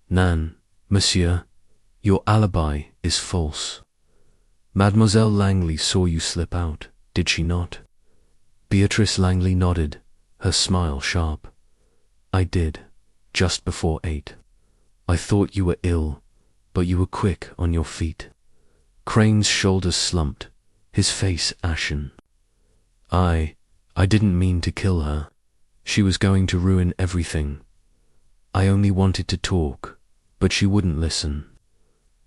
Nan, monsieur, your alibi is false. Mademoiselle Langley saw you slip out, did she not? Beatrice Langley nodded, her smile sharp. I did, just before 8. I thought you were ill, but you were quick on your feet. Crane's shoulders slumped, his face ashen. I didn't mean to kill her. She was going to ruin everything. I only wanted to talk, but she wouldn't listen.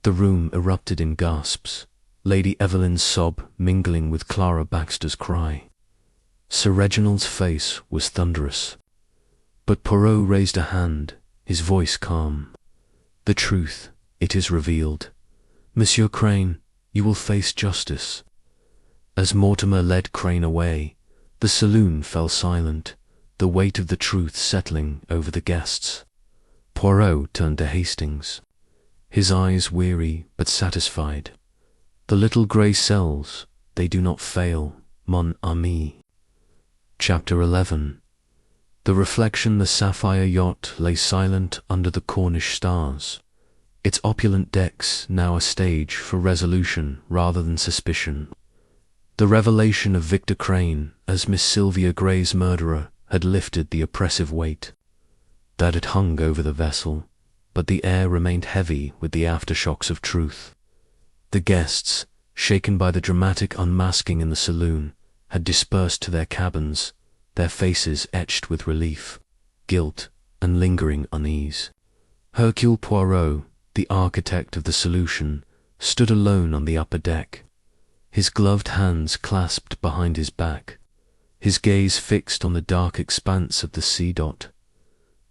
The room erupted in gasps, Lady Evelyn's sob mingling with Clara Baxter's cry. Sir Reginald's face was thunderous. But Poirot raised a hand, his voice calm. The truth, it is revealed. Monsieur Crane, you will face justice. As Mortimer led Crane away, the saloon fell silent, the weight of the truth settling over the guests. Poirot turned to Hastings, his eyes weary but satisfied. The little grey cells, they do not fail, mon ami. Chapter 11. The Reflection, the sapphire yacht lay silent under the Cornish stars, its opulent decks now a stage for resolution rather than suspicion. The revelation of Victor Crane as Miss Sylvia Grey's murderer had lifted the oppressive weight that had hung over the vessel, but the air remained heavy with the aftershocks of truth. The guests, shaken by the dramatic unmasking in the saloon, had dispersed to their cabins, their faces etched with relief, guilt, and lingering unease. Hercule Poirot, the architect of the solution, stood alone on the upper deck, his gloved hands clasped behind his back, his gaze fixed on the dark expanse of the sea.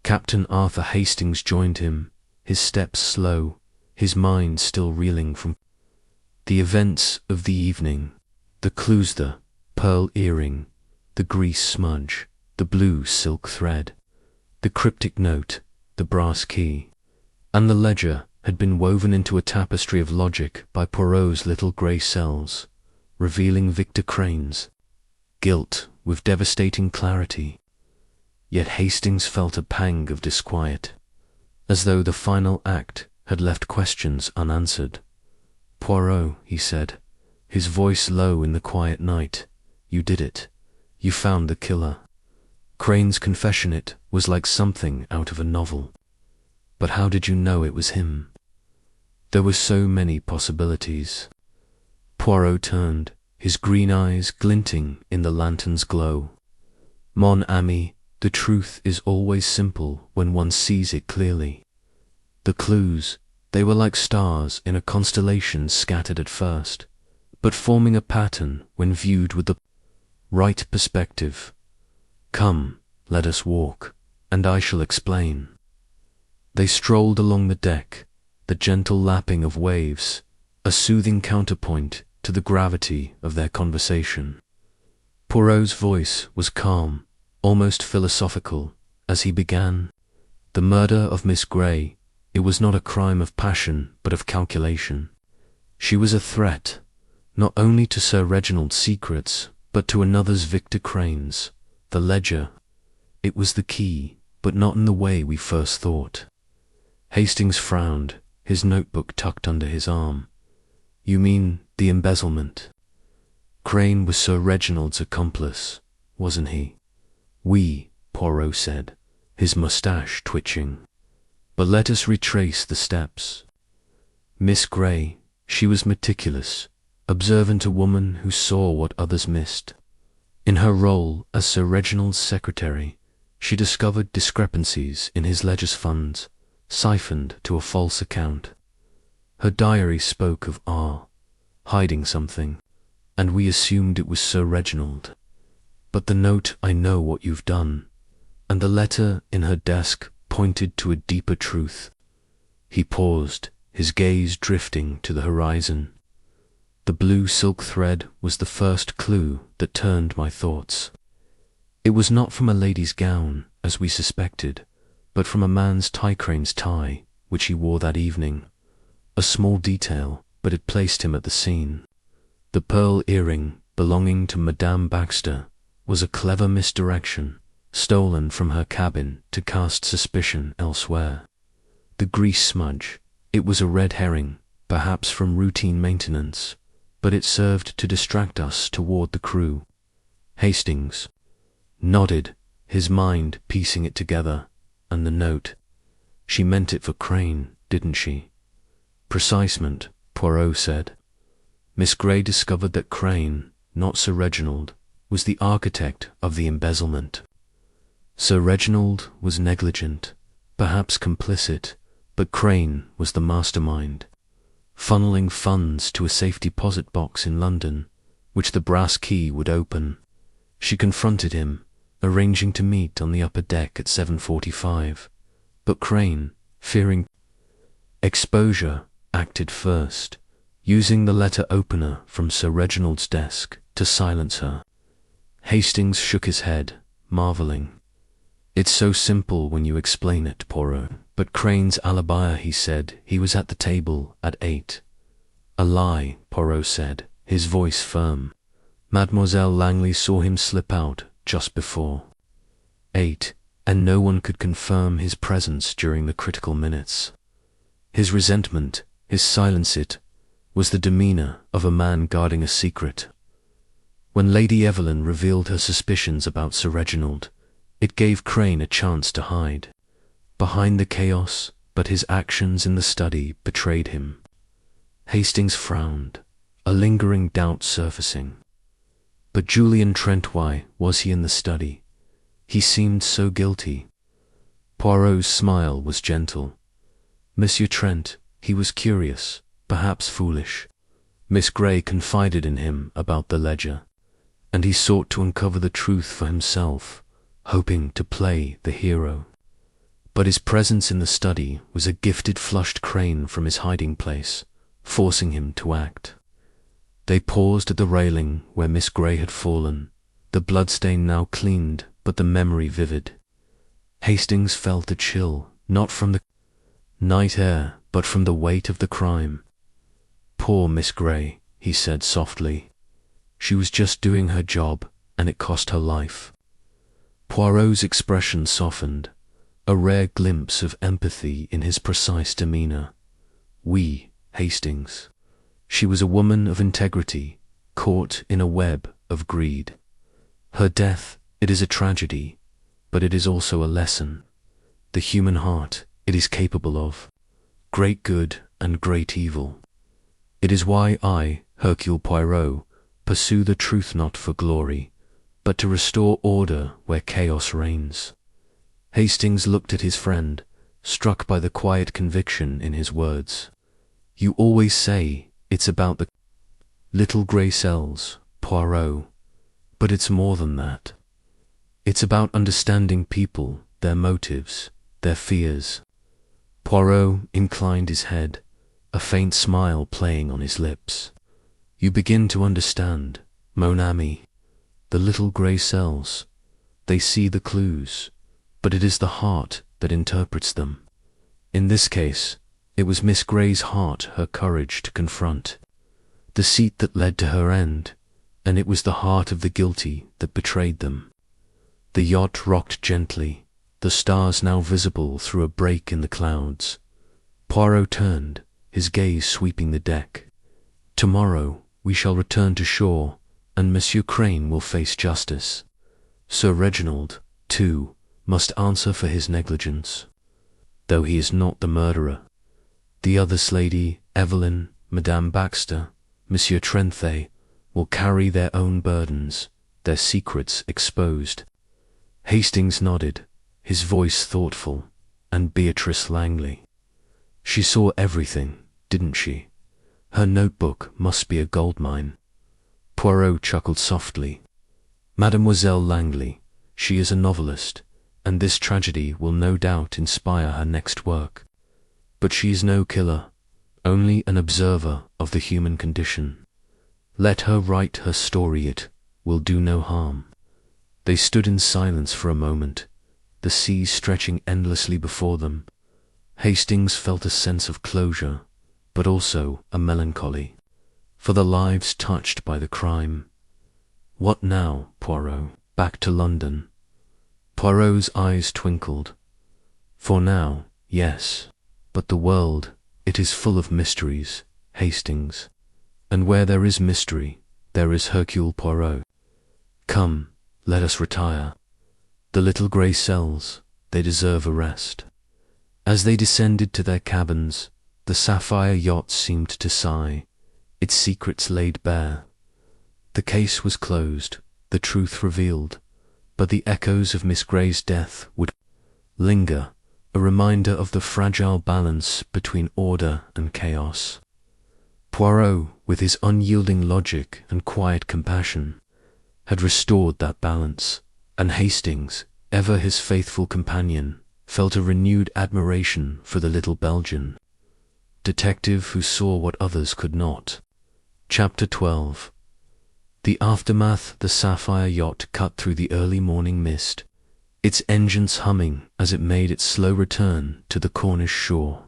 Captain Arthur Hastings joined him, his steps slow, his mind still reeling from the events of the evening, the clues, the pearl earring, the grease smudge, the blue silk thread, the cryptic note, the brass key, and the ledger had been woven into a tapestry of logic by Poirot's little grey cells, revealing Victor Crane's guilt with devastating clarity. Yet Hastings felt a pang of disquiet, as though the final act had left questions unanswered. "Poirot," he said, his voice low in the quiet night, "you did it. You found the killer." Crane's confessionate was like something out of a novel. "But how did you know it was him?" There were so many possibilities. Poirot turned, his green eyes glinting in the lantern's glow. "Mon ami, the truth is always simple when one sees it clearly. The clues, they were like stars in a constellation scattered at first, but forming a pattern when viewed with the right perspective. Come, let us walk, and I shall explain." They strolled along the deck, the gentle lapping of waves, a soothing counterpoint to the gravity of their conversation. Poirot's voice was calm, almost philosophical, as he began. "The murder of Miss Grey, it was not a crime of passion but of calculation. She was a threat, not only to Sir Reginald's secrets, but to another's, Victor Crane's. The ledger, it was the key, but not in the way we first thought." Hastings frowned, his notebook tucked under his arm. "You mean the embezzlement? Crane was Sir Reginald's accomplice, wasn't he?" "Oui," Poirot said, his moustache twitching. "But let us retrace the steps. Miss Grey, she was meticulous, observant, a woman who saw what others missed. In her role as Sir Reginald's secretary, she discovered discrepancies in his ledger's funds, siphoned to a false account. Her diary spoke of R hiding something, and we assumed it was Sir Reginald. But the note, 'I know what you've done,' and the letter in her desk pointed to a deeper truth." He paused, his gaze drifting to the horizon. "The blue silk thread was the first clue that turned my thoughts. It was not from a lady's gown, as we suspected, but from a man's Crane's tie, which he wore that evening. A small detail, but it placed him at the scene. The pearl earring, belonging to Madame Baxter, was a clever misdirection, stolen from her cabin to cast suspicion elsewhere. The grease smudge, it was a red herring, perhaps from routine maintenance, but it served to distract us toward the crew." Hastings nodded, his mind piecing it together. "And the note, she meant it for Crane, didn't she?" "Precisement," Poirot said. "Miss Grey discovered that Crane, not Sir Reginald, was the architect of the embezzlement. Sir Reginald was negligent, perhaps complicit, but Crane was the mastermind, funneling funds to a safe deposit box in London, which the brass key would open. She confronted him, arranging to meet on the upper deck at 7:45, but Crane, fearing exposure, acted first, using the letter opener from Sir Reginald's desk to silence her." Hastings shook his head, marvelling. "It's so simple when you explain it, Poirot. But Crane's alibi, he said he was at the table at 8. "A lie," Poirot said, his voice firm. "Mademoiselle Langley saw him slip out just before 8, and no one could confirm his presence during the critical minutes. His resentment, his silence, it was the demeanour of a man guarding a secret. When Lady Evelyn revealed her suspicions about Sir Reginald, it gave Crane a chance to hide behind the chaos, but his actions in the study betrayed him." Hastings frowned, a lingering doubt surfacing. But Julian Trent, why was he in the study? He seemed so guilty. Poirot's smile was gentle. Monsieur Trent, he was curious, perhaps foolish. Miss Grey confided in him about the ledger, and he sought to uncover the truth for himself, hoping to play the hero. But his presence in the study was a gifted flushed crane from his hiding place, forcing him to act. They paused at the railing where Miss Grey had fallen, the bloodstain now cleaned but the memory vivid. Hastings felt a chill, not from the night air, but from the weight of the crime. "Poor Miss Grey," he said softly. "She was just doing her job, and it cost her life." Poirot's expression softened, a rare glimpse of empathy in his precise demeanor. "Oui, Hastings. She was a woman of integrity, caught in a web of greed. Her death, it is a tragedy, but it is also a lesson. The human heart, it is capable of great good and great evil. It is why I, Hercule Poirot, pursue the truth not for glory, but to restore order where chaos reigns." Hastings looked at his friend, struck by the quiet conviction in his words. "You always say it's about the little grey cells, Poirot, but it's more than that. It's about understanding people, their motives, their fears." Poirot inclined his head, a faint smile playing on his lips. "You begin to understand, mon ami. The little grey cells, they see the clues, but it is the heart that interprets them. In this case, it was Miss Grey's heart, her courage to confront, the seat that led to her end, and it was the heart of the guilty that betrayed them." The yacht rocked gently, the stars now visible through a break in the clouds. Poirot turned, his gaze sweeping the deck. "Tomorrow we shall return to shore, and Monsieur Crane will face justice. Sir Reginald, too, must answer for his negligence, though he is not the murderer. The others, Lady Evelyn, Madame Baxter, Monsieur Trenthey, will carry their own burdens, their secrets exposed." Hastings nodded, his voice thoughtful, and Beatrice Langley. "She saw everything, didn't she? Her notebook must be a goldmine." Poirot chuckled softly. "Mademoiselle Langley, she is a novelist, and this tragedy will no doubt inspire her next work. But she is no killer, only an observer of the human condition. Let her write her story, it will do no harm." They stood in silence for a moment, the sea stretching endlessly before them. Hastings felt a sense of closure, but also a melancholy, for the lives touched by the crime. "What now, Poirot? Back to London?" Poirot's eyes twinkled. "For now, yes, but the world, it is full of mysteries, Hastings, and where there is mystery, there is Hercule Poirot. Come, let us retire. The little grey cells, they deserve a rest." As they descended to their cabins, the sapphire yacht seemed to sigh, its secrets laid bare. The case was closed, the truth revealed, but the echoes of Miss Grey's death would linger, a reminder of the fragile balance between order and chaos. Poirot, with his unyielding logic and quiet compassion, had restored that balance, and Hastings, ever his faithful companion, felt a renewed admiration for the little Belgian detective who saw what others could not. Chapter 12. The aftermath. The sapphire yacht cut through the early morning mist, its engines humming as it made its slow return to the Cornish shore.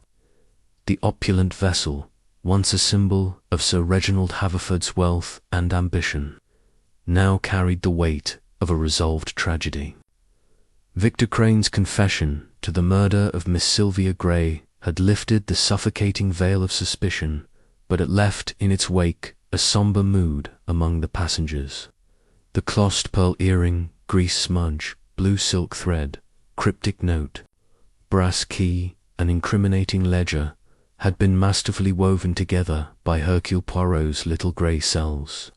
The opulent vessel, once a symbol of Sir Reginald Haverford's wealth and ambition, now carried the weight of a resolved tragedy. Victor Crane's confession to the murder of Miss Sylvia Grey had lifted the suffocating veil of suspicion, but it left in its wake a sombre mood among the passengers. The clossed pearl earring, grease smudge, blue silk thread, cryptic note, brass key, and incriminating ledger had been masterfully woven together by Hercule Poirot's little grey cells,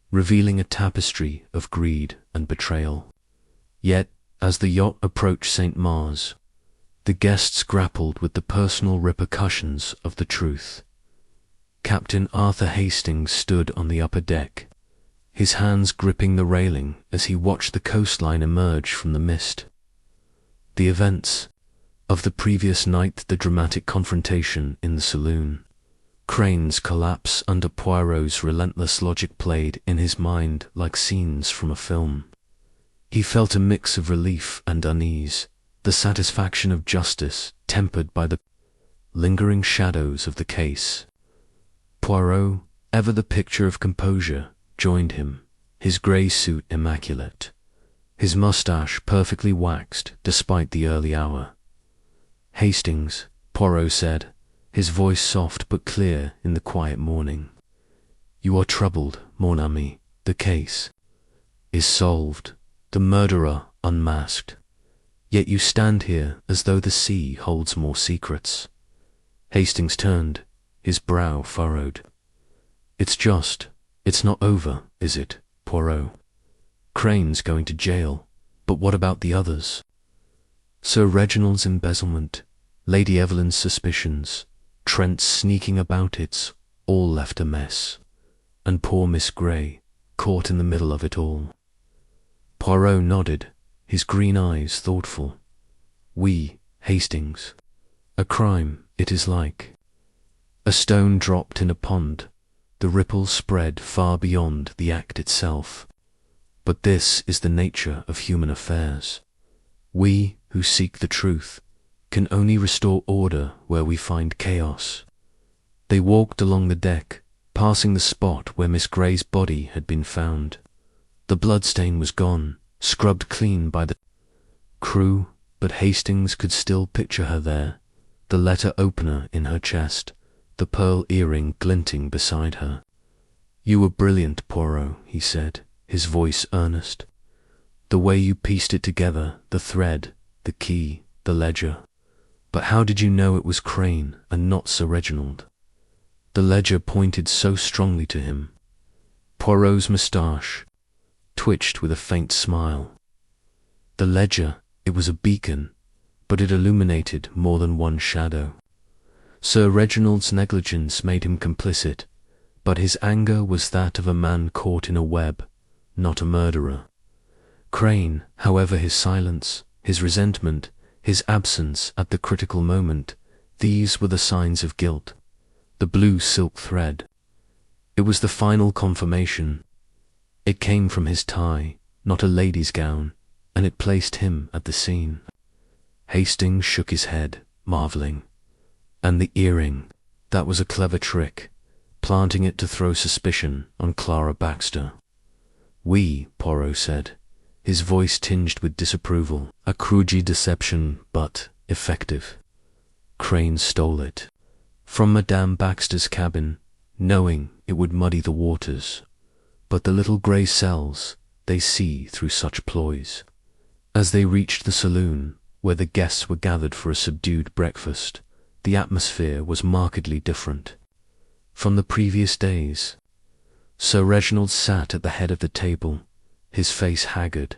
revealing a tapestry of greed and betrayal. Yet, as the yacht approached St. Mars, the guests grappled with the personal repercussions of the truth. Captain Arthur Hastings stood on the upper deck, his hands gripping the railing as he watched the coastline emerge from the mist. The events of the previous night, the dramatic confrontation in the saloon, Crane's collapse under Poirot's relentless logic played in his mind like scenes from a film. He felt a mix of relief and unease, the satisfaction of justice tempered by the lingering shadows of the case. Poirot, ever the picture of composure, joined him, his grey suit immaculate, his moustache perfectly waxed despite the early hour. "Hastings," Poirot said, his voice soft but clear in the quiet morning. "You are troubled, mon ami. The case is solved, the murderer unmasked. Yet you stand here as though the sea holds more secrets." Hastings turned, his brow furrowed. It's not over, is it, Poirot? Crane's going to jail, but what about the others? Sir Reginald's embezzlement, Lady Evelyn's suspicions, Trent's sneaking about, it's all left a mess. And poor Miss Grey, caught in the middle of it all. Poirot nodded, his green eyes thoughtful. "We, Hastings. A crime, it is like a stone dropped in a pond. The ripples spread far beyond the act itself. But this is the nature of human affairs. We, who seek the truth, can only restore order where we find chaos." They walked along the deck, passing the spot where Miss Grey's body had been found. The bloodstain was gone, scrubbed clean by the crew, but Hastings could still picture her there, the letter opener in her chest, the pearl earring glinting beside her. "You were brilliant, Poirot," he said, his voice earnest. "The way you pieced it together, the thread, the key, the ledger. But how did you know it was Crane and not Sir Reginald?" The ledger pointed so strongly to him. Poirot's moustache twitched with a faint smile. The ledger, it was a beacon, but it illuminated more than one shadow. Sir Reginald's negligence made him complicit, but his anger was that of a man caught in a web, not a murderer. Crane, however, his silence, his resentment, his absence at the critical moment, these were the signs of guilt. The blue silk thread. It was the final confirmation. It came from his tie, not a lady's gown, and it placed him at the scene. Hastings shook his head, marvelling. And the earring, that was a clever trick, planting it to throw suspicion on Clara Baxter. "We," Poirot said, his voice tinged with disapproval, "a crudgy deception, but effective. Crane stole it from Madame Baxter's cabin, knowing it would muddy the waters. But the little grey cells, they see through such ploys." As they reached the saloon, where the guests were gathered for a subdued breakfast, the atmosphere was markedly different from the previous days. Sir Reginald sat at the head of the table, his face haggard,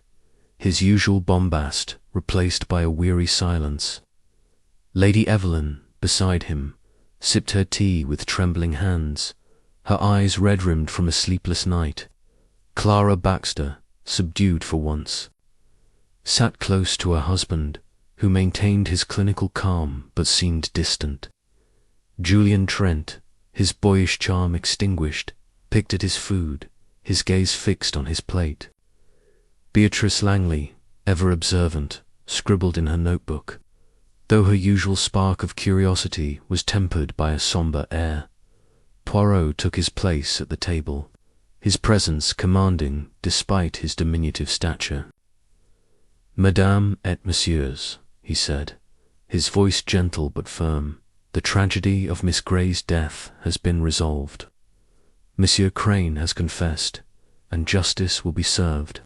his usual bombast replaced by a weary silence. Lady Evelyn, beside him, sipped her tea with trembling hands, her eyes red-rimmed from a sleepless night. Clara Baxter, subdued for once, sat close to her husband, who maintained his clinical calm but seemed distant. Julian Trent, his boyish charm extinguished, picked at his food, his gaze fixed on his plate. Beatrice Langley, ever observant, scribbled in her notebook, though her usual spark of curiosity was tempered by a sombre air. Poirot took his place at the table, his presence commanding despite his diminutive stature. "Madame et messieurs," he said, his voice gentle but firm, "the tragedy of Miss Grey's death has been resolved. Monsieur Crane has confessed, and justice will be served.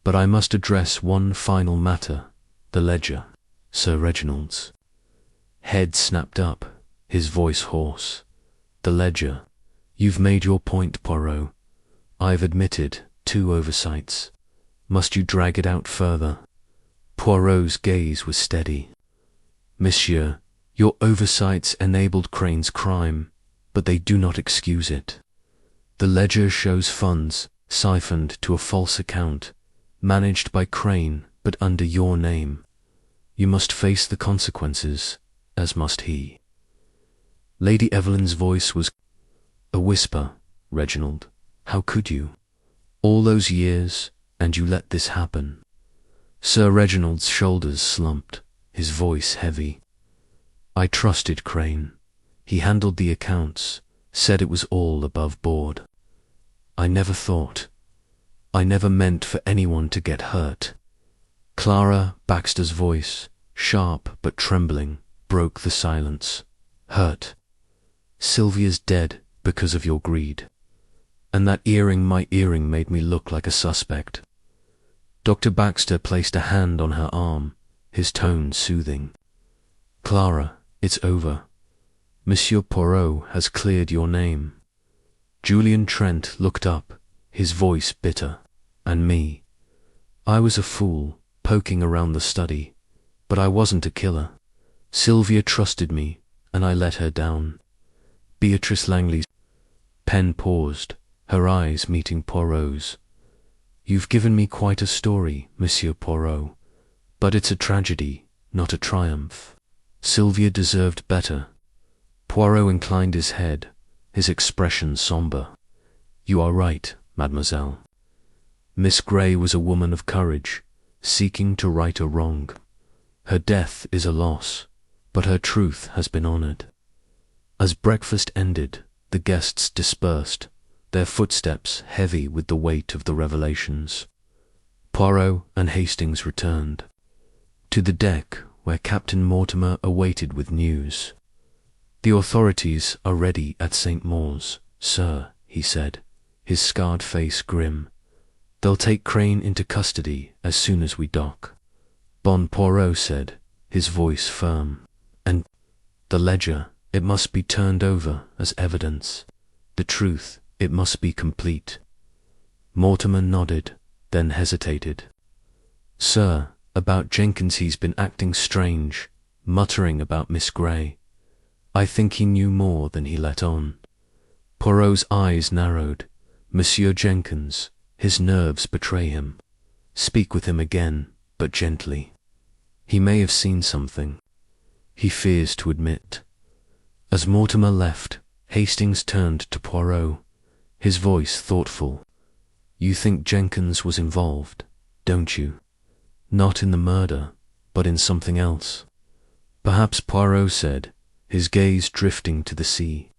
But I must address one final matter, the ledger." Sir Reginald's head snapped up, his voice hoarse. The ledger. You've made your point, Poirot. I've admitted 2 oversights. Must you drag it out further? Poirot's gaze was steady. Monsieur, your oversights enabled Crane's crime, but they do not excuse it. The ledger shows funds siphoned to a false account, managed by Crane but under your name. You must face the consequences, as must he. Lady Evelyn's voice was a whisper. Reginald, how could you? All those years, and you let this happen. Sir Reginald's shoulders slumped, his voice heavy. I trusted Crane. He handled the accounts, said it was all above board. I never meant for anyone to get hurt. Clara Baxter's voice, sharp but trembling, broke the silence. Hurt. Sylvia's dead because of your greed. And that earring, my earring, made me look like a suspect. Dr. Baxter placed a hand on her arm, his tone soothing. Clara, it's over. Monsieur Poirot has cleared your name. Julian Trent looked up, his voice bitter. And me. I was a fool, poking around the study, but I wasn't a killer. Sylvia trusted me, and I let her down. Beatrice Langley's pen paused, her eyes meeting Poirot's. You've given me quite a story, Monsieur Poirot, but it's a tragedy, not a triumph. Sylvia deserved better. Poirot inclined his head, his expression somber. You are right, mademoiselle. Miss Grey was a woman of courage, seeking to right a wrong. Her death is a loss, but her truth has been honored. As breakfast ended, the guests dispersed, their footsteps heavy with the weight of the revelations. Poirot and Hastings returned to the deck where Captain Mortimer awaited with news. The authorities are ready at St. Maur's, sir, he said, his scarred face grim. They'll take Crane into custody as soon as we dock. Bon Poirot said, his voice firm. And the ledger, it must be turned over as evidence. The truth, it must be complete. Mortimer nodded, then hesitated. Sir, about Jenkins, he's been acting strange, muttering about Miss Grey. I think he knew more than he let on. Poirot's eyes narrowed. Monsieur Jenkins, his nerves betray him. Speak with him again, but gently. He may have seen something. He fears to admit. As Mortimer left, Hastings turned to Poirot, his voice thoughtful. You think Jenkins was involved, don't you? Not in the murder, but in something else. Perhaps, Poirot said, his gaze drifting to the sea.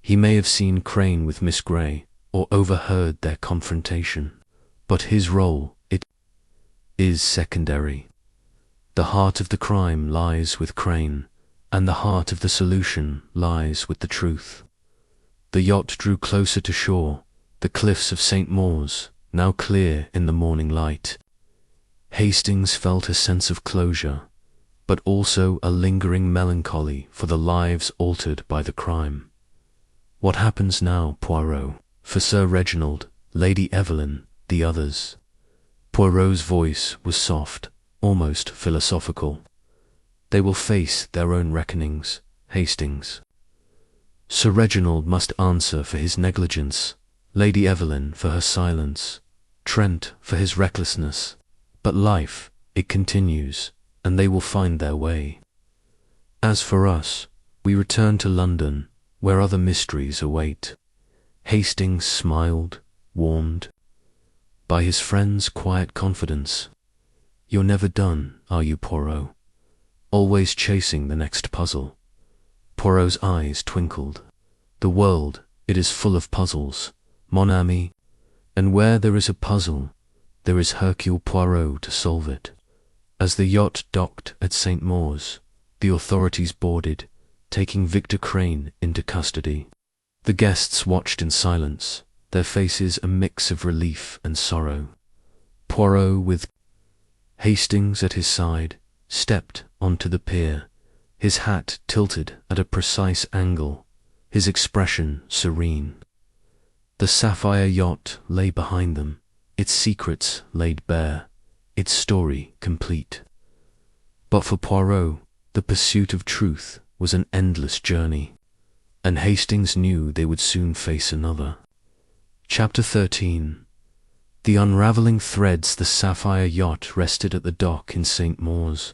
He may have seen Crane with Miss Grey, or overheard their confrontation. But his role, it is secondary. The heart of the crime lies with Crane, and the heart of the solution lies with the truth. The yacht drew closer to shore, the cliffs of St. Maur's, now clear in the morning light. Hastings felt a sense of closure, but also a lingering melancholy for the lives altered by the crime. What happens now, Poirot? For Sir Reginald, Lady Evelyn, the others. Poirot's voice was soft, almost philosophical. They will face their own reckonings, Hastings. Sir Reginald must answer for his negligence, Lady Evelyn for her silence, Trent for his recklessness. But life, it continues, and they will find their way. As for us, we return to London, where other mysteries await. Hastings smiled, warmed by his friend's quiet confidence. You're never done, are you, Poirot? Always chasing the next puzzle. Poirot's eyes twinkled. The world, it is full of puzzles, mon ami, and where there is a puzzle, there is Hercule Poirot to solve it. As the yacht docked at St. Maur's, the authorities boarded, taking Victor Crane into custody. The guests watched in silence, their faces a mix of relief and sorrow. Poirot, with Hastings at his side, stepped onto the pier, his hat tilted at a precise angle, his expression serene. The sapphire yacht lay behind them, its secrets laid bare, its story complete. But for Poirot, the pursuit of truth was an endless journey, and Hastings knew they would soon face another. Chapter 13. The unravelling threads. The sapphire yacht rested at the dock in St. Maur's,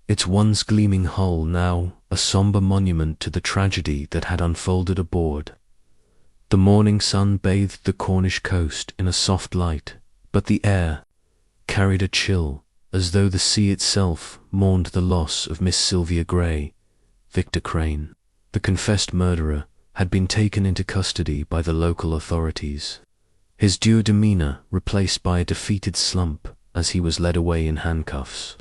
its once gleaming hull now a sombre monument to the tragedy that had unfolded aboard. The morning sun bathed the Cornish coast in a soft light, but the air carried a chill, as though the sea itself mourned the loss of Miss Sylvia Grey. Victor Crane, the confessed murderer, had been taken into custody by the local authorities, his dour demeanour replaced by a defeated slump as he was led away in handcuffs.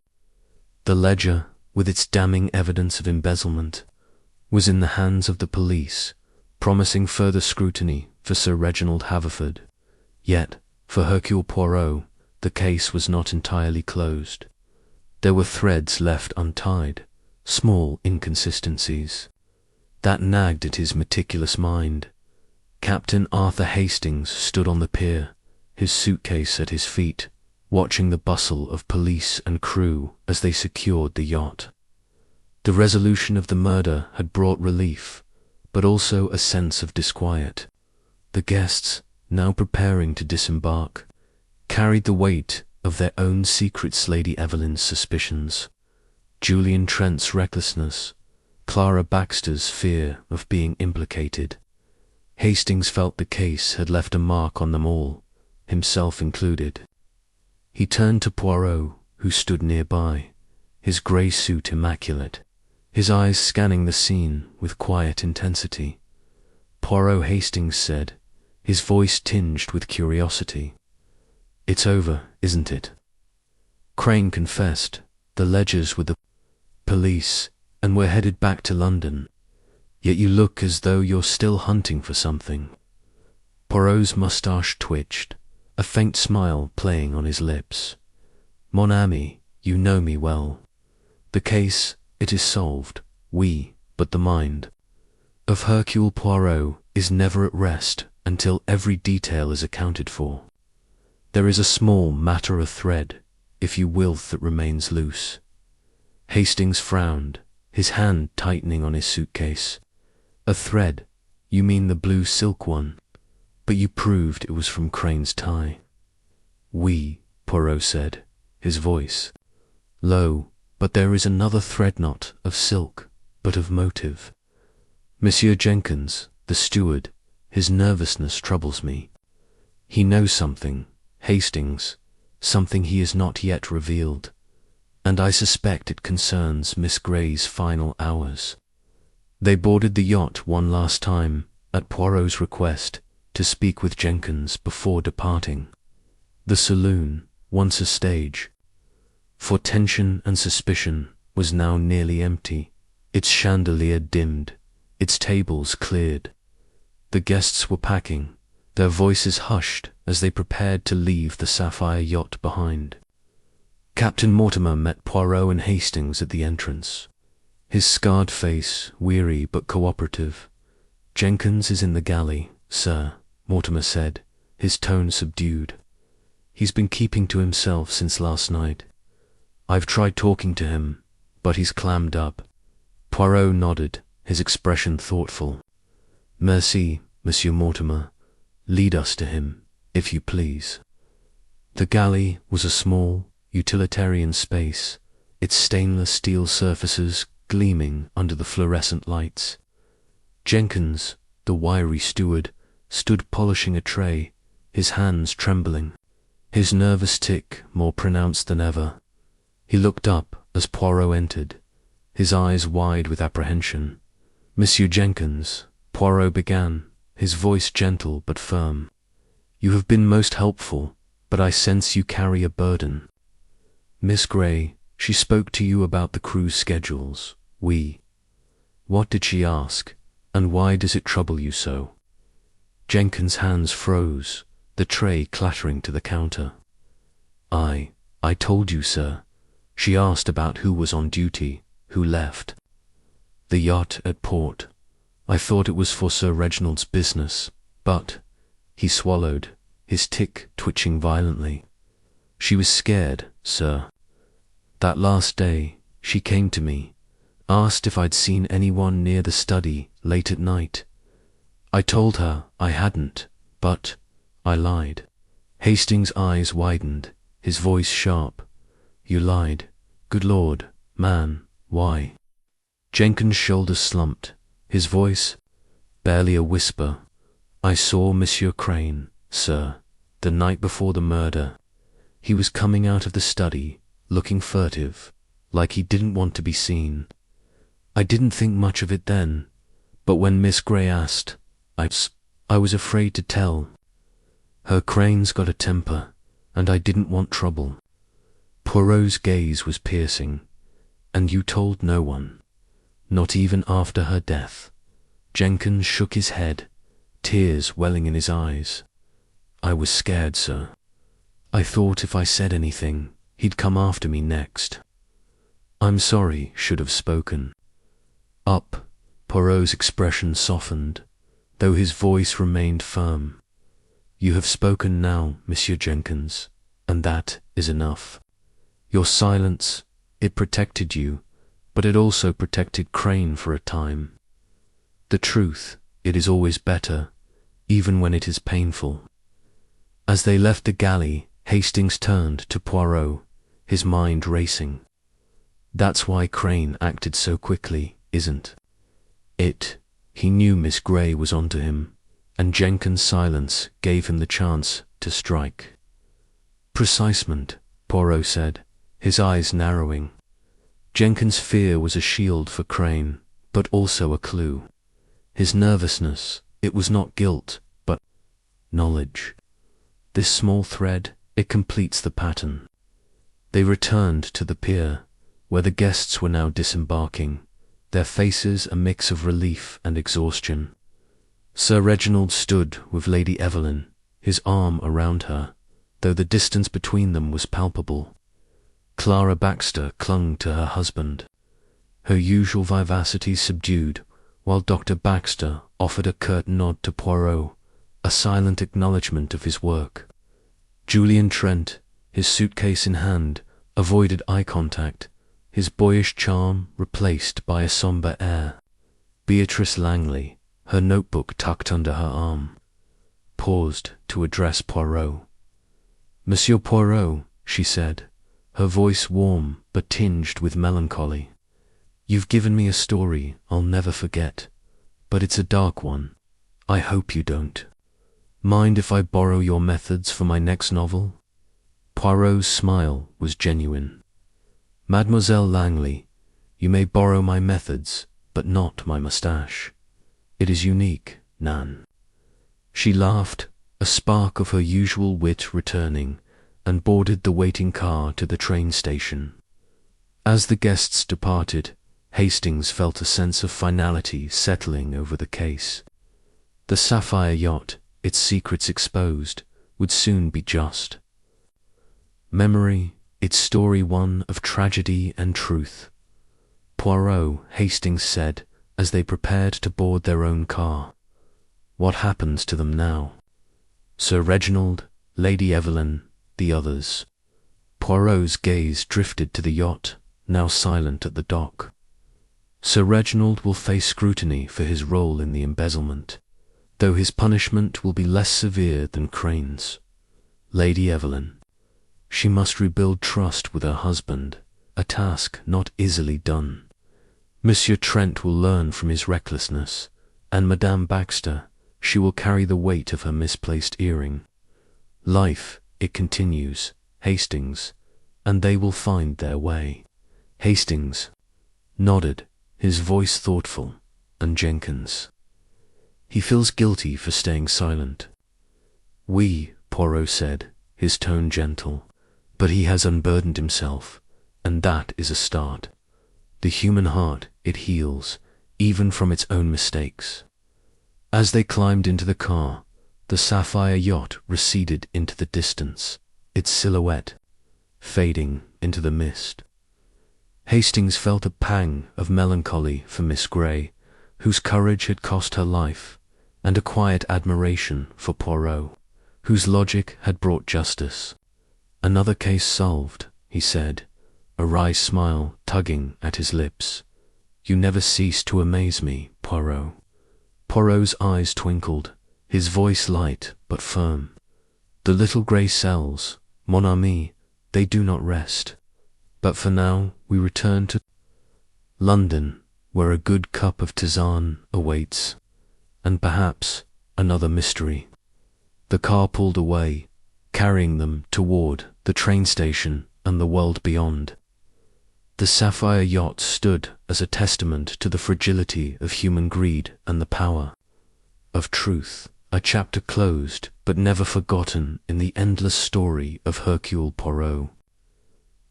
The ledger, with its damning evidence of embezzlement, was in the hands of the police, promising further scrutiny for Sir Reginald Haverford. Yet, for Hercule Poirot, the case was not entirely closed. There were threads left untied, small inconsistencies, that nagged at his meticulous mind. Captain Arthur Hastings stood on the pier, his suitcase at his feet, watching the bustle of police and crew as they secured the yacht. The resolution of the murder had brought relief, but also a sense of disquiet. The guests, now preparing to disembark, carried the weight of their own secrets: Lady Evelyn's suspicions, Julian Trent's recklessness, Clara Baxter's fear of being implicated. Hastings felt the case had left a mark on them all, himself included. He turned to Poirot, who stood nearby, his grey suit immaculate, his eyes scanning the scene with quiet intensity. "Poirot," Hastings said, his voice tinged with curiosity. "It's over, isn't it?" Crane confessed. "The ledgers with the police, and we're headed back to London. Yet you look as though you're still hunting for something." Poirot's moustache twitched, a faint smile playing on his lips. "Mon ami, you know me well. The case, it is solved. But the mind of Hercule Poirot is never at rest until every detail is accounted for. There is a small matter of thread, if you will, that remains loose." Hastings frowned, his hand tightening on his suitcase. "A thread? You mean the blue silk one? But you proved it was from Crane's tie." Poirot said, his voice low. "But there is another thread, not of silk, but of motive. Monsieur Jenkins, the steward, his nervousness troubles me. He knows something, Hastings, something he has not yet revealed, and I suspect it concerns Miss Grey's final hours." They boarded the yacht one last time, at Poirot's request, to speak with Jenkins before departing. The saloon, once a stage for tension and suspicion, was now nearly empty, its chandelier dimmed, its tables cleared. The guests were packing, their voices hushed as they prepared to leave the sapphire yacht behind. Captain Mortimer met Poirot and Hastings at the entrance, his scarred face weary but cooperative. "Jenkins is in the galley, sir," Mortimer said, his tone subdued. "He's been keeping to himself since last night. I've tried talking to him, but he's clammed up." Poirot nodded, his expression thoughtful. "Merci, Monsieur Mortimer. Lead us to him, if you please." The galley was a small, utilitarian space, its stainless steel surfaces gleaming under the fluorescent lights. Jenkins, the wiry steward, stood polishing a tray, his hands trembling, his nervous tic more pronounced than ever. He looked up as Poirot entered, his eyes wide with apprehension. "Monsieur Jenkins," Poirot began, his voice gentle but firm, "you have been most helpful, but I sense you carry a burden. Miss Grey, she spoke to you about the cruise schedules. What did she ask, and why does it trouble you so?" Jenkins' hands froze, the tray clattering to the counter. I told you, sir. She asked about who was on duty, who left. The yacht at port. I thought it was for Sir Reginald's business, but he swallowed, his tic twitching violently. She was scared, sir. That last day, she came to me, asked if I'd seen anyone near the study late at night. I told her I hadn't, but I lied. Hastings' eyes widened, his voice sharp. You lied. Good Lord, man, why? Jenkins' shoulders slumped, his voice barely a whisper. I saw Monsieur Crane, sir, the night before the murder. He was coming out of the study, looking furtive, like he didn't want to be seen. I didn't think much of it then, but when Miss Grey asked, I was afraid to tell. Her Crane's got a temper, and I didn't want trouble. Poirot's gaze was piercing. And you told no one, not even after her death. Jenkins shook his head, tears welling in his eyes. I was scared, sir. I thought if I said anything, he'd come after me next. I'm sorry, should have spoken. Up, Poirot's expression softened, though his voice remained firm. You have spoken now, Monsieur Jenkins, and that is enough. Your silence, it protected you, but it also protected Crane for a time. The truth, it is always better, even when it is painful. As they left the galley, Hastings turned to Poirot, his mind racing. That's why Crane acted so quickly, isn't it? He knew Miss Grey was onto him, and Jenkins' silence gave him the chance to strike. Precisement, Poirot said, his eyes narrowing. Jenkins' fear was a shield for Crane, but also a clue. His nervousness, it was not guilt, but knowledge. This small thread, it completes the pattern. They returned to the pier, where the guests were now disembarking, their faces a mix of relief and exhaustion. Sir Reginald stood with Lady Evelyn, his arm around her, though the distance between them was palpable. Clara Baxter clung to her husband, her usual vivacity subdued, while Dr. Baxter offered a curt nod to Poirot, a silent acknowledgement of his work. Julian Trent, his suitcase in hand, avoided eye contact, his boyish charm replaced by a sombre air. Beatrice Langley, her notebook tucked under her arm, paused to address Poirot. Monsieur Poirot, she said, her voice warm but tinged with melancholy. You've given me a story I'll never forget, but it's a dark one. I hope you don't mind if I borrow your methods for my next novel? Poirot's smile was genuine. Mademoiselle Langley, you may borrow my methods, but not my moustache. It is unique, Nan. She laughed, a spark of her usual wit returning, and boarded the waiting car to the train station. As the guests departed, Hastings felt a sense of finality settling over the case. The sapphire yacht, its secrets exposed, would soon be just. Memory, its story one of tragedy and truth. Poirot, Hastings said, as they prepared to board their own car. What happens to them now? Sir Reginald, Lady Evelyn, the others. Poirot's gaze drifted to the yacht, now silent at the dock. Sir Reginald will face scrutiny for his role in the embezzlement, though his punishment will be less severe than Crane's. Lady Evelyn. She must rebuild trust with her husband, a task not easily done. Monsieur Trent will learn from his recklessness, and Madame Baxter, she will carry the weight of her misplaced earring. Life, it continues, Hastings, and they will find their way. Hastings nodded, his voice thoughtful, and Jenkins. He feels guilty for staying silent. Oui, Poirot said, his tone gentle, but he has unburdened himself, and that is a start. The human heart, it heals, even from its own mistakes. As they climbed into the car, the sapphire yacht receded into the distance, its silhouette fading into the mist. Hastings felt a pang of melancholy for Miss Grey, whose courage had cost her life, and a quiet admiration for Poirot, whose logic had brought justice. "Another case solved," he said, a wry smile tugging at his lips. "You never cease to amaze me, Poirot." Poirot's eyes twinkled, his voice light but firm. "The little grey cells, mon ami, they do not rest. But for now we return to London, where a good cup of tisane awaits, and perhaps another mystery." The car pulled away, carrying them toward the train station and the world beyond. The sapphire yacht stood as a testament to the fragility of human greed and the power of truth, a chapter closed but never forgotten in the endless story of Hercule Poirot.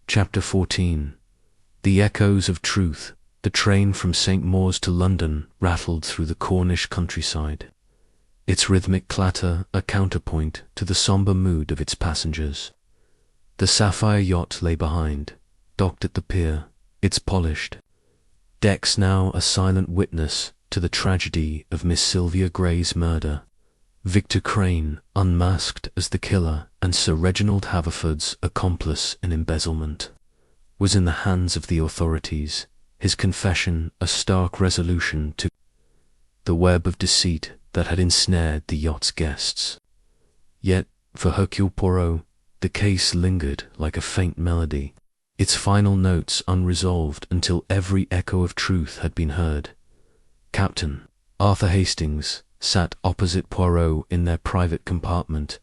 Chapter 14. The echoes of truth. The train from St. Mawes to London rattled through the Cornish countryside, its rhythmic clatter a counterpoint to the sombre mood of its passengers. The sapphire yacht lay behind, docked at the pier, its polished decks now a silent witness to the tragedy of Miss Sylvia Grey's murder. Victor Crane, unmasked as the killer and Sir Reginald Haverford's accomplice in embezzlement, was in the hands of the authorities, his confession a stark resolution to the web of deceit that had ensnared the yacht's guests. Yet, for Hercule Poirot, the case lingered like a faint melody, its final notes unresolved until every echo of truth had been heard. Captain Arthur Hastings sat opposite Poirot in their private compartment,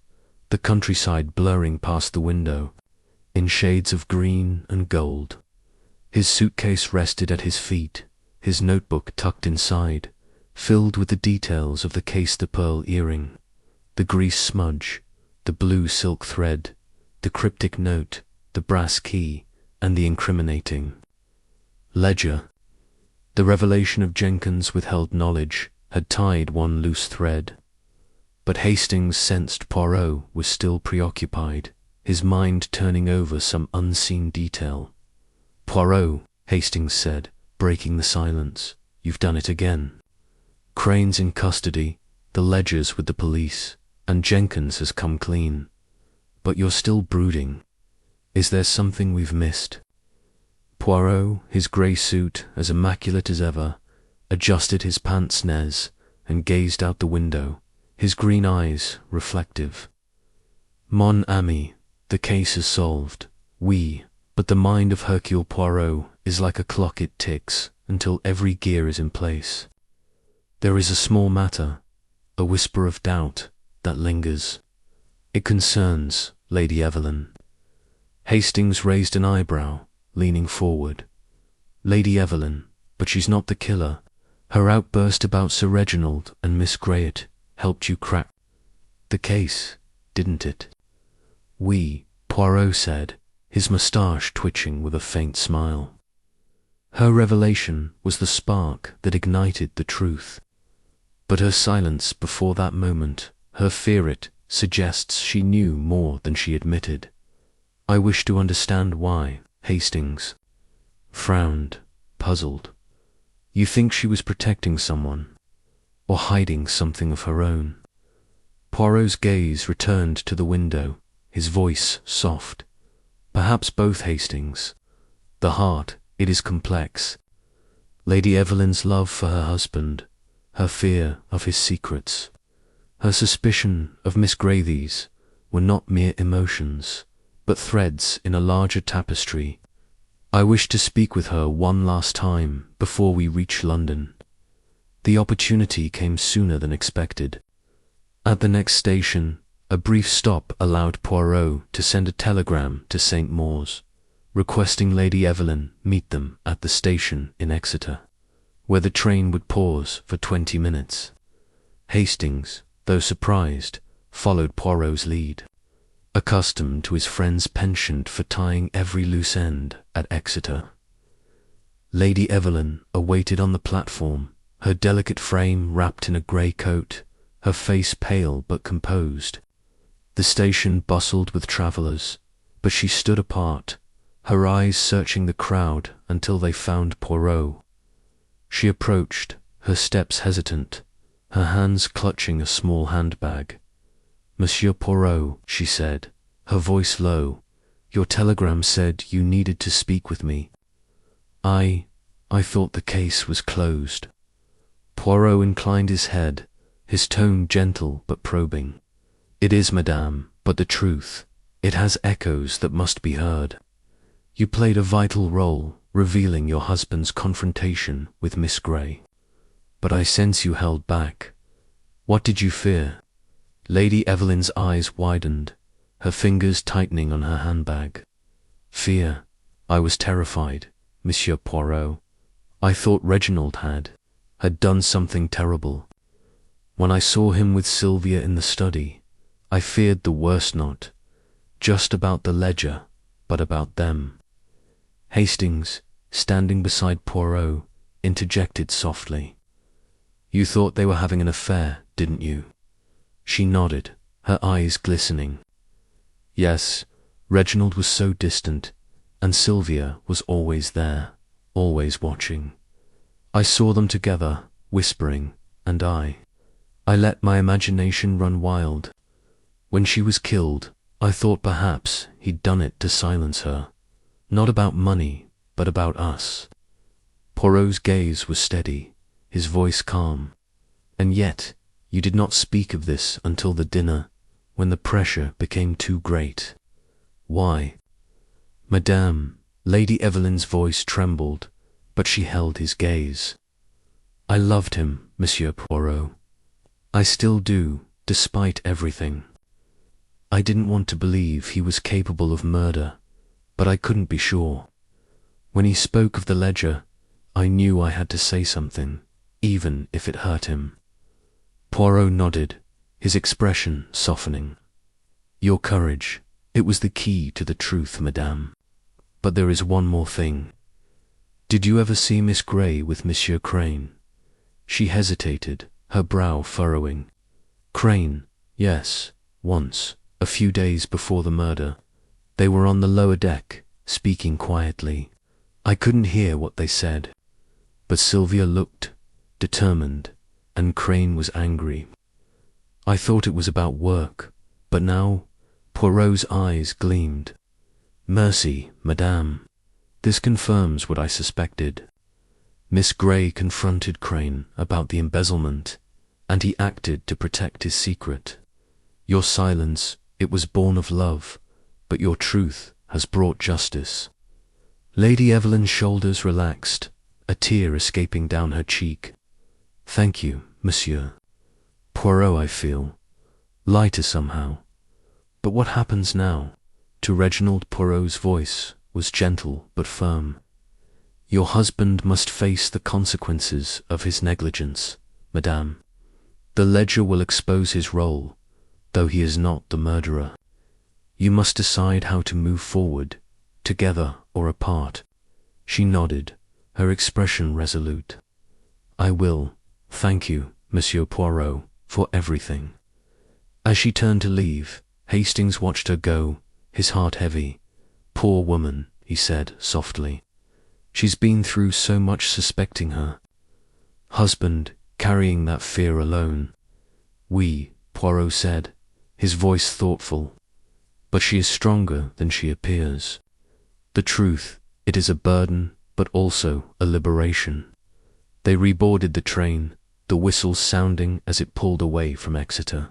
the countryside blurring past the window, in shades of green and gold. His suitcase rested at his feet, his notebook tucked inside, filled with the details of the case de pearl earring, the grease smudge, the blue silk thread, the cryptic note, the brass key, and the incriminating ledger. The revelation of Jenkins' withheld knowledge had tied one loose thread. But Hastings sensed Poirot was still preoccupied, his mind turning over some unseen detail. "Poirot," Hastings said, breaking the silence, "you've done it again. Crane's in custody, the ledger's with the police, and Jenkins has come clean. But you're still brooding. Is there something we've missed?" Poirot, his grey suit as immaculate as ever, adjusted his pince-nez and gazed out the window, his green eyes reflective. "Mon ami, the case is solved. But the mind of Hercule Poirot is like a clock, it ticks until every gear is in place. There is a small matter, a whisper of doubt, that lingers. It concerns Lady Evelyn." Hastings raised an eyebrow, leaning forward. "Lady Evelyn, but she's not the killer. Her outburst about Sir Reginald and Miss Grey helped you crack the case, didn't it?" Poirot said, his moustache twitching with a faint smile. Her revelation was the spark that ignited the truth. But her silence before that moment, her fear it, suggests she knew more than she admitted. "I wish to understand why," Hastings frowned, puzzled. "You think she was protecting someone, or hiding something of her own?" Poirot's gaze returned to the window, his voice soft. "Perhaps both, Hastings. The heart, it is complex. Lady Evelyn's love for her husband, her fear of his secrets, her suspicion of Miss Grey, these were not mere emotions, but threads in a larger tapestry. I wish to speak with her one last time before we reach London." The opportunity came sooner than expected. At the next station, a brief stop allowed Poirot to send a telegram to St. Mawes, requesting Lady Evelyn meet them at the station in Exeter, where the train would pause for 20 minutes. Hastings, though surprised, followed Poirot's lead. Accustomed to his friend's penchant for tying every loose end at Exeter, Lady Evelyn awaited on the platform, her delicate frame wrapped in a grey coat, her face pale but composed. The station bustled with travellers, but she stood apart, her eyes searching the crowd until they found Poirot. She approached, her steps hesitant, her hands clutching a small handbag. "Monsieur Poirot," she said, her voice low, "your telegram said you needed to speak with me. I thought the case was closed." Poirot inclined his head, his tone gentle but probing. "It is, madame, but the truth, it has echoes that must be heard. You played a vital role, revealing your husband's confrontation with Miss Grey. But I sense you held back. What did you fear?" Lady Evelyn's eyes widened, her fingers tightening on her handbag. "Fear? I was terrified, Monsieur Poirot. I thought Reginald had done something terrible. When I saw him with Sylvia in the study, I feared the worst, not just about the ledger, but about them." Hastings, standing beside Poirot, interjected softly. "You thought they were having an affair, didn't you?" She nodded, her eyes glistening. "Yes, Reginald was so distant, and Sylvia was always there, always watching. I saw them together, whispering, and I let my imagination run wild. When she was killed, I thought perhaps he'd done it to silence her. Not about money, but about us." Poirot's gaze was steady, his voice calm. "And yet, you did not speak of this until the dinner, when the pressure became too great. Why?" "Madame," Lady Evelyn's voice trembled, but she held his gaze. "I loved him, Monsieur Poirot. I still do, despite everything. I didn't want to believe he was capable of murder, but I couldn't be sure. When he spoke of the ledger, I knew I had to say something, even if it hurt him." Poirot nodded, his expression softening. "Your courage, it was the key to the truth, madame. But there is one more thing. Did you ever see Miss Grey with Monsieur Crane?" She hesitated, her brow furrowing. "Crane, yes, once, a few days before the murder. They were on the lower deck, speaking quietly. I couldn't hear what they said. But Sylvia looked determined, and Crane was angry. I thought it was about work, but now," Poirot's eyes gleamed. "Mercy, madame. This confirms what I suspected. Miss Grey confronted Crane about the embezzlement, and he acted to protect his secret. Your silence, it was born of love, but your truth has brought justice." Lady Evelyn's shoulders relaxed, a tear escaping down her cheek. "Thank you, monsieur. Poirot, I feel lighter somehow. But what happens now?" To Reginald, Poirot's voice was gentle but firm. "Your husband must face the consequences of his negligence, madame. The ledger will expose his role, though he is not the murderer. You must decide how to move forward, together or apart." She nodded, her expression resolute. "I will, thank you, Monsieur Poirot, for everything." As she turned to leave, Hastings watched her go, his heart heavy. "Poor woman," he said softly. "She's been through so much suspecting her husband, carrying that fear alone." "Oui," Poirot said, his voice thoughtful. "But she is stronger than she appears. The truth, it is a burden, but also a liberation." They reboarded the train, the whistles sounding as it pulled away from Exeter.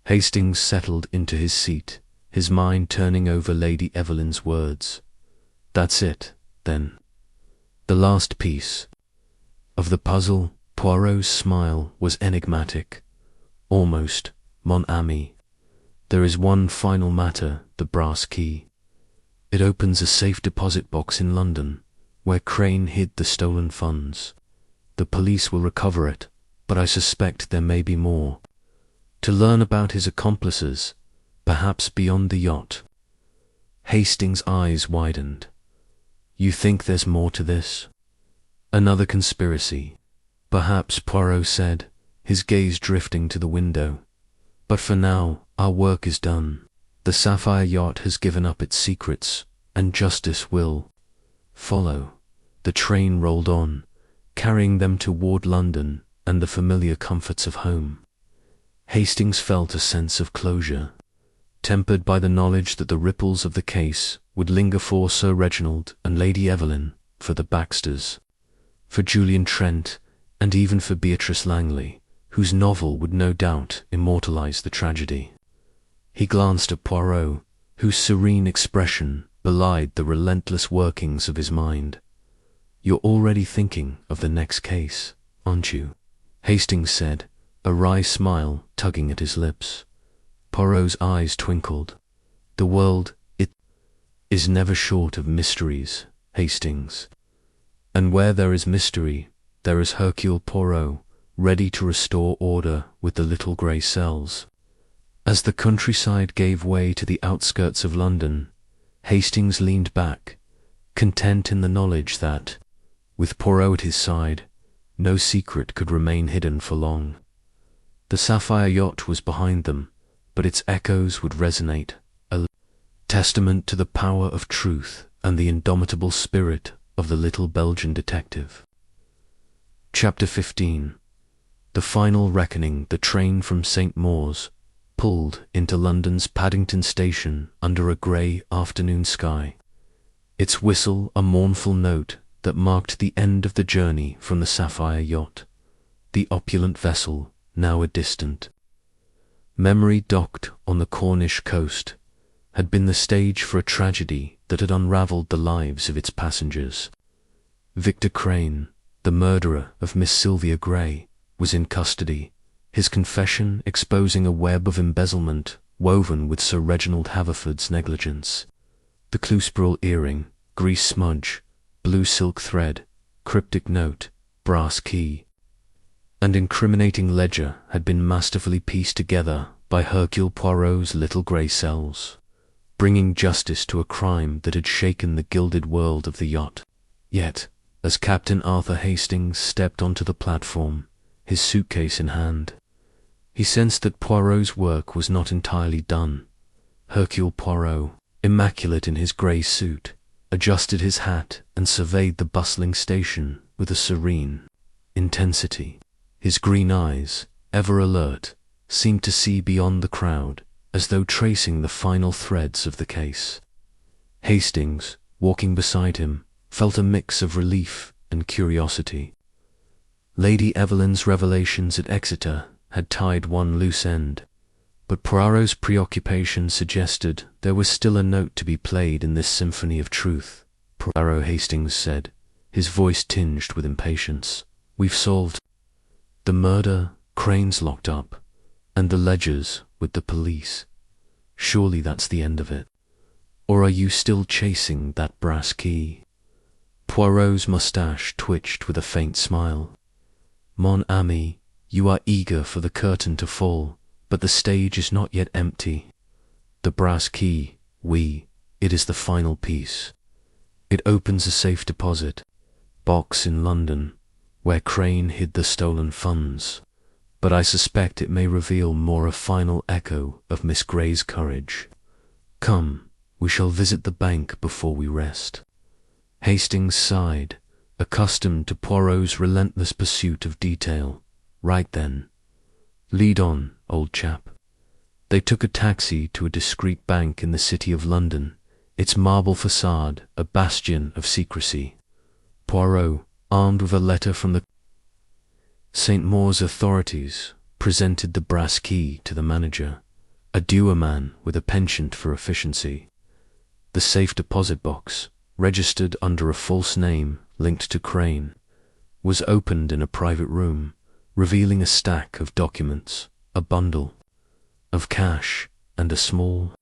Hastings settled into his seat, his mind turning over Lady Evelyn's words. That's it, then. The last piece of the puzzle. Poirot's smile was enigmatic, almost mon ami. There is one final matter, the brass key. It opens a safe deposit box in London, where Crane hid the stolen funds. The police will recover it, but I suspect there may be more. To learn about his accomplices, perhaps beyond the yacht. Hastings' eyes widened. You think there's more to this? Another conspiracy. Perhaps, Poirot said, his gaze drifting to the window. But for now, our work is done. The Sapphire Yacht has given up its secrets, and justice will follow. The train rolled on, carrying them toward London and the familiar comforts of home. Hastings felt a sense of closure, tempered by the knowledge that the ripples of the case would linger for Sir Reginald and Lady Evelyn, for the Baxters, for Julian Trent, and even for Beatrice Langley, whose novel would no doubt immortalize the tragedy. He glanced at Poirot, whose serene expression belied the relentless workings of his mind. "You're already thinking of the next case, aren't you?" Hastings said, a wry smile tugging at his lips. Poirot's eyes twinkled. "The world, it is never short of mysteries, Hastings. And where there is mystery, there is Hercule Poirot, ready to restore order with the little grey cells." As the countryside gave way to the outskirts of London, Hastings leaned back, content in the knowledge that, with Poirot at his side, no secret could remain hidden for long. The sapphire yacht was behind them, but its echoes would resonate, a testament to the power of truth and the indomitable spirit of the little Belgian detective. Chapter 15. The final reckoning. The train from St. Mawes pulled into London's Paddington Station under a grey afternoon sky, its whistle a mournful note that marked the end of the journey from the sapphire yacht, the opulent vessel now a distant memory docked on the Cornish coast, had been the stage for a tragedy that had unravelled the lives of its passengers. Victor Crane, the murderer of Miss Sylvia Grey, was in custody, his confession exposing a web of embezzlement woven with Sir Reginald Haverford's negligence. The Clouspearl earring, grease smudge, blue silk thread, cryptic note, brass key, and incriminating ledger had been masterfully pieced together by Hercule Poirot's little grey cells, bringing justice to a crime that had shaken the gilded world of the yacht. Yet, as Captain Arthur Hastings stepped onto the platform, his suitcase in hand, he sensed that Poirot's work was not entirely done. Hercule Poirot, immaculate in his grey suit, adjusted his hat and surveyed the bustling station with a serene intensity. His green eyes, ever alert, seemed to see beyond the crowd, as though tracing the final threads of the case. Hastings, walking beside him, felt a mix of relief and curiosity. Lady Evelyn's revelations at Exeter had tied one loose end, but Poirot's preoccupation suggested there was still a note to be played in this symphony of truth. "Poirot," Hastings said, his voice tinged with impatience, "we've solved the murder, Crane's locked up, and the ledgers with the police. Surely that's the end of it. Or are you still chasing that brass key?" Poirot's moustache twitched with a faint smile. "Mon ami, you are eager for the curtain to fall, but the stage is not yet empty. The brass key, it is the final piece. It opens a safe deposit box in London, where Crane hid the stolen funds, but I suspect it may reveal more a final echo of Miss Grey's courage. Come, we shall visit the bank before we rest." Hastings sighed, accustomed to Poirot's relentless pursuit of detail. "Right then. Lead on, old chap." They took a taxi to a discreet bank in the city of London, its marble facade a bastion of secrecy. Poirot, armed with a letter from the St. Mawes authorities, presented the brass key to the manager, a dour man with a penchant for efficiency. The safe deposit box, registered under a false name linked to Crane, was opened in a private room, revealing a stack of documents, a bundle of cash, and a small,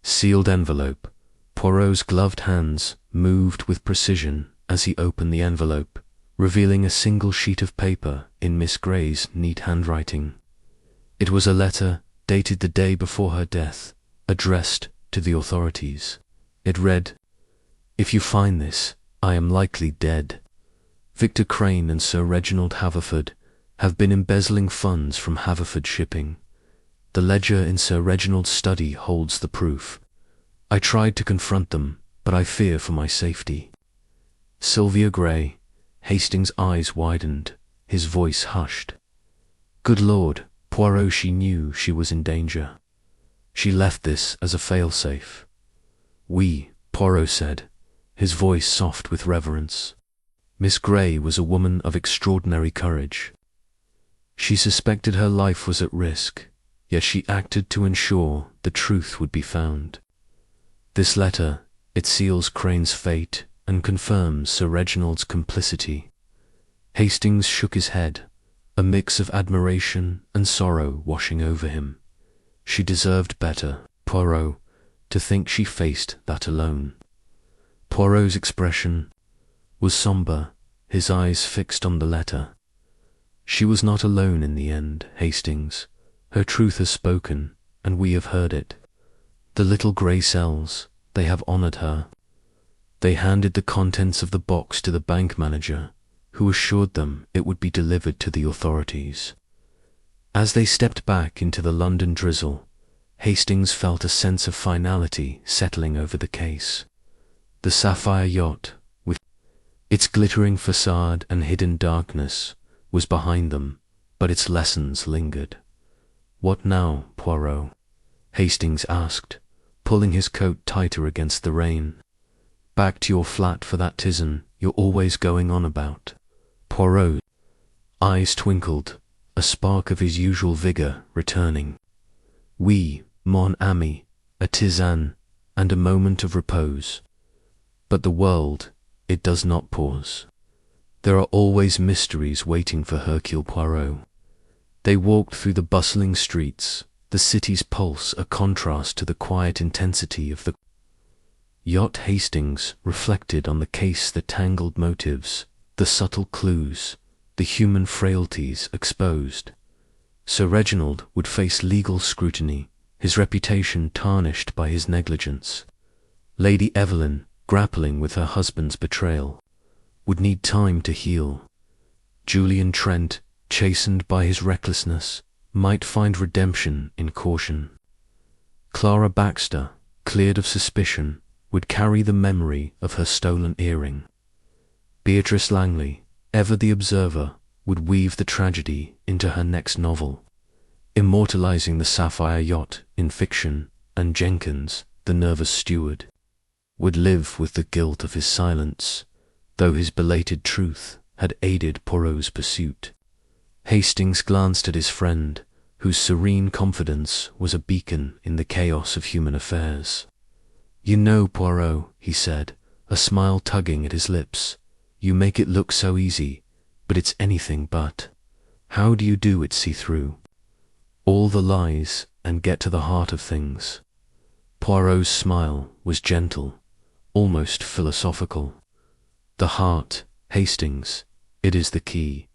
sealed envelope. Poirot's gloved hands moved with precision as he opened the envelope, revealing a single sheet of paper in Miss Grey's neat handwriting. It was a letter dated the day before her death, addressed to the authorities. It read, "If you find this, I am likely dead. Victor Crane and Sir Reginald Haverford have been embezzling funds from Haverford Shipping. The ledger in Sir Reginald's study holds the proof. I tried to confront them, but I fear for my safety. Sylvia Grey. Hastings' eyes widened, his voice hushed. Good Lord, Poirot, she knew she was in danger. She left this as a failsafe. Oui, Poirot said, his voice soft with reverence. Miss Grey was a woman of extraordinary courage. She suspected her life was at risk, yet she acted to ensure the truth would be found. This letter, it seals Crane's fate and confirms Sir Reginald's complicity. Hastings shook his head, a mix of admiration and sorrow washing over him. She deserved better, Poirot, to think she faced that alone. Poirot's expression was sombre, his eyes fixed on the letter. She was not alone in the end, Hastings. Her truth has spoken, and we have heard it. The little grey cells, they have honoured her. They handed the contents of the box to the bank manager, who assured them it would be delivered to the authorities. As they stepped back into the London drizzle, Hastings felt a sense of finality settling over the case. The sapphire yacht, with its glittering facade and hidden darkness, was behind them, but its lessons lingered. What now, Poirot? Hastings asked, pulling his coat tighter against the rain. Back to your flat for that tizen you're always going on about. Poirot's eyes twinkled, a spark of his usual vigour returning. Oui, mon ami, a tisane, and a moment of repose. But the world, it does not pause. There are always mysteries waiting for Hercule Poirot. They walked through the bustling streets, the city's pulse a contrast to the quiet intensity of the yacht. Hastings reflected on the case, the tangled motives, the subtle clues, the human frailties exposed. Sir Reginald would face legal scrutiny, his reputation tarnished by his negligence. Lady Evelyn, grappling with her husband's betrayal, would need time to heal. Julian Trent, chastened by his recklessness, might find redemption in caution. Clara Baxter, cleared of suspicion, would carry the memory of her stolen earring. Beatrice Langley, ever the observer, would weave the tragedy into her next novel, immortalizing the sapphire yacht in fiction, and Jenkins, the nervous steward, would live with the guilt of his silence, though his belated truth had aided Poirot's pursuit. Hastings glanced at his friend, whose serene confidence was a beacon in the chaos of human affairs. You know, Poirot, he said, a smile tugging at his lips, you make it look so easy, but it's anything but. How do you do it see through all the lies and get to the heart of things? Poirot's smile was gentle, almost philosophical. The heart, Hastings, it is the key.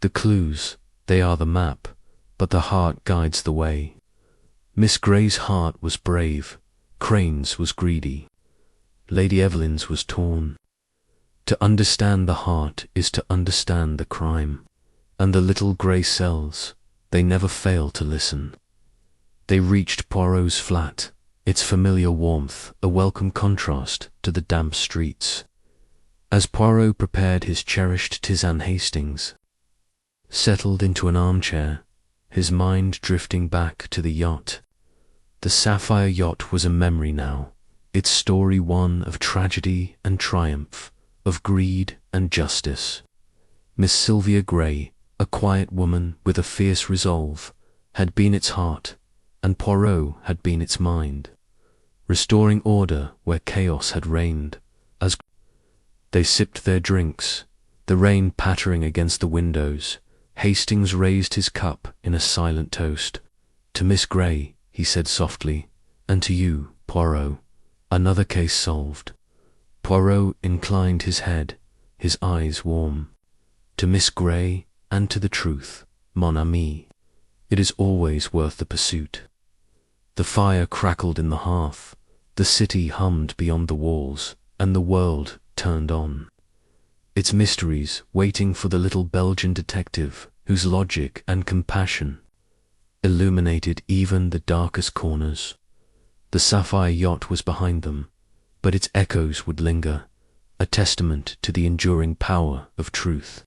The clues, they are the map, but the heart guides the way. Miss Grey's heart was brave, Crane's was greedy, Lady Evelyn's was torn. To understand the heart is to understand the crime, and the little grey cells, they never fail to listen. They reached Poirot's flat, its familiar warmth a welcome contrast to the damp streets. As Poirot prepared his cherished tisane, Hastings settled into an armchair, his mind drifting back to the yacht. The sapphire yacht was a memory now, its story one of tragedy and triumph, of greed and justice. Miss Sylvia Grey, a quiet woman with a fierce resolve, had been its heart, and Poirot had been its mind, restoring order where chaos had reigned. As they sipped their drinks, the rain pattering against the windows, Hastings raised his cup in a silent toast. To Miss Grey, he said softly, and to you, Poirot, another case solved. Poirot inclined his head, his eyes warm. To Miss Grey and to the truth, mon ami, it is always worth the pursuit. The fire crackled in the hearth, the city hummed beyond the walls, and the world turned on, its mysteries waiting for the little Belgian detective whose logic and compassion illuminated even the darkest corners. The sapphire yacht was behind them, but its echoes would linger, a testament to the enduring power of truth.